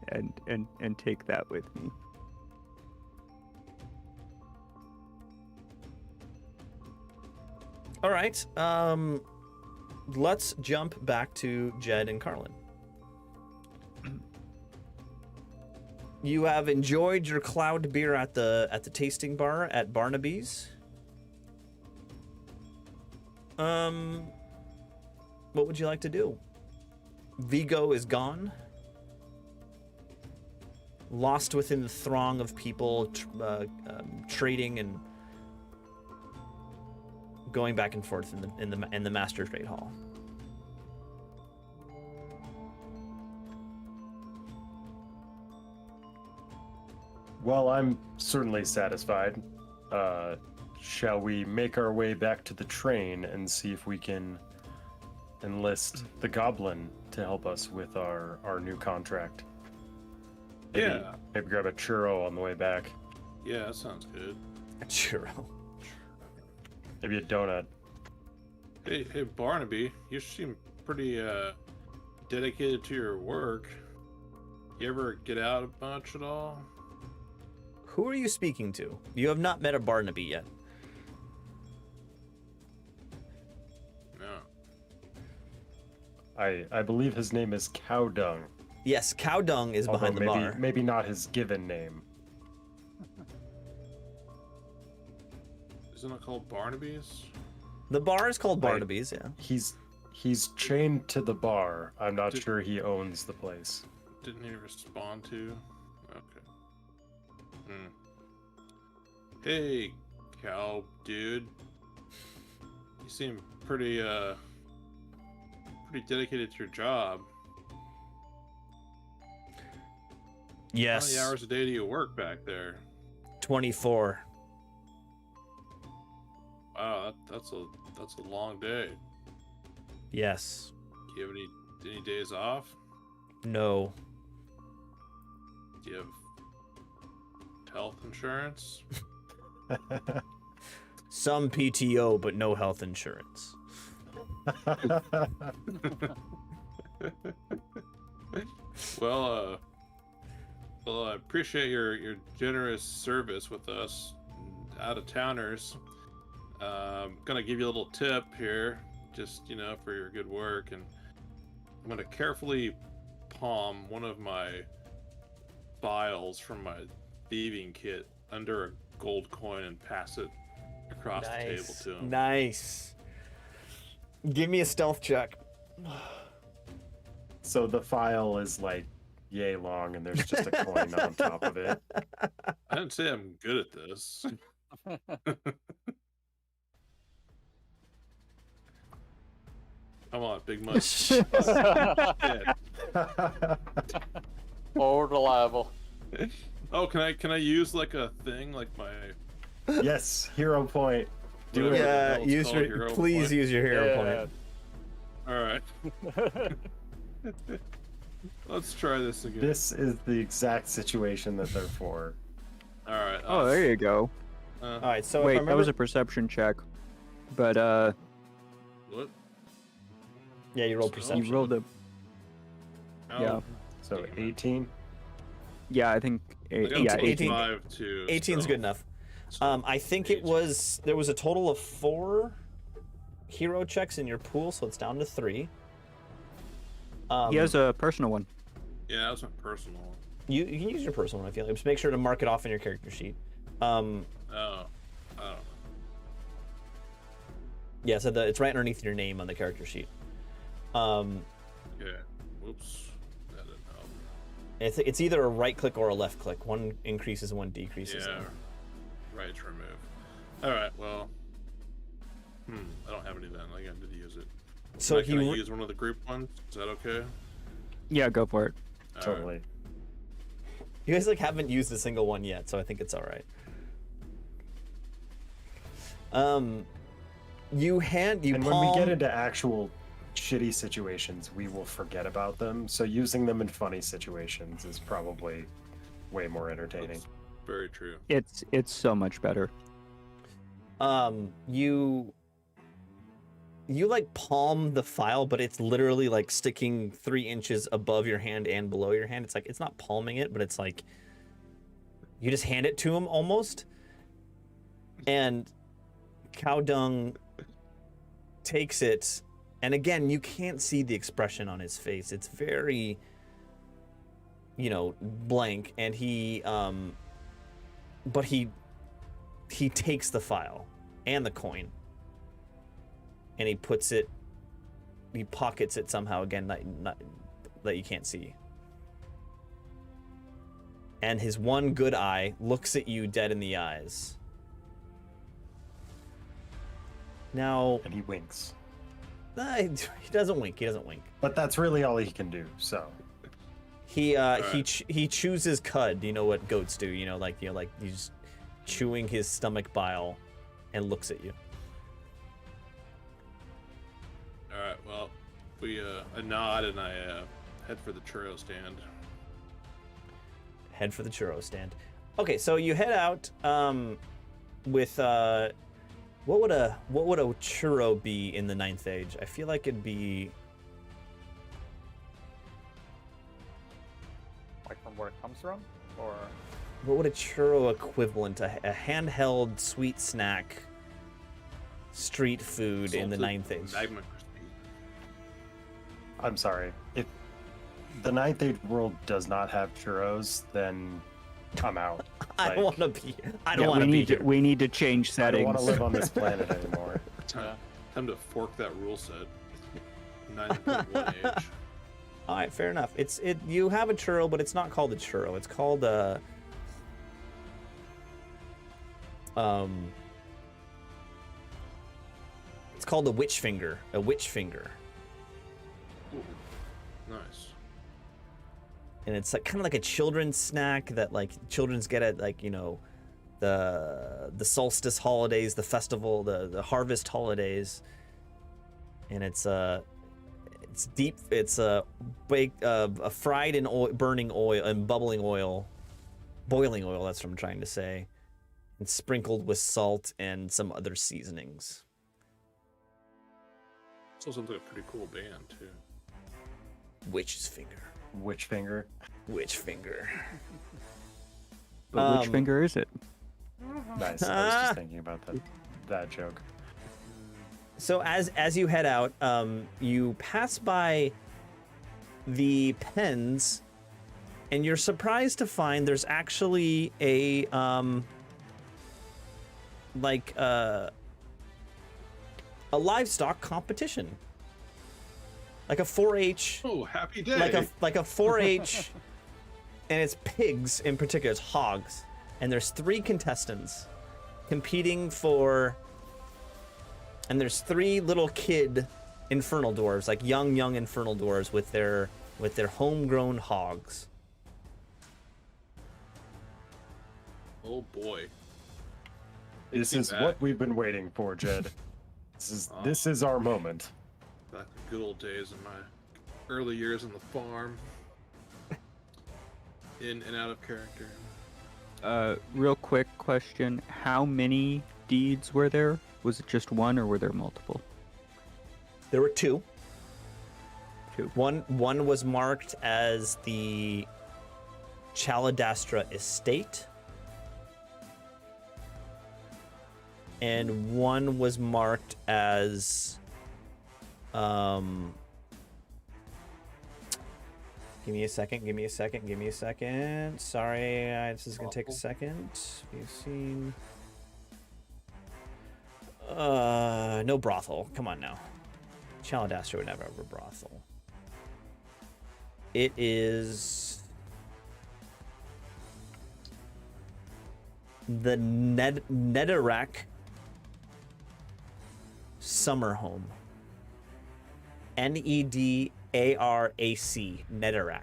and take that with me. All right. Let's jump back to Jed and Carlin. You have enjoyed your cloud beer at the tasting bar at Barnaby's. What would you like to do? Vigo is gone. Lost within the throng of people trading and going back and forth in the Master Trade Hall. Well, I'm certainly satisfied. Shall we make our way back to the train and see if we can enlist the goblin to help us with our new contract? Maybe grab a churro on the way back. Yeah, that sounds good. A churro. Maybe a donut. Hey, Barnaby, you seem pretty dedicated to your work. You ever get out a bunch at all? Who are you speaking to? You have not met a Barnaby yet. No. I believe his name is Cowdung. Yes, Cowdung is behind the bar. Maybe not his given name. Isn't it called Barnaby's? The bar is called Barnaby's, yeah. He's chained to the bar. I'm not sure he owns the place. Didn't he respond to? Okay. Hey, cow dude. You seem pretty dedicated to your job. Yes. How many hours a day do you work back there? 24. Wow, that's a long day. Yes. Do you have any days off? No. Do you have health insurance? Some PTO, but no health insurance. Well, I appreciate your generous service with us out of towners. Gonna give you a little tip here, just for your good work, and I'm gonna carefully palm one of my files from my thieving kit under a gold coin and pass it across the table to him. Nice. Give me a stealth check. So the file is like yay long, and there's just a coin on top of it. I didn't say I'm good at this. Come on, big money. More reliable. Oh, can I use like a thing like my? Yes, hero point. Do Whatever it. the Yeah, hell it's use called, your hero please point. use your hero point. All right, let's try this again. This is the exact situation that they're for. All right. Oh, there you go. All right, so if I Wait, remember, that was a perception check. But What? yeah, you rolled You perception. you rolled a Oh, yeah. So 18. Yeah, I think I got a yeah, 18. 25 to 18's stealth. good enough. So I think 8. there was a total of 4 hero checks in your pool, so it's down to 3. he has a personal one. Yeah, that was my personal one. You can use your personal one if you like. Just make sure to mark it off in your character sheet. Oh. Yeah, so it's right underneath your name on the character sheet. Yeah. Whoops. That didn't help. It's either a right click or a left click. One increases, one decreases. Yeah. Right to remove. All right. Well. I don't have any then. I need to use it. So Can I use one of the group ones? Is that okay? Yeah, go for it. All Totally. right. You guys haven't used a single one yet, so I think it's all right. You And when we palm- get into actual shitty situations, we will forget about them. So using them in funny situations is probably way more entertaining. That's very true. It's so much better. you like palm the file, but it's literally like sticking 3 inches above your hand and below your hand. It's like it's not palming it, but it's like you just hand it to him almost. And Cow Dung takes it, and again, you can't see the expression on his face. It's very, blank, and but he takes the file and the coin, and he pockets it somehow, again, not that you can't see. And his one good eye looks at you dead in the eyes. Now, And he winks. he doesn't wink. He doesn't wink. But that's really all he can do, so. He Alright. he chews his cud. You know what goats do? He's chewing his stomach bile, and looks at you. All right. Well, I nod and I head for the churro stand. Head for the churro stand. Okay, so you head out with what would a churro be in the 9th Age? I feel like it'd be Like from where it comes from, or what would a churro equivalent, a handheld sweet snack, street food in the Salted 9th Age? Magma crispy. I'm sorry. If the 9th Age world does not have churros, then I'm out. I don't Like, want to be. I don't Yeah, want to be here. we need to change I don't settings. want to live on this planet anymore. Time to fork that rule set. 9.1 age. All right, fair enough. You have a churro, but it's not called a churro. It's called a it's called a witch finger. A witch finger. Ooh, nice. And it's like kind of like a children's snack that like children's get at like, the solstice holidays, the festival, the harvest holidays. And it's deep. It's baked, fried in oil, burning oil and boiling oil. That's what I'm trying to say. and sprinkled with salt and some other seasonings. So sounds like a pretty cool band too. Witch's finger. Witch finger. Witch finger. But which finger is it? Nice. I was just thinking about that joke. So as you head out, you pass by the pens, and you're surprised to find there's actually a livestock competition, like a 4-H. Oh, happy day! Like a 4-H, and it's pigs in particular. It's hogs, and there's 3 contestants competing for. And there's 3 little kid infernal dwarves, like young infernal dwarves with their homegrown hogs. Oh boy. This is what we've been waiting for, Jed. This is our moment. Back in the good old days in my early years on the farm. In and out of character. Real quick question: how many deeds were there? Was it just one, or were there multiple? There were 2. 2. One was marked as the Chaladastra estate, and one was marked as give me a second. Sorry, this is gonna take a second. You've seen no brothel. Come on now. Chaladastra would never have a brothel. It is the Neterac Summer Home. Nedarac. Neterac.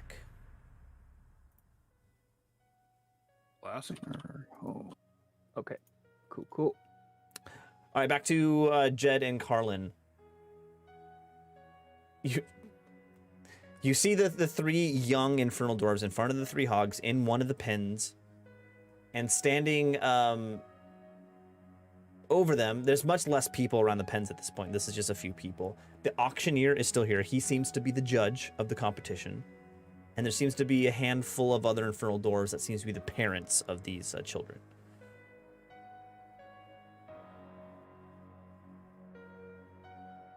Classic. Oh. Okay. Cool. All right, back to Jed and Carlin. You see the 3 young infernal dwarves in front of the 3 hogs in one of the pens, and standing over them, there's much less people around the pens at this point. This is just a few people. The auctioneer is still here. He seems to be the judge of the competition, and there seems to be a handful of other infernal dwarves that seems to be the parents of these children.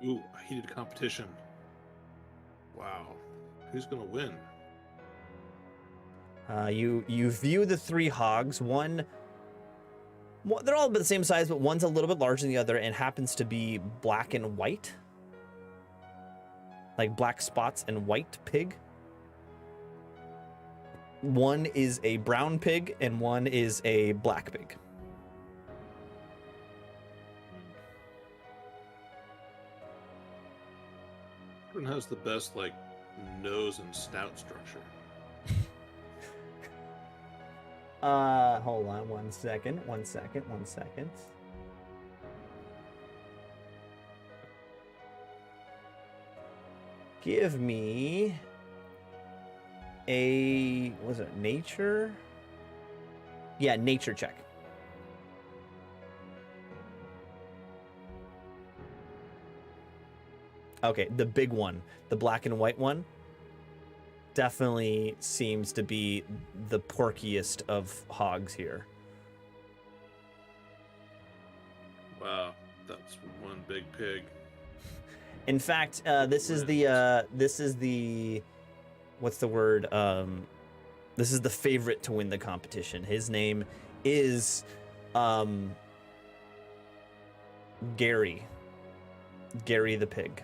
Ooh, a heated competition. Wow. Who's gonna win? You view the 3 hogs. One, they're all about the same size, but one's a little bit larger than the other and happens to be black and white. Like black spots and white pig. One is a brown pig and one is a black pig. Which one has the best, like, nose and snout structure? Hold on one second. Give me was it nature? Yeah, nature check. Okay, the big one, the black and white one, definitely seems to be the porkiest of hogs here. Wow, that's one big pig. In fact, this is the what's the word? This is the favorite to win the competition. His name is Gary the pig.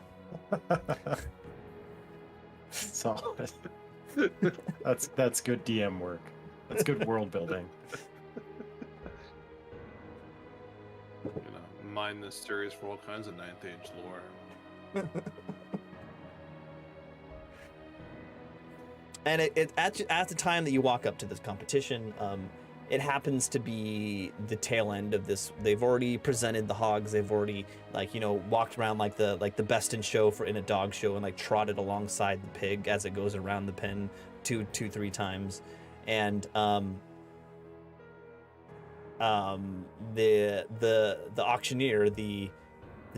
Solid. That's good DM work. That's good world building. You know, mine this series for all kinds of 9th Age lore. And at the time that you walk up to this competition, it happens to be the tail end of this. They've already presented the hogs. They've already walked around like the best in show for in a dog show and trotted alongside the pig as it goes around the pen 2-3 times. And the auctioneer, the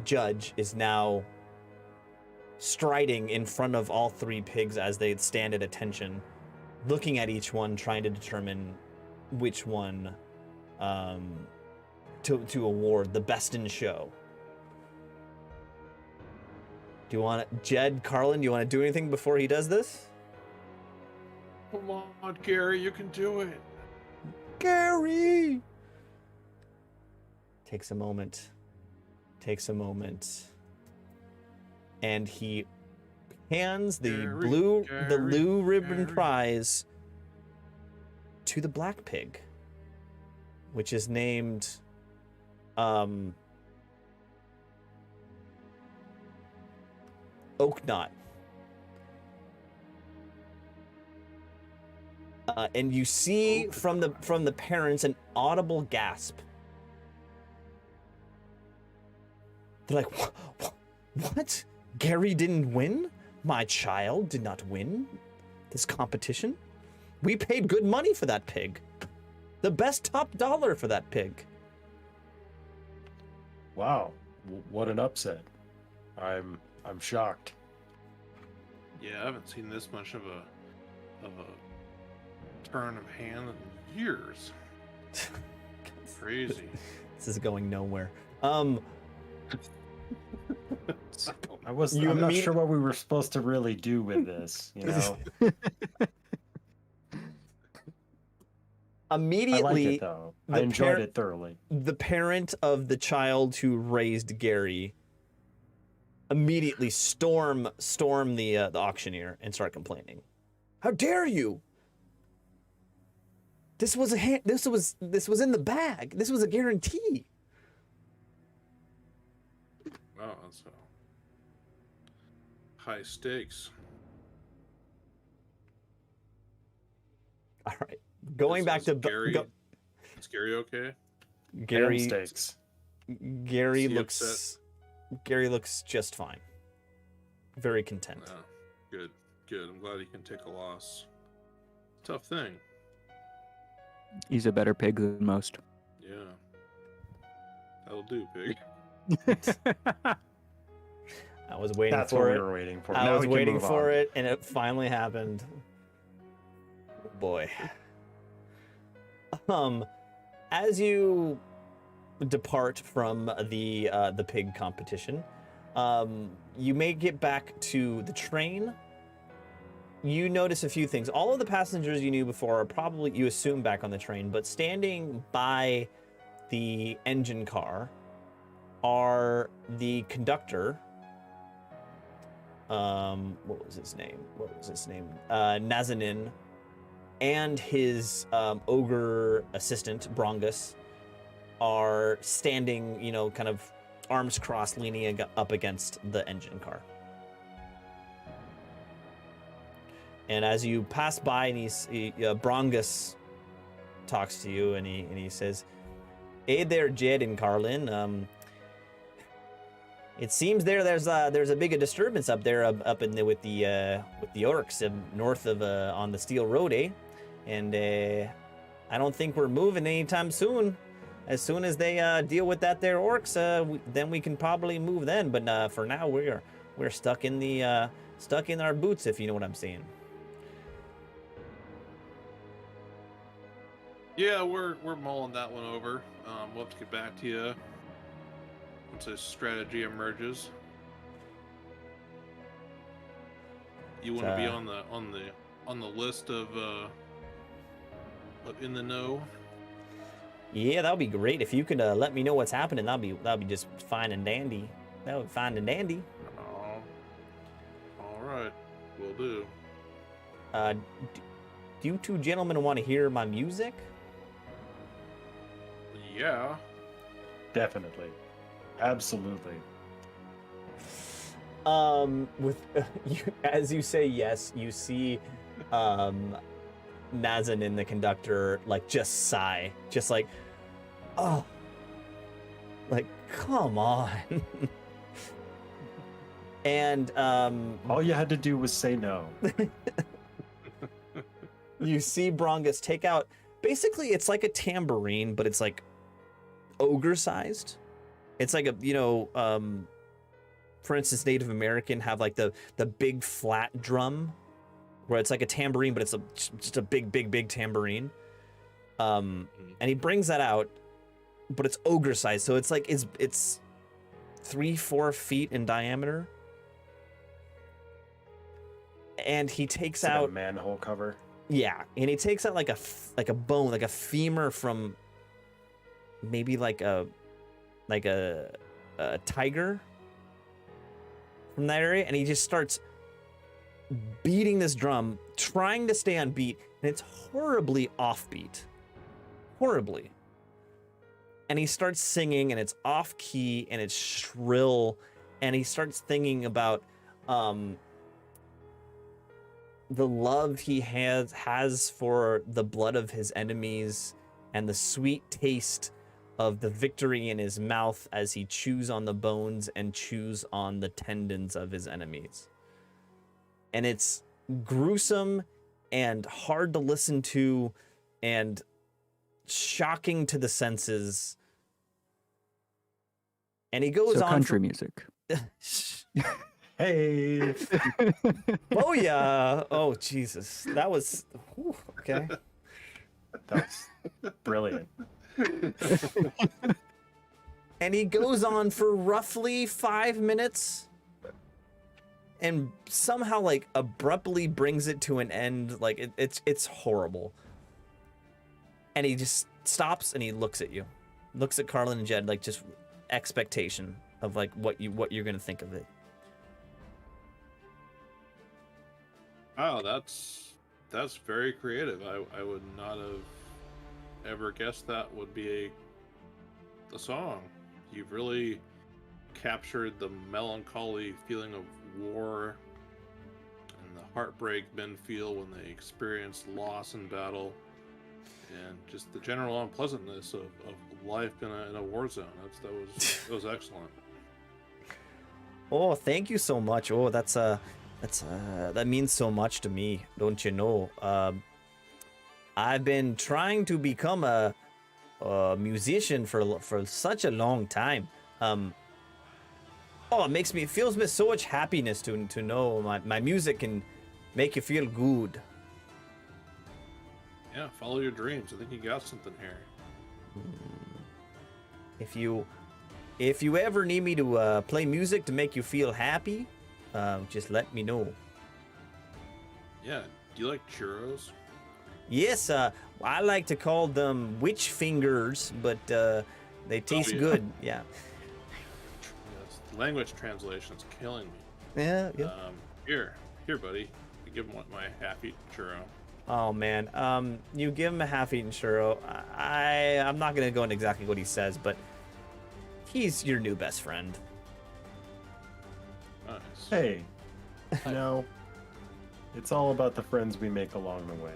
judge, is now striding in front of all three pigs as they stand at attention, looking at each one, trying to determine which one to award the best in show. Do you want to, Jed, Carlin, do you want to do anything before he does this? Come on, Gary, you can do it. Gary! Takes a moment. And he hands the Gary, blue ribbon Gary. prize to the black pig, which is named Oaknot. And you see from the parents an audible gasp. They're like, what? Gary didn't win? My child did not win this competition? We paid good money for that pig. The best top dollar for that pig. Wow, what an upset. I'm shocked. Yeah, I haven't seen this much of a turn of hand in years. Crazy. This is going nowhere. I'm not sure what we were supposed to really do with this, you know. Immediately, I liked it though. I enjoyed it thoroughly. The parent of the child who raised Gary immediately storm the auctioneer and start complaining. How dare you? This was in the bag. This was a guarantee. Wow, that's high stakes. All right, going back to Gary. Is Gary okay? Gary. Stakes. Gary Is he looks. upset? Gary looks just fine. Very content. Oh, good. I'm glad he can take a loss. Tough thing. He's a better pig than most. Yeah. That'll do, pig. I was waiting That's for what it. we were waiting for. I Now was we can waiting move for on. it, and it finally happened. Oh boy. As you depart from the pig competition, you may get back to the train. You notice a few things. All of the passengers you knew before are probably, you assume, back on the train, but standing by the engine car are the conductor. What was his name? Nazanin, and his ogre assistant, Brongus, are standing, kind of arms crossed, leaning up against the engine car. And as you pass by, and Brongus talks to you, and he says, "Hey there, Jed and Carlin. It seems there's a big disturbance up there up in with the orcs north of on the Steel Road, eh? And I don't think we're moving anytime soon. As soon as they deal with that there orcs, then we can probably move then. But for now, we're stuck in our boots, if you know what I'm saying." Yeah, we're mulling that one over. We'll have to get back to you once a strategy emerges. You want to be on the list of in the know? Yeah, that would be great. If you could let me know what's happening, that'd be just fine and dandy. That would be fine and dandy. Oh, all right, will do. Do you two gentlemen want to hear my music? Yeah. Definitely. Absolutely. As you say yes, you see Nazanin, the conductor, like just sigh, just like, oh, like come on. And all you had to do was say no. you see Brongus take out basically it's like a tambourine, but it's like ogre sized. It's like a, you know, for instance, Native American have like the big flat drum where it's like a tambourine, but it's just a big tambourine. And he brings that out, but it's ogre sized. So it's like, it's 3-4 feet in diameter. And he takes Is it out a manhole cover. Yeah, and he takes out like a bone, like a femur from maybe like a tiger from that area, and he just starts beating this drum, trying to stay on beat, and it's horribly offbeat. Horribly. And he starts singing, and it's off key, and it's shrill, and he starts thinking about the love he has for the blood of his enemies and the sweet taste of the victory in his mouth as he chews on the bones and chews on the tendons of his enemies. And it's gruesome and hard to listen to and shocking to the senses. And he goes on country music. Hey. Oh yeah. Oh Jesus. That was okay. That's brilliant. And he goes on for roughly 5 minutes and somehow like abruptly brings it to an end. Like it's horrible. And he just stops and he looks at you. Looks at Carlin and Jed, like just expectation of like what you're gonna think of it. Wow, that's very creative. I would not have ever guessed that would be a song. You've really captured the melancholy feeling of war and the heartbreak men feel when they experience loss in battle, and just the general unpleasantness of life in a war zone. That was excellent. Oh, thank you so much. Oh, that means so much to me, don't you know? I've been trying to become a musician for such a long time. It fills me so much happiness to know my music can make you feel good. Yeah, follow your dreams. I think you got something here. If you ever need me to play music to make you feel happy, just let me know. Yeah, do you like churros? Yes, I like to call them witch fingers, but they taste yeah. good. Yeah. Yes, language translation's killing me. Yeah. Here, buddy. I give him my half-eaten churro. Oh man, you give him a half-eaten churro. I'm not gonna go into exactly what he says, but he's your new best friend. Nice. Hey. It's all about the friends we make along the way.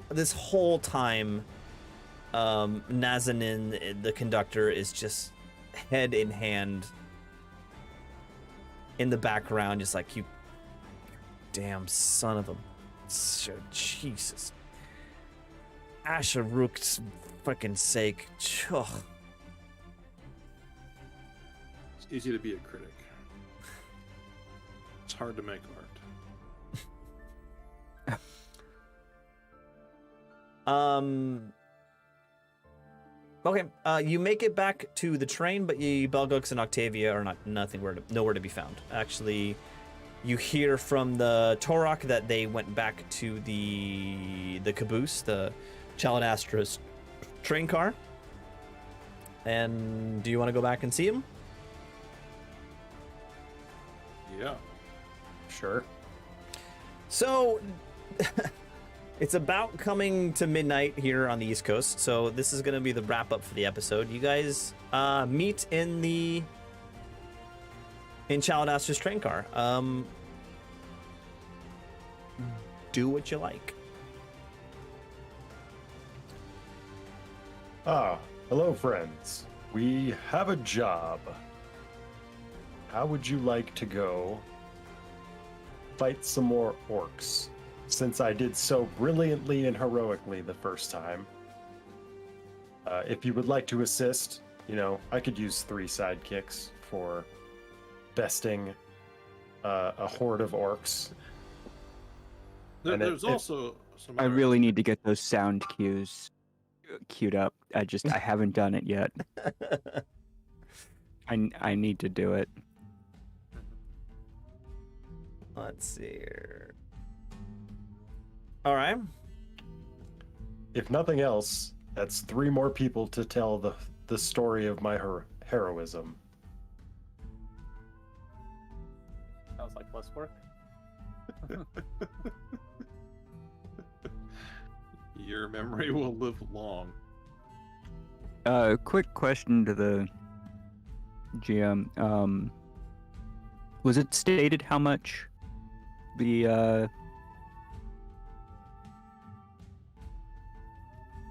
This whole time, Nazanin, the conductor, is just head in hand in the background, just like, you damn son of a Jesus. Asheruk's freaking sake. Ugh. It's easy to be a critic. It's hard to make art. Okay, you make it back to the train, but Belgux and Octavia are nowhere to be found. Actually, you hear from the Torok that they went back to the caboose, the Chalidastra's train car. And do you want to go back and see him? Yeah. Sure. So, it's about coming to midnight here on the East Coast, so this is going to be the wrap-up for the episode. You guys meet in Chalidastra's train car. Do what you like. Hello, friends. We have a job. How would you like to go fight some more orcs? Since I did so brilliantly and heroically the first time, If you would like to assist, I could use 3 sidekicks for besting a horde of orcs. There's also some. I really need to get those sound cues queued up. I haven't done it yet. I need to do it. Let's see here. All right. If nothing else, that's 3 more people to tell the story of my heroism. Sounds like less work. Your memory will live long. Quick question to the GM. Was it stated how much the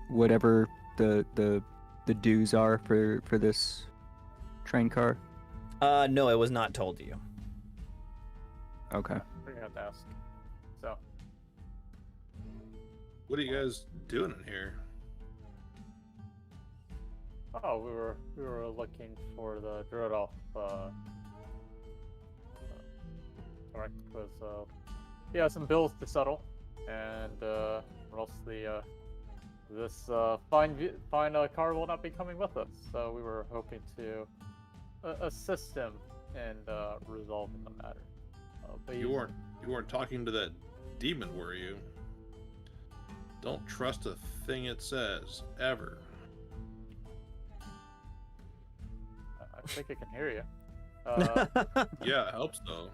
whatever the dues are for this train car? No, it was not told to you. Okay. We're gonna have to ask. So, What are you guys doing in here? oh, we were looking for the Druidolf. Correct, because yeah, some bills to settle, and or else this fine car will not be coming with us. So we were hoping to assist him in resolving the matter. But You weren't talking to that demon, were you? Don't trust a thing it says, ever. I think I can hear you. Yeah, I hope so.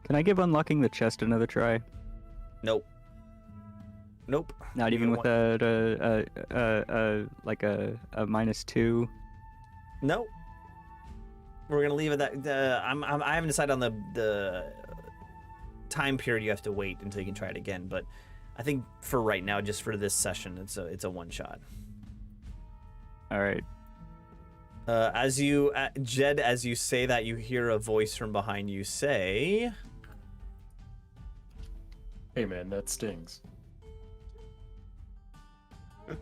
Can I give unlocking the chest another try? Nope. Nope. Not You even don't with a -2. Nope. We're gonna leave it that. I haven't decided on the time period. You have to wait until you can try it again. But I think for right now, just for this session, it's a one shot. All right. As you, Jed, as you say that, you hear a voice from behind you say, Hey man, that stings. I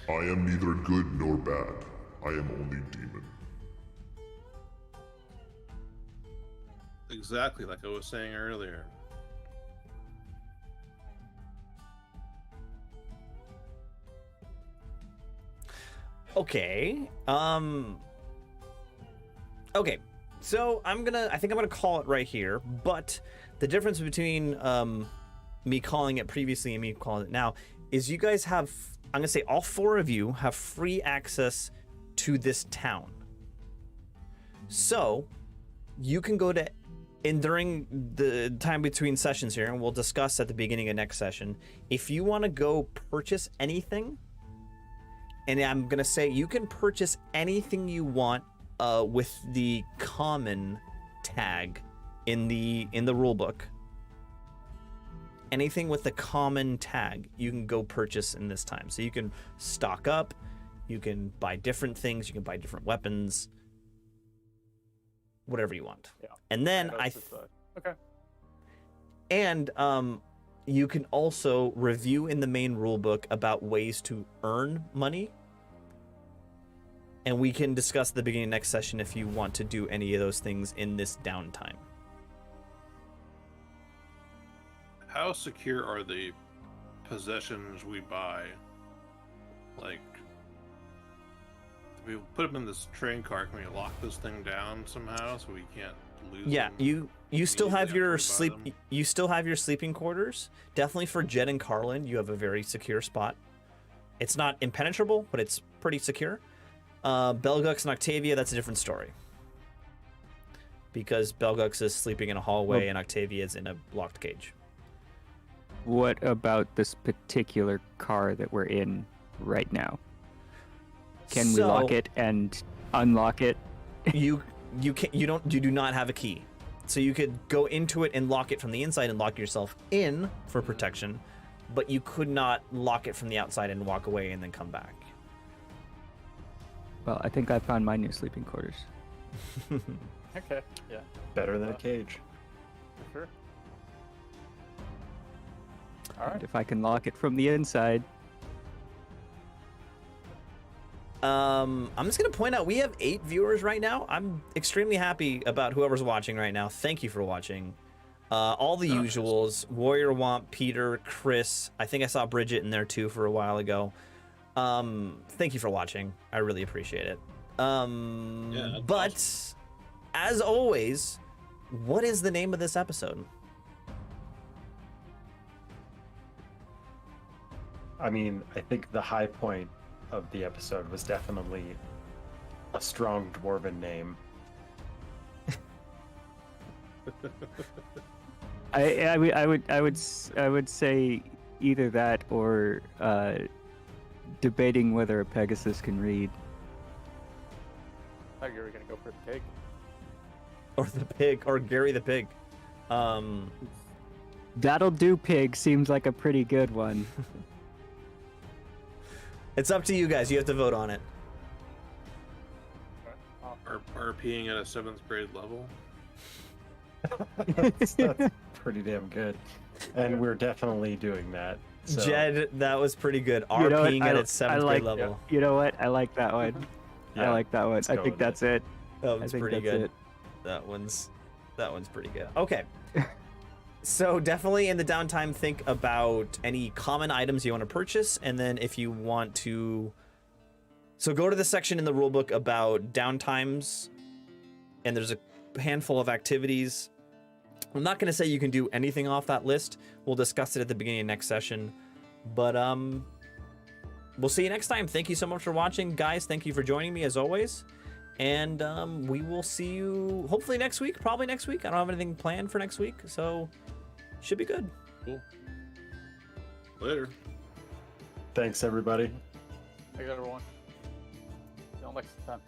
am neither good nor bad. I am only demon. Exactly like I was saying earlier. Okay. Okay. So I think I'm gonna call it right here. But the difference between me calling it previously and me calling it now is you guys have, I'm gonna say all 4 of you have free access to this town. So you can go to, and during the time between sessions here, and we'll discuss at the beginning of next session, if you want to go purchase anything. And I'm gonna say you can purchase anything you want with the common tag in the rule book. Anything with the common tag you can go purchase in this time. So you can stock up, you can buy different things, you can buy different weapons, whatever you want. Yeah. And then okay. And you can also review in the main rule book about ways to earn money. And we can discuss at the beginning of next session if you want to do any of those things in this downtime. How secure are the possessions we buy? Like, we put them in this train car. Can we lock this thing down somehow so we can't lose Yeah, them? you still have your after we buy sleep. them? You still have your sleeping quarters. Definitely for Jed and Carlin, you have a very secure spot. It's not impenetrable, but it's pretty secure. Belgux and Octavia, that's a different story. Because Belgux is sleeping in a hallway and Octavia is in a locked cage. What about this particular car that we're in right now? Can we lock it and unlock it? you do not have a key. So you could go into it and lock it from the inside and lock yourself in for protection, but you could not lock it from the outside and walk away and then come back. Well, I think I found my new sleeping quarters. Okay. Yeah. Better than a cage. For sure. All right. And if I can lock it from the inside, I'm just gonna point out we have 8 viewers right now. I'm extremely happy about whoever's watching right now. Thank you for watching. All the usuals: Warrior Womp, Peter, Chris. I think I saw Bridget in there too for a while ago. Thank you for watching. I really appreciate it. But awesome. as always, what is the name of this episode? I mean, I think the high point of the episode was definitely a strong dwarven name. I would say either that or debating whether a Pegasus can read. I thought you were gonna go for the pig. Or the pig, or Gary the pig. That'll do, pig seems like a pretty good one. It's up to you guys. You have to vote on it. RPing at a 7th grade level. That's pretty damn good. And we're definitely doing that. So. Jed, that was pretty good. You know what? RPing at its 7th grade level. You know what? I like that one. Yeah, I like that one. let's I go think with that's it. That one's pretty good. It. That one's pretty good. Okay. So definitely in the downtime, think about any common items you want to purchase, and then if you want to, so go to the section in the rulebook about downtimes, and there's a handful of activities. I'm not going to say you can do anything off that list. We'll discuss it at the beginning of next session, but we'll see you next time. Thank you so much for watching, guys. Thank you for joining me as always. And we will see you hopefully next week, probably next week. I don't have anything planned for next week, so should be good. Cool. Later. Thanks, everybody. Thanks, everyone. See you next time.